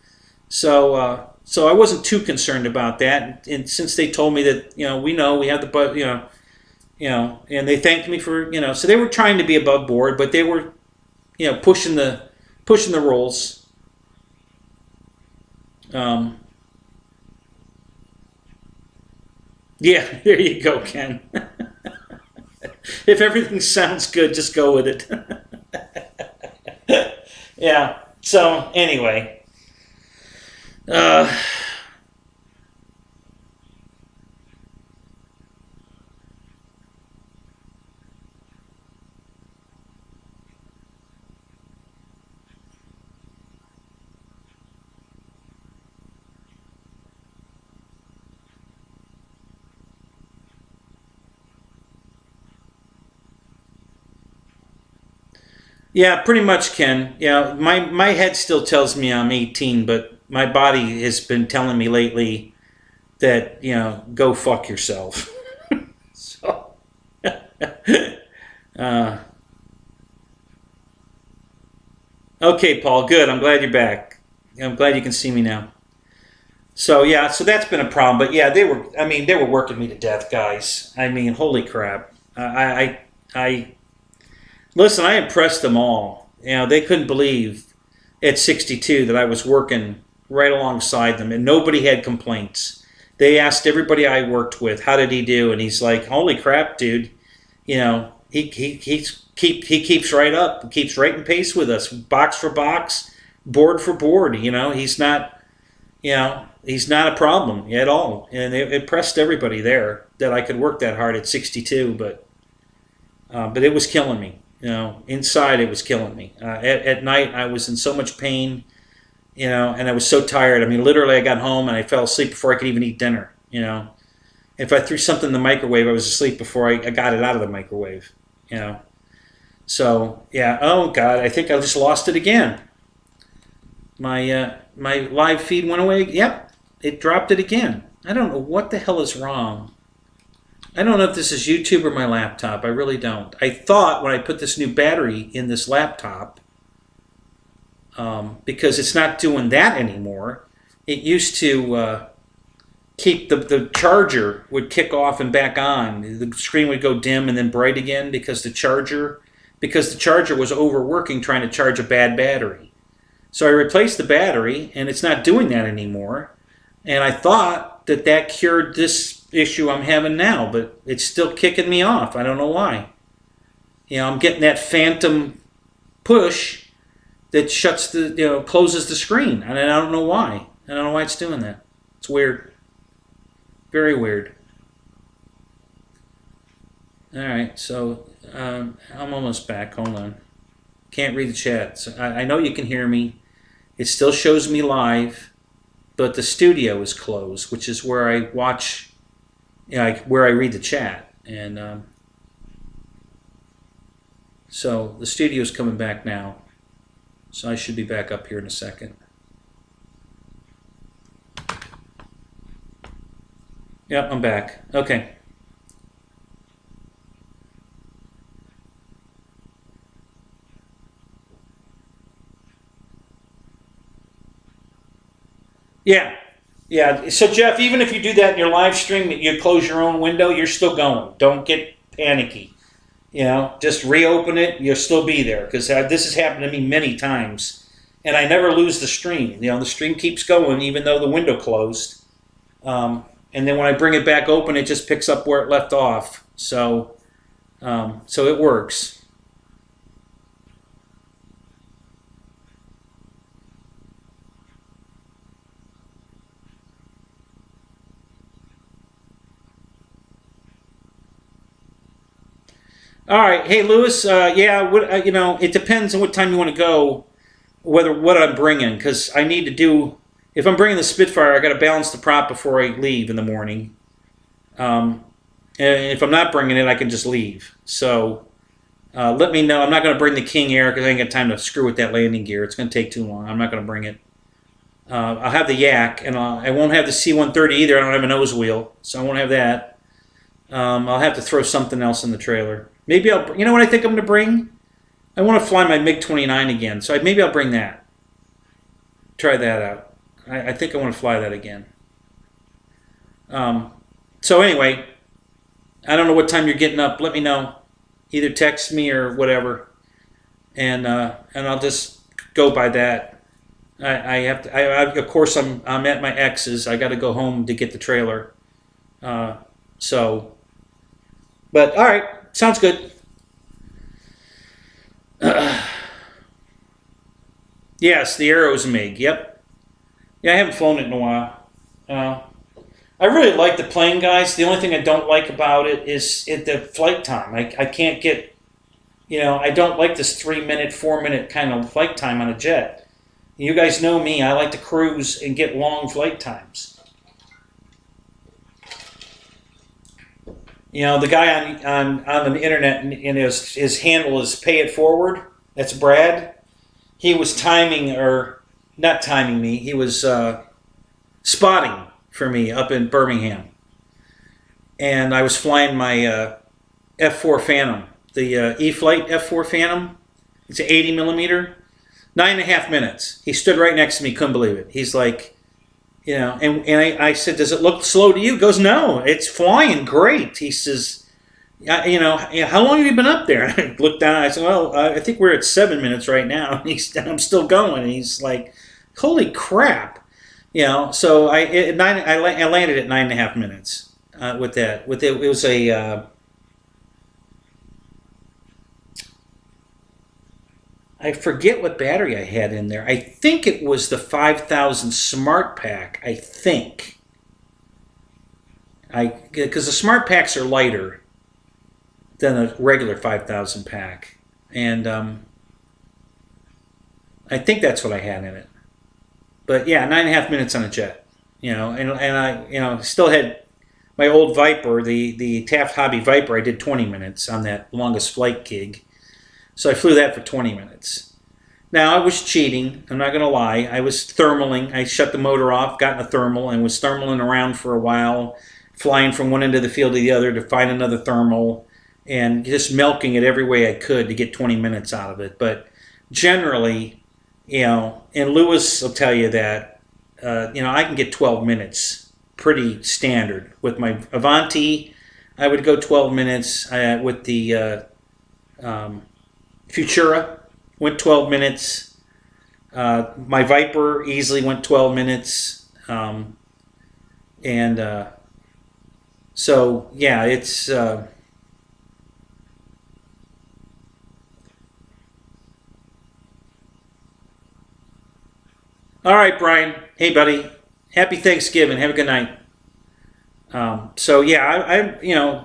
So I wasn't too concerned about that. And since they told me that, we have the, and they thanked me for, so they were trying to be above board, but they were, pushing the rules. Yeah, there you go, Ken. If everything sounds good, just go with it. Yeah, so anyway. Yeah, pretty much, Ken. My head still tells me I'm 18, but my body has been telling me lately that, go fuck yourself. So, okay, Paul, good. I'm glad you're back. I'm glad you can see me now. So, yeah, so that's been a problem. But, yeah, they were working me to death, guys. I mean, holy crap. Listen, I impressed them all. They couldn't believe at 62 that I was working right alongside them, and nobody had complaints. They asked everybody I worked with, how did he do? And he's like, holy crap, dude. He keeps right up, keeps right in pace with us, box for box, board for board. He's not, he's not a problem at all. And it impressed everybody there that I could work that hard at 62, but it was killing me. Inside it was killing me. At night I was in so much pain, and I was so tired. I mean, literally I got home and I fell asleep before I could even eat dinner. If I threw something in the microwave, I was asleep before I got it out of the microwave. So yeah. Oh God, I think I just lost it again. My live feed went away. Yep, it dropped it again. I don't know what the hell is wrong. I don't know if this is YouTube or my laptop. I really don't. I thought when I put this new battery in this laptop, because it's not doing that anymore, it used to keep the charger would kick off and back on. The screen would go dim and then bright again because the charger was overworking trying to charge a bad battery. So I replaced the battery, and it's not doing that anymore. And I thought that cured this issue I'm having now, but it's still kicking me off. I don't know why. I'm getting that phantom push that shuts closes the screen, and I don't know why. I don't know why it's doing that. It's weird. Very weird. All right, so I'm almost back. Hold on. Can't read the chat. So I know you can hear me. It still shows me live, but the studio is closed, which is where I watch, where I read the chat. And so the studio's coming back now. So I should be back up here in a second. Yep, I'm back. Okay. Yeah. Yeah. So Jeff, even if you do that in your live stream, you close your own window, you're still going. Don't get panicky. Just reopen it. You'll still be there because this has happened to me many times, and I never lose the stream. The stream keeps going even though the window closed. And then when I bring it back open, it just picks up where it left off. So it works. All right, hey Lewis. It depends on what time you want to go, what I'm bringing, because I need to do. If I'm bringing the Spitfire, I got to balance the prop before I leave in the morning. And if I'm not bringing it, I can just leave. So let me know. I'm not going to bring the King Air because I ain't got time to screw with that landing gear. It's going to take too long. I'm not going to bring it. I'll have the Yak, and I won't have the C-130 either. I don't have a nose wheel, so I won't have that. I'll have to throw something else in the trailer. Maybe you know what I think I'm going to bring? I want to fly my MiG-29 again, so maybe I'll bring that. Try that out. I think I want to fly that again. So anyway, I don't know what time you're getting up. Let me know. Either text me or whatever, and I'll just go by that. I have to. Of course, I'm at my ex's. I got to go home to get the trailer. But all right, sounds good. Yes, the Arrows MiG. Yep. Yeah, I haven't flown it in a while. I really like the plane, guys. The only thing I don't like about it is the flight time. I can't get, I don't like this 3-minute, 4-minute kind of flight time on a jet. You guys know me. I like to cruise and get long flight times. The guy on the internet, and his handle is Pay It Forward. That's Brad. He was timing, or not timing me. He was spotting for me up in Birmingham. And I was flying my F4 Phantom, the E-Flight F4 Phantom. It's an 80 millimeter. 9.5 minutes. He stood right next to me, couldn't believe it. He's like, and I said, does it look slow to you? He goes, no, it's flying great. He says, how long have you been up there? And I looked down, and I said, well, I think we're at 7 minutes right now. And I'm still going. And he's like, holy crap. So I landed at 9.5 minutes with that. It was a... I forget what battery I had in there. I think it was the 5000 Smart Pack, I think. Because the Smart Packs are lighter than a regular 5000 pack. And I think that's what I had in it. But yeah, 9.5 minutes on a jet. And I still had my old Viper, the Taft Hobby Viper. I did 20 minutes on that longest flight gig. So I flew that for 20 minutes. Now, I was cheating. I'm not going to lie. I was thermaling. I shut the motor off, got in a thermal, and was thermaling around for a while, flying from one end of the field to the other to find another thermal, and just milking it every way I could to get 20 minutes out of it. But generally, and Lewis will tell you that, I can get 12 minutes pretty standard. With my Avanti, I would go 12 minutes. With the Futura, went 12 minutes. My Viper easily went 12 minutes. So, yeah, it's... all right, Brian. Hey, buddy. Happy Thanksgiving. Have a good night. So yeah, I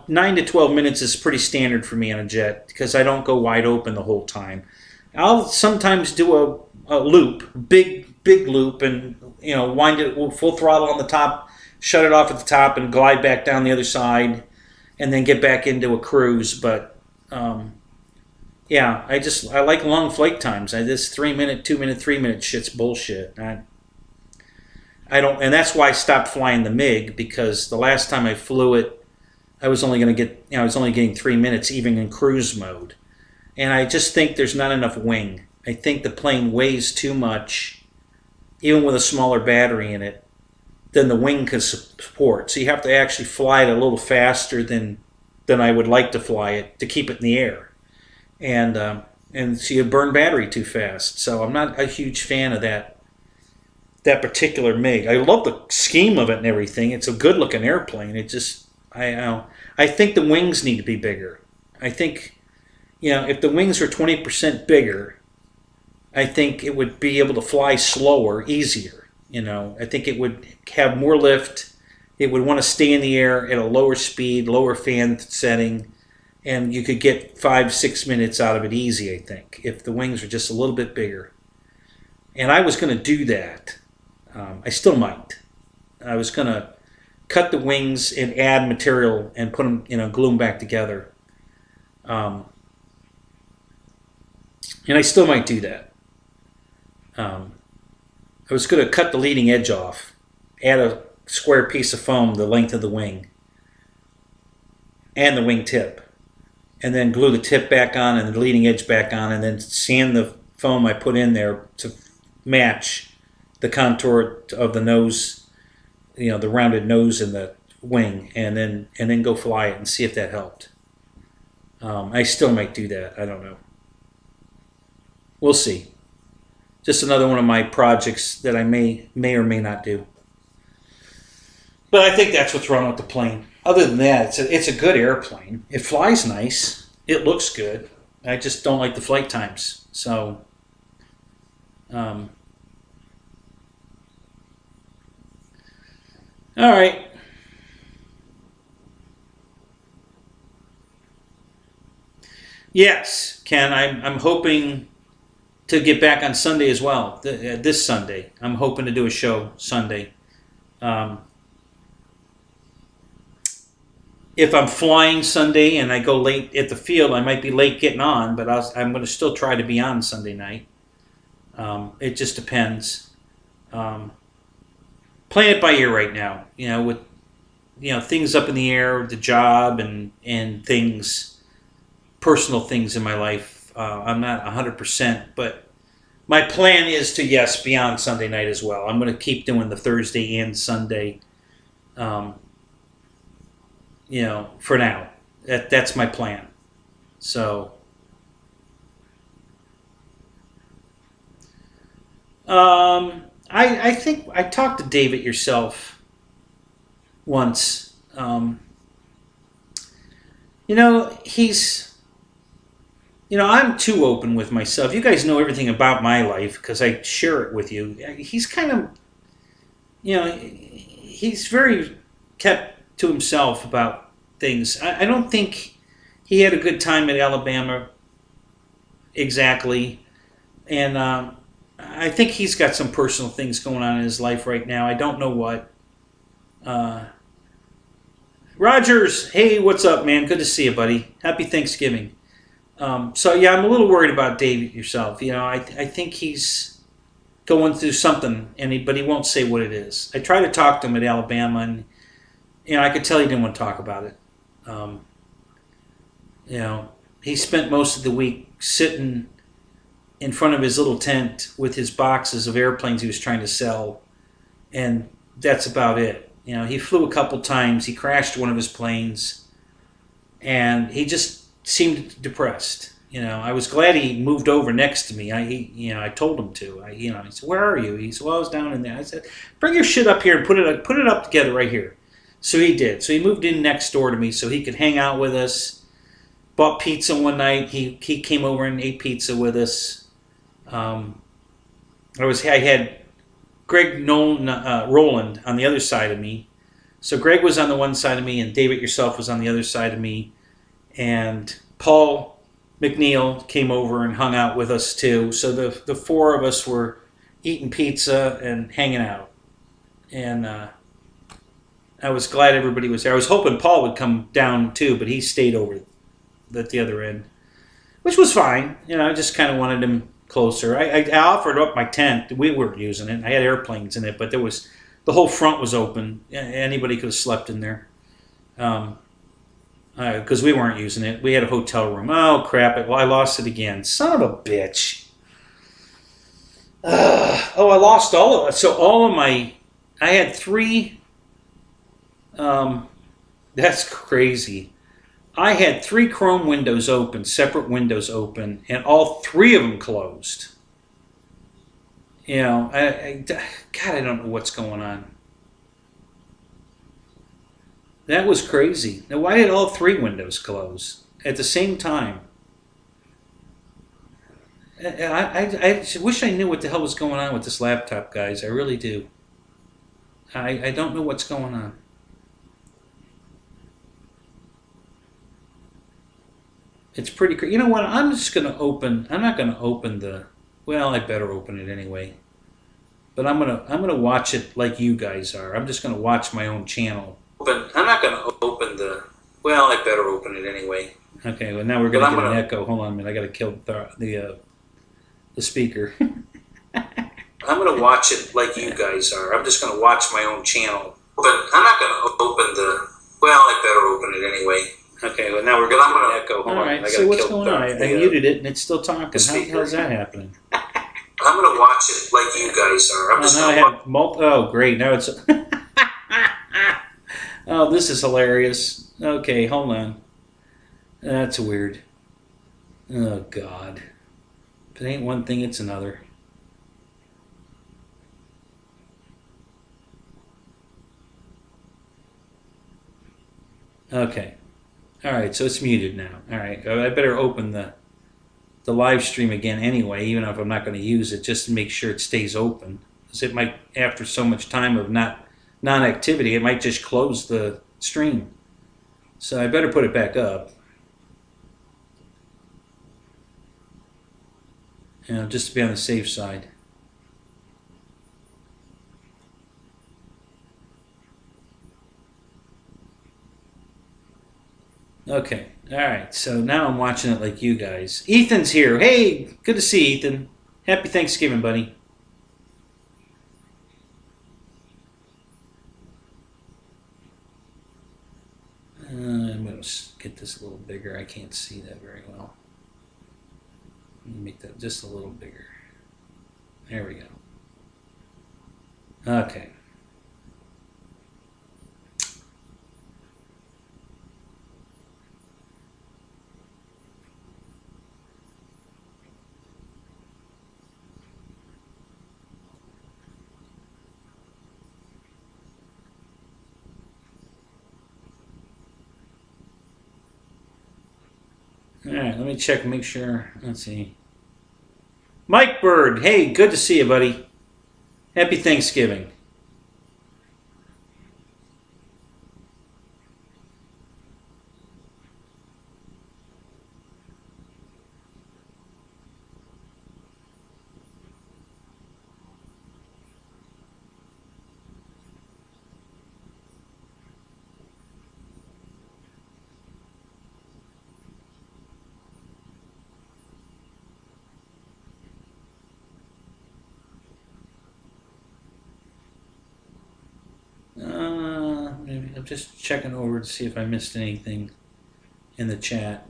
9 to 12 minutes is pretty standard for me on a jet because I don't go wide open the whole time. I'll sometimes do a loop, big loop, and wind it full throttle on the top, shut it off at the top, and glide back down the other side, and then get back into a cruise. But yeah, I like long flight times. This 3 minute, 2 minute, 3 minute shit's bullshit. I don't, and that's why I stopped flying the MiG, because the last time I flew it, I was only getting 3 minutes even in cruise mode, and I just think there's not enough wing. I think the plane weighs too much, even with a smaller battery in it, than the wing can support. So you have to actually fly it a little faster than I would like to fly it to keep it in the air, and so you burn battery too fast. So I'm not a huge fan of that particular MiG. I love the scheme of it and everything. It's a good looking airplane. It just, I think the wings need to be bigger. I think, if the wings were 20% bigger, I think it would be able to fly slower, easier. I think it would have more lift. It would want to stay in the air at a lower speed, lower fan setting, and you could get 5-6 minutes out of it easy, I think, if the wings were just a little bit bigger. And I was going to do that. I still might. I was going to cut the wings and add material and put them, glue them back together. And I still might do that. I was going to cut the leading edge off, add a square piece of foam the length of the wing and the wing tip, and then glue the tip back on and the leading edge back on, and then sand the foam I put in there to match the contour of the nose, the rounded nose in the wing, and then go fly it and see if that helped. I still might do that. I don't know. We'll see. Just another one of my projects that I may or may not do. But I think that's what's wrong with the plane. Other than that, it's a good airplane. It flies nice. It looks good. I just don't like the flight times. So, all right. Yes, Ken, I'm hoping to get back on Sunday as well. This Sunday, I'm hoping to do a show Sunday. If I'm flying Sunday and I go late at the field, I might be late getting on, but I'm going to still try to be on Sunday night. It just depends. Playing it by ear right now, with things up in the air, the job and things, personal things in my life. I'm not 100%, but my plan is to be on Sunday night as well. I'm going to keep doing the Thursday and Sunday. For now, that's my plan. So, I think I talked to David yourself once. I'm too open with myself. You guys know everything about my life because I share it with you. He's kind of, he's very kept to himself about things. I don't think he had a good time at Alabama exactly. And I think he's got some personal things going on in his life right now. I don't know what. Rogers, hey, what's up, man? Good to see you, buddy. Happy Thanksgiving. So yeah, I'm a little worried about David yourself. I think he's going through something, but he won't say what it is. I tried to talk to him at Alabama, and I could tell he didn't want to talk about it. He spent most of the week sitting in front of his little tent with his boxes of airplanes he was trying to sell, and that's about it. He flew a couple times. He crashed one of his planes, and he just seemed depressed. I was glad he moved over next to me. I told him to. He said, "Where are you?" He said, "Well, I was down in there." I said, "Bring your shit up here and put it up together right here." So he did. So he moved in next door to me so he could hang out with us. Bought pizza one night. He came over and ate pizza with us. I had Greg Nolan, Roland on the other side of me. So Greg was on the one side of me, and David yourself was on the other side of me, and Paul McNeil came over and hung out with us too. So the four of us were eating pizza and hanging out, and I was glad everybody was there. I was hoping Paul would come down too, but he stayed over at the other end, which was fine. You know, I just kind of wanted him closer. I offered up my tent. We weren't using it. I had airplanes in it, but the whole front was open. Anybody could have slept in there. Because we weren't using it. We had a hotel room. Oh, crap. Well, I lost it again. Son of a bitch. I lost all of it. So all of my... I had 3... that's crazy. I had 3 Chrome windows open, separate windows open, and all 3 of them closed. You know, God, I don't know what's going on. That was crazy. Now, why did all 3 windows close at the same time? I wish I knew what the hell was going on with this laptop, guys. I really do. I don't know what's going on. It's pretty crazy. You know what? I'm just going to open... I'm not going to open the... Well, I better open it anyway. But I'm gonna watch it like you guys are. I'm just going to watch my own channel. But I'm not going to open the... Well, I better open it anyway. Okay, well now we're going to get an echo. Hold on a minute. I got to kill the speaker. I'm going to watch it like you guys are. I'm just going to watch my own channel. But I'm not going to open the... Well, I better open it anyway. Okay, well now we're going to get an echo. Hold on. Alright, so what's going on? I muted it and it's still talking. How the hell is that happening? I'm going to watch it like you guys are. I'm just going to... Oh, great. Now it's... Oh, this is hilarious. Okay, hold on. That's weird. Oh, God. If it ain't one thing, it's another. Okay. All right, so it's muted now. All right, I better open the live stream again anyway, even if I'm not going to use it, just to make sure it stays open. Because it might, after so much time of non-activity, it might just close the stream. So I better put it back up. You know, just to be on the safe side. Okay, all right, so now I'm watching it like you guys. Ethan's here. Hey, good to see you, Ethan. Happy Thanksgiving, buddy. I'm going to get this a little bigger. I can't see that very well. Let me make that just a little bigger. There we go. Okay. All right, let me check and make sure. Let's see. Mike Bird, hey, good to see you, buddy. Happy Thanksgiving. I'm just checking over to see if I missed anything in the chat.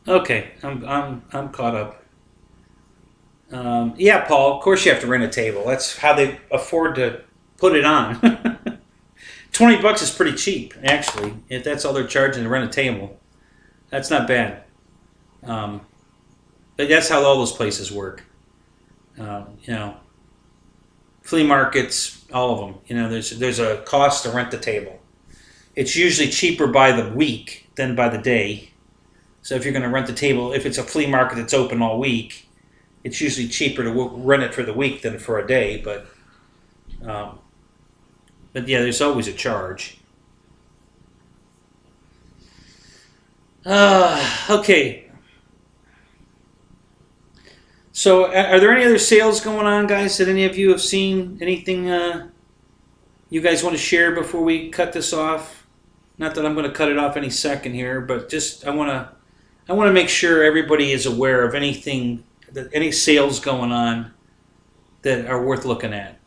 Okay, I'm caught up. Yeah, Paul. Of course, you have to rent a table. That's how they afford to put it on. $20 is pretty cheap, actually. If that's all they're charging to rent a table, that's not bad. Um, but that's how all those places work. You know, flea markets, all of them. You know, there's a cost to rent the table. It's usually cheaper by the week than by the day. So if you're going to rent the table, if it's a flea market that's open all week, it's usually cheaper to rent it for the week than for a day. Um, but yeah, there's always a charge. Okay. So are there any other sales going on, guys, that any of you have seen? Anything you guys want to share before we cut this off? Not that I'm going to cut it off any second here, but just I want to make sure everybody is aware of anything, that any sales going on that are worth looking at.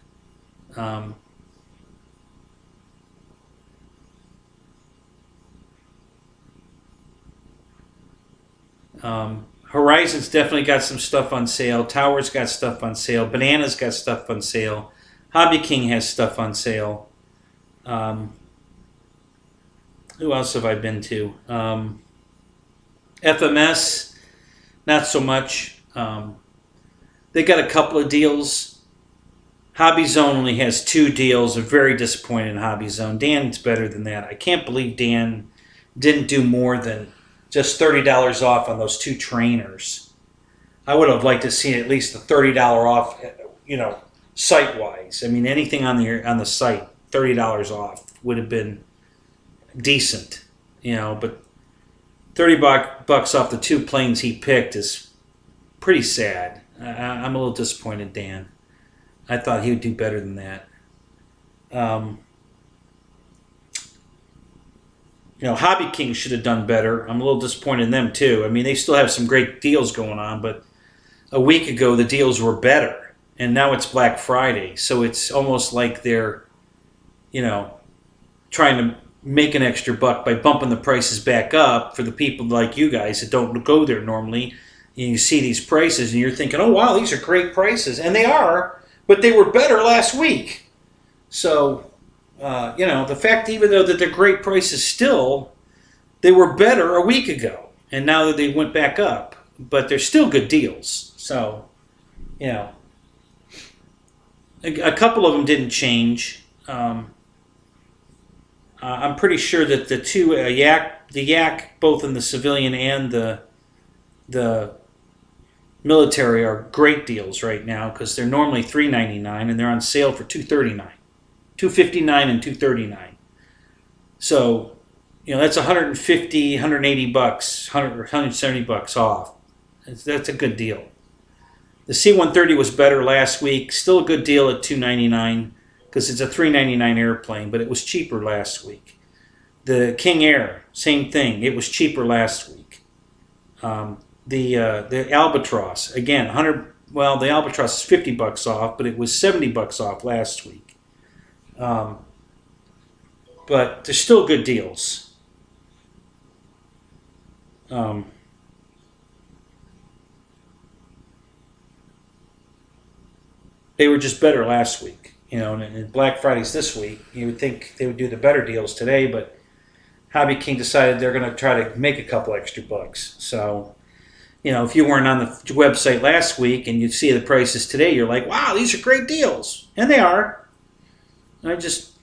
Horizon's definitely got some stuff on sale. Tower's got stuff on sale. Banana's got stuff on sale. Hobby King has stuff on sale. Who else have I been to? FMS, not so much. They got a couple of deals. Hobby Zone only has 2 deals. I'm very disappointed in Hobby Zone. Dan's better than that. I can't believe Dan didn't do more than just $30 off on those 2 trainers. I would have liked to see at least a $30 off, you know, site-wise. I mean, anything on the site, $30 off would have been decent, you know. But $30 off the 2 planes he picked is pretty sad. I'm a little disappointed, Dan. I thought he would do better than that. You know, Hobby King should have done better. I'm a little disappointed in them too. I mean, they still have some great deals going on, but a week ago the deals were better, and now it's Black Friday, so it's almost like they're, you know, trying to make an extra buck by bumping the prices back up for the people like you guys that don't go there normally. And you see these prices and you're thinking, oh wow, these are great prices, and they are, but they were better last week. So you know, the fact even though that they're great prices still, they were better a week ago, and now that they went back up, but they're still good deals. So, you know, a couple of them didn't change. I'm pretty sure that the 2 the yak, both in the civilian and the military, are great deals right now because they're normally $399 and they're on sale for $239. $259 and $239. So, you know, that's $150, $180, $170 off. That's a good deal. The C-130 was better last week. Still a good deal at $299 because it's a $399 airplane, but it was cheaper last week. The King Air, same thing. It was cheaper last week. The Albatross, again, the Albatross is $50 off, but it was $70 off last week. But they're still good deals. They were just better last week, you know, and Black Friday's this week. You would think they would do the better deals today, but Hobby King decided they're going to try to make a couple extra bucks. So, you know, if you weren't on the website last week and you see the prices today, you're like, wow, these are great deals. And they are. I'm just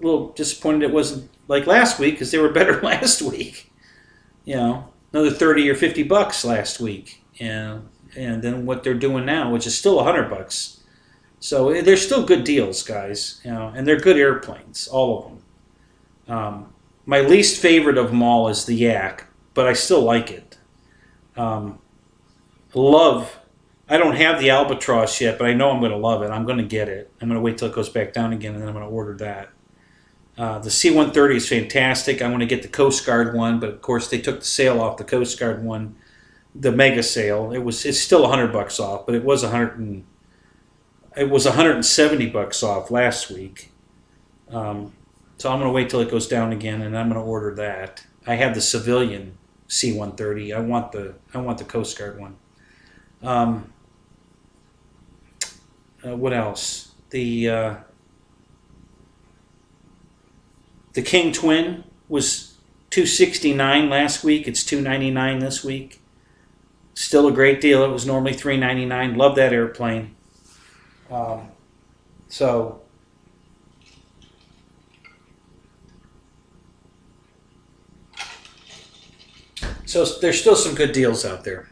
a little disappointed it wasn't like last week because they were better last week. You know, another $30 or $50 last week, and then what they're doing now, which is still $100. So they're still good deals, guys. You know, and they're good airplanes, all of them. My least favorite of them all is the Yak, but I still like it. I don't have the Albatross yet, but I know I'm going to love it. I'm going to get it. I'm going to wait till it goes back down again, and then I'm going to order that. The C-130 is fantastic. I want to get the Coast Guard one, but of course they took the sale off the Coast Guard one, the mega sale. It's still $100 off, but it was $170 off last week. So I'm going to wait till it goes down again, and I'm going to order that. I have the civilian C-130. I want the Coast Guard one. What else? The King Twin was $269 last week. It's $299 this week. Still a great deal. It was normally $399. Love that airplane. So there's still some good deals out there.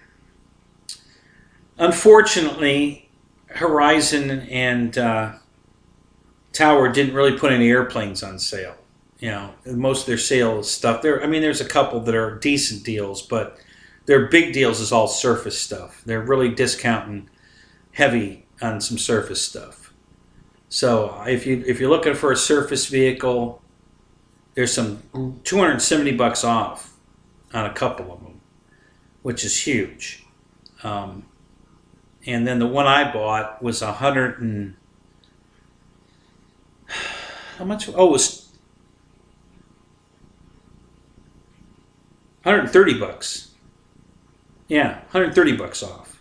Unfortunately, Horizon and Tower didn't really put any airplanes on sale. You know, most of their sales stuff. There's a couple that are decent deals, but their big deals is all surface stuff. They're really discounting heavy on some surface stuff. So if you're looking for a surface vehicle, there's some $270 off on a couple of them, which is huge. And then the one I bought was how much? Oh, it was $130. Yeah, $130 off.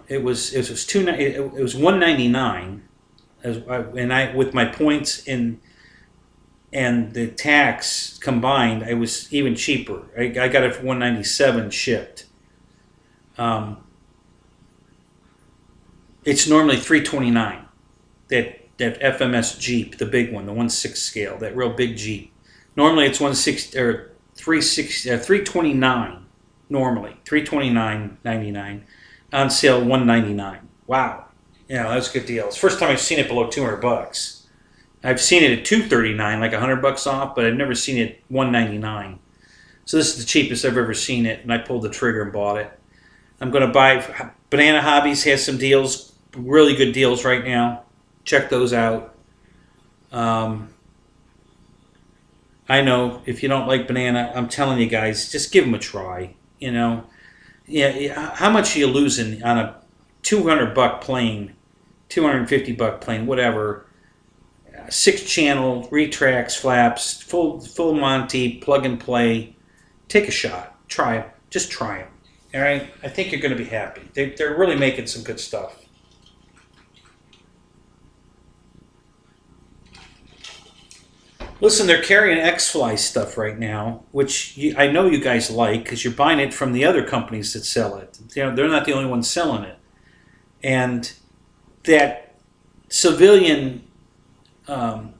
It was $199, and I with my points and the tax combined, I was even cheaper. I got it for $197 shipped. It's normally $329. That FMS Jeep, the big one, the 1/6 scale, that real big Jeep. Normally it's $329. Normally $329.99. On sale $199. Wow, yeah, that's a good deal. It's the first time I've seen it below $200. I've seen it at $239, like $100 off, but I've never seen it $199. So this is the cheapest I've ever seen it, and I pulled the trigger and bought it. I'm going to buy. Banana Hobbies has some deals, really good deals right now. Check those out. I know if you don't like banana, I'm telling you guys, just give them a try. You know, yeah. How much are you losing on a $200 plane, $250 plane, whatever? 6-channel, retracts, flaps, full Monty, plug and play. Take a shot. Try it. Just try it. All right. I think you're going to be happy. They're really making some good stuff. Listen, they're carrying X-Fly stuff right now, which I know you guys like because you're buying it from the other companies that sell it. They're not the only ones selling it. And that civilian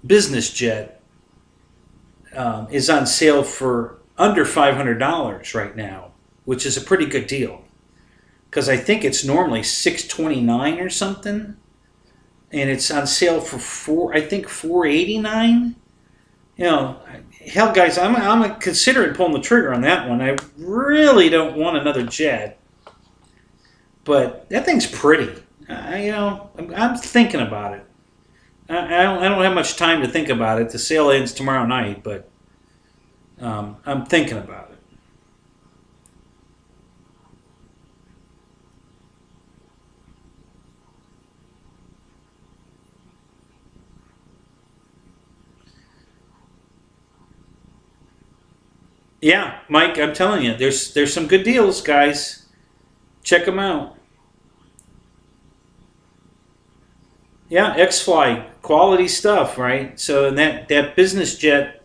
business jet is on sale for under $500 right now, which is a pretty good deal. Because I think it's normally $629 or something, and it's on sale for $489. You know, hell, guys, I'm considering pulling the trigger on that one. I really don't want another jet, but that thing's pretty. I'm thinking about it. I don't have much time to think about it. The sale ends tomorrow night, but I'm thinking about it. Yeah, Mike, I'm telling you, there's some good deals, guys. Check them out. Yeah, X-Fly, quality stuff, right? So that business jet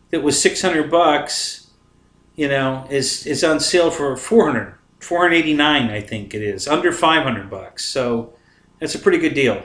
that was $600, you know, is on sale for $489, I think it is, under $500. So that's a pretty good deal.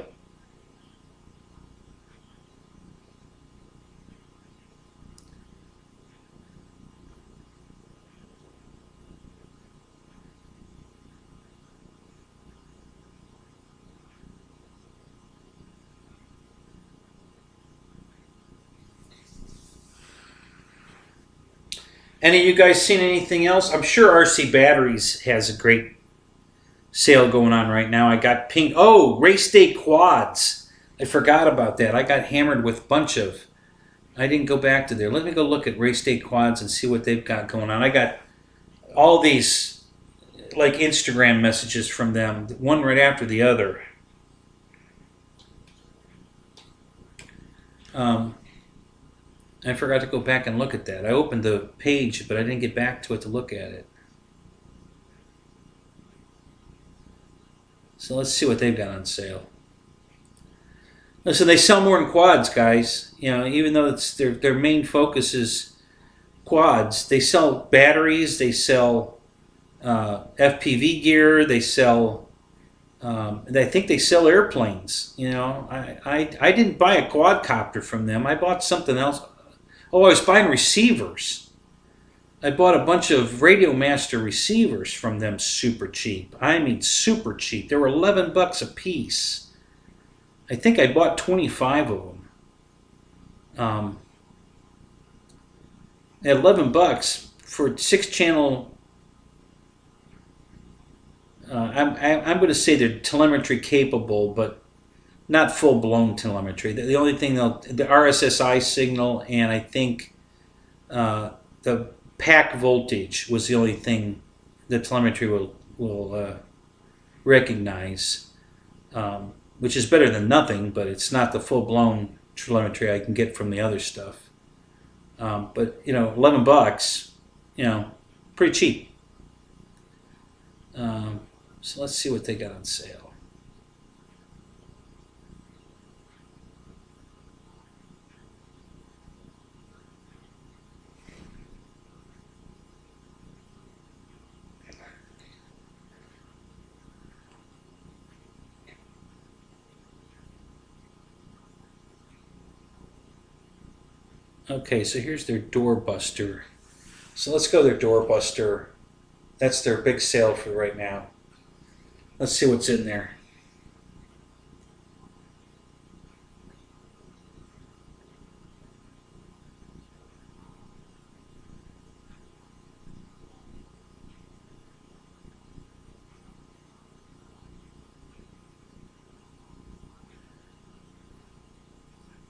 Any of you guys seen anything else? I'm sure RC Batteries has a great sale going on right now. I got pink. Oh, race day quads. I forgot about that. I got hammered with a bunch of. I didn't go back to there. Let me go look at race day quads and see what they've got going on. I got all these like Instagram messages from them, one right after the other. I forgot to go back and look at that. I opened the page, but I didn't get back to it to look at it. So let's see what they've got on sale. Listen, they sell more than quads, guys. You know, even though it's their main focus is quads, they sell batteries, they sell FPV gear, they sell. I think they sell airplanes. You know, I didn't buy a quadcopter from them. I bought something else. Oh, I was buying receivers. I bought a bunch of Radio Master receivers from them super cheap. I mean super cheap. They were $11 a piece. I think I bought 25 of them. At $11 for 6-channel. I'm going to say they're telemetry capable, but not full-blown telemetry. The only thing the RSSI signal, and I think the pack voltage was the only thing the telemetry will recognize, which is better than nothing, but it's not the full-blown telemetry I can get from the other stuff. But you know, $11, you know, pretty cheap. So let's see what they got on sale. Okay, so here's their doorbuster. So let's go to their doorbuster. That's their big sale for right now. Let's see what's in there.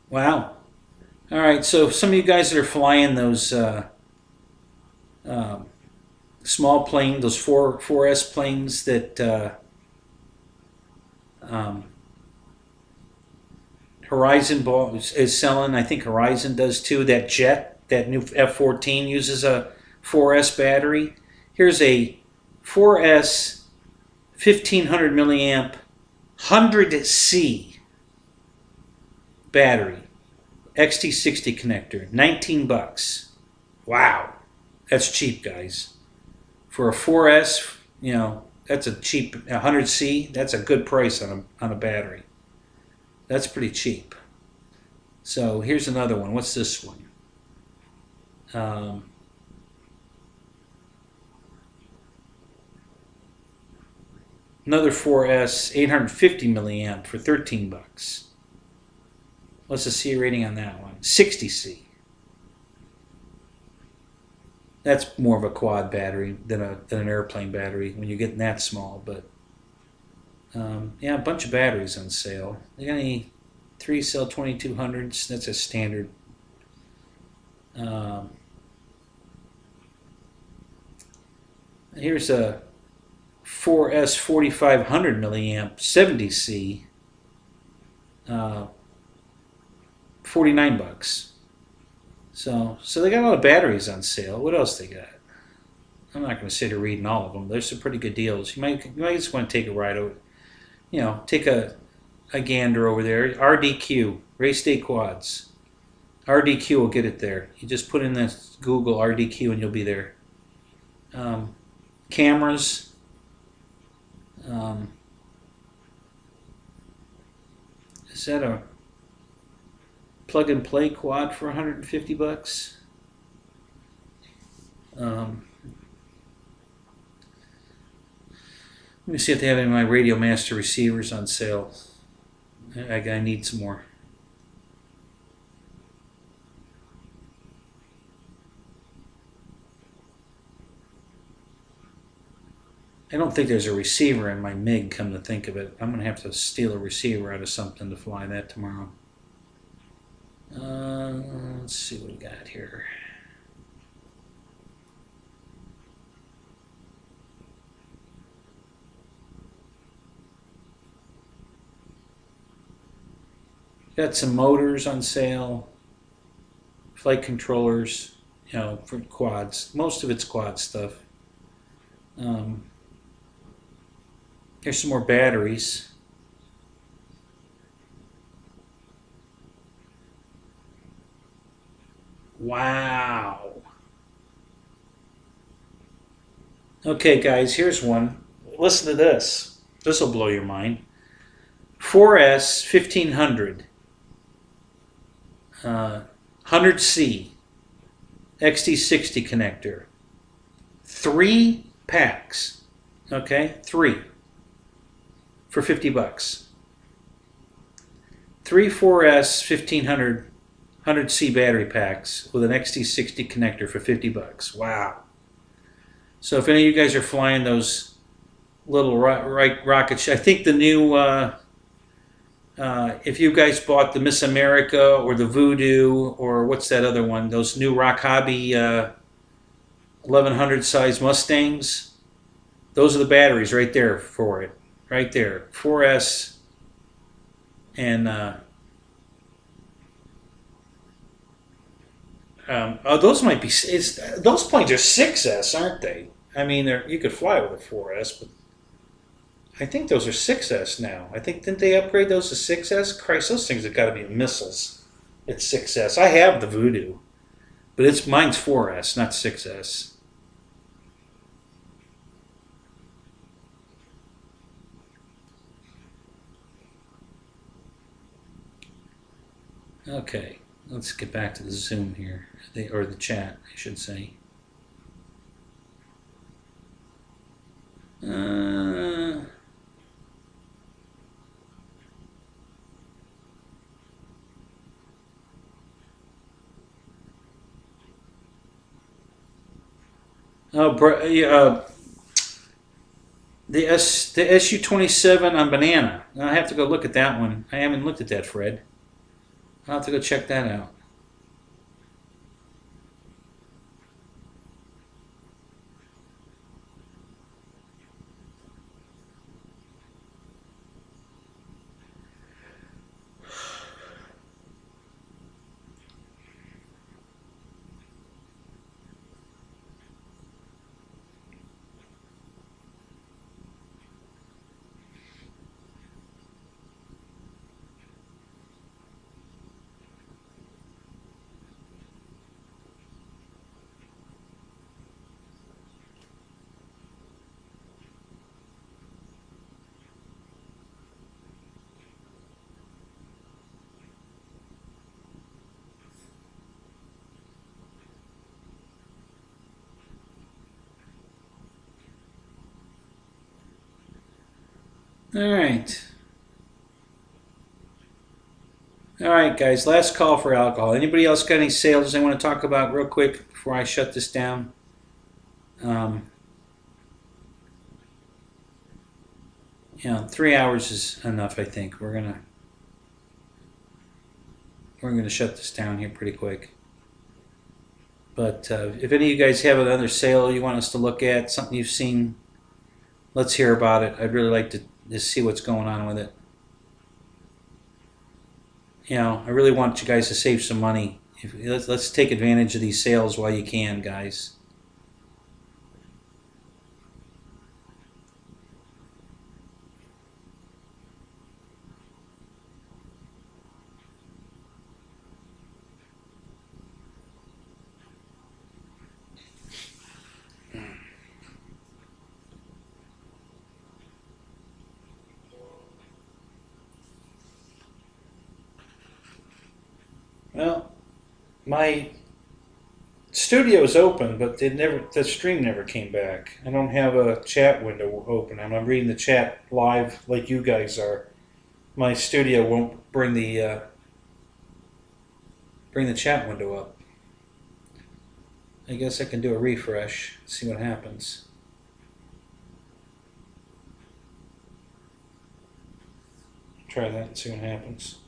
Wow. All right, so some of you guys that are flying those small plane, those 4S planes that Horizon is selling. I think Horizon does too. That jet, that new F-14 uses a 4S battery. Here's a 4S 1500 milliamp 100C battery. XT60 connector, $19. Wow, that's cheap, guys. For a 4S, you know, that's a cheap 100C. That's a good price on a battery. That's pretty cheap. So here's another one. What's this one? Another 4S 850 milliamp for $13. What's the C rating on that one? 60C. That's more of a quad battery than an airplane battery when you're getting that small. But yeah, a bunch of batteries on sale. They got any 3-cell 2200s? That's a standard. Here's a 4S 4500 milliamp 70C. $49. So they got a lot of batteries on sale. What else they got? I'm not going to sit here reading all of them. There's some pretty good deals. You might just want to take a ride over. You know, take a gander over there. RDQ, Race Day Quads. RDQ will get it there. You just put in the Google RDQ and you'll be there. Cameras. Is that a plug and play quad for $150? Let me see if they have any of my Radio Master receivers on sale. I need some more. I don't think there's a receiver in my MiG, come to think of it. I'm going to have to steal a receiver out of something to fly that tomorrow. Let's see what we got here. Got some motors on sale. flight controllers, for quads. Most of it's quad stuff. Here's some more batteries. Wow. Okay, guys, here's one. Listen to this. This will blow your mind. 4S 1500. 100C. XT60 connector. 3 packs. Okay? 3. For $50. 3 4S 1500 100C battery packs with an XT60 connector for $50. Wow. So if any of you guys are flying those little rocket ships, I think the new, if you guys bought the Miss America or the Voodoo or what's that other one, those new Rock Hobby 1100 size Mustangs, those are the batteries right there for it. Right there. 4S and those might be. Those planes are 6S, aren't they? I mean, you could fly with a 4S, but I think those are 6S now. I think, didn't they upgrade those to 6S? Christ, those things have got to be missiles. It's 6S. I have the Voodoo, but mine's 4S, not 6S. Okay, let's get back to the Zoom here, or the chat, I should say. The SU-27 on Banana. I have to go look at that one. I haven't looked at that, Fred. I'll have to go check that out. All right, guys. Last call for alcohol. Anybody else got any sales they want to talk about real quick before I shut this down? 3 hours is enough. I think we're gonna shut this down here pretty quick. But if any of you guys have another sale you want us to look at, something you've seen, let's hear about it. I'd really like to see what's going on with it. I really want you guys to save some money. Let's take advantage of these sales while you can, guys. Well, my studio is open, but the stream never came back. I don't have a chat window open. I'm reading the chat live like you guys are. My studio won't bring the chat window up. I guess I can do a refresh, see what happens. Try that and see what happens.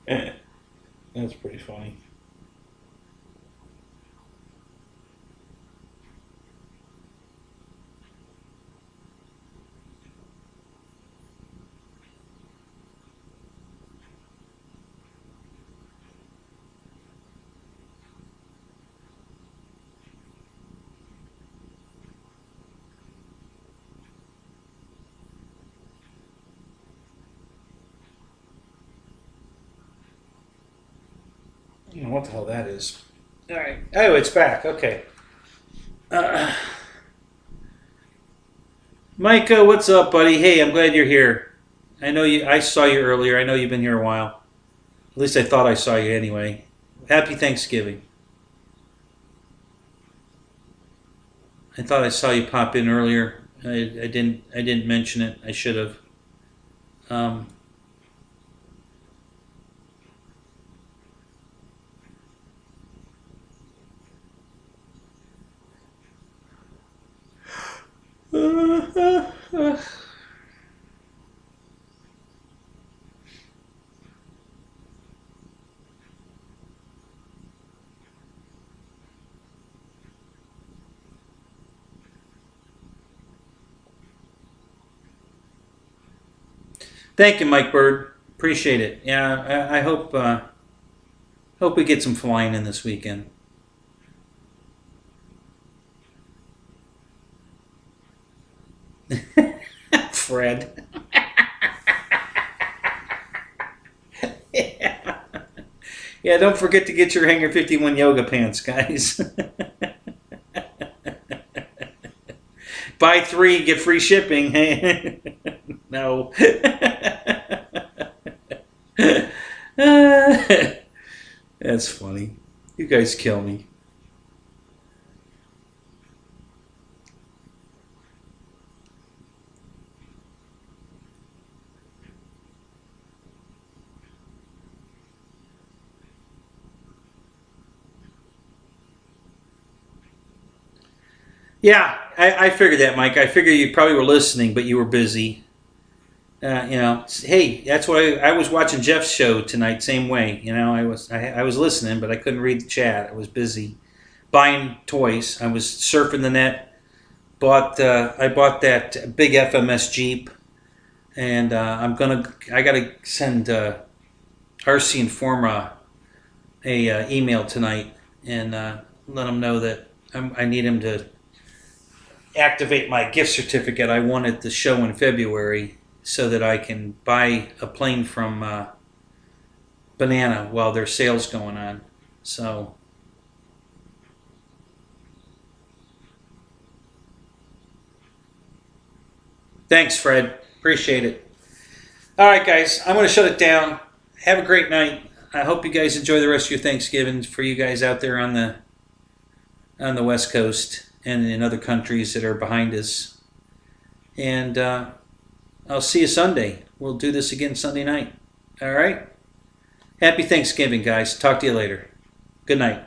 That's pretty funny. I don't know what the hell that is. All right. Oh, it's back. Okay. Micah, what's up, buddy? Hey, I'm glad you're here. I know you. I saw you earlier. I know you've been here a while. At least I thought I saw you anyway. Happy Thanksgiving. I thought I saw you pop in earlier. I didn't mention it. I should have. Um, Thank you, Mike Bird. Appreciate it. Yeah, I hope we get some flying in this weekend. Fred. Yeah. Yeah, don't forget to get your Hangar 51 yoga pants, guys. Buy 3, get free shipping. No. That's funny. You guys kill me. Yeah, I figured that, Mike. I figured you probably were listening, but you were busy. Hey, that's why I was watching Jeff's show tonight. Same way, I was listening, but I couldn't read the chat. I was busy buying toys. I was surfing the net. I bought that big FMS Jeep, and I gotta send RC Informa a email tonight and let him know that I need him to activate my gift certificate I won at the show in February so that I can buy a plane from Banana while there's sales going on. So thanks, Fred. Appreciate it. All right, guys, I'm going to shut it down. Have a great night. I hope you guys enjoy the rest of your Thanksgiving. For you guys out there on the West Coast and in other countries that are behind us. And I'll see you Sunday. We'll do this again Sunday night. All right? Happy Thanksgiving, guys. Talk to you later. Good night.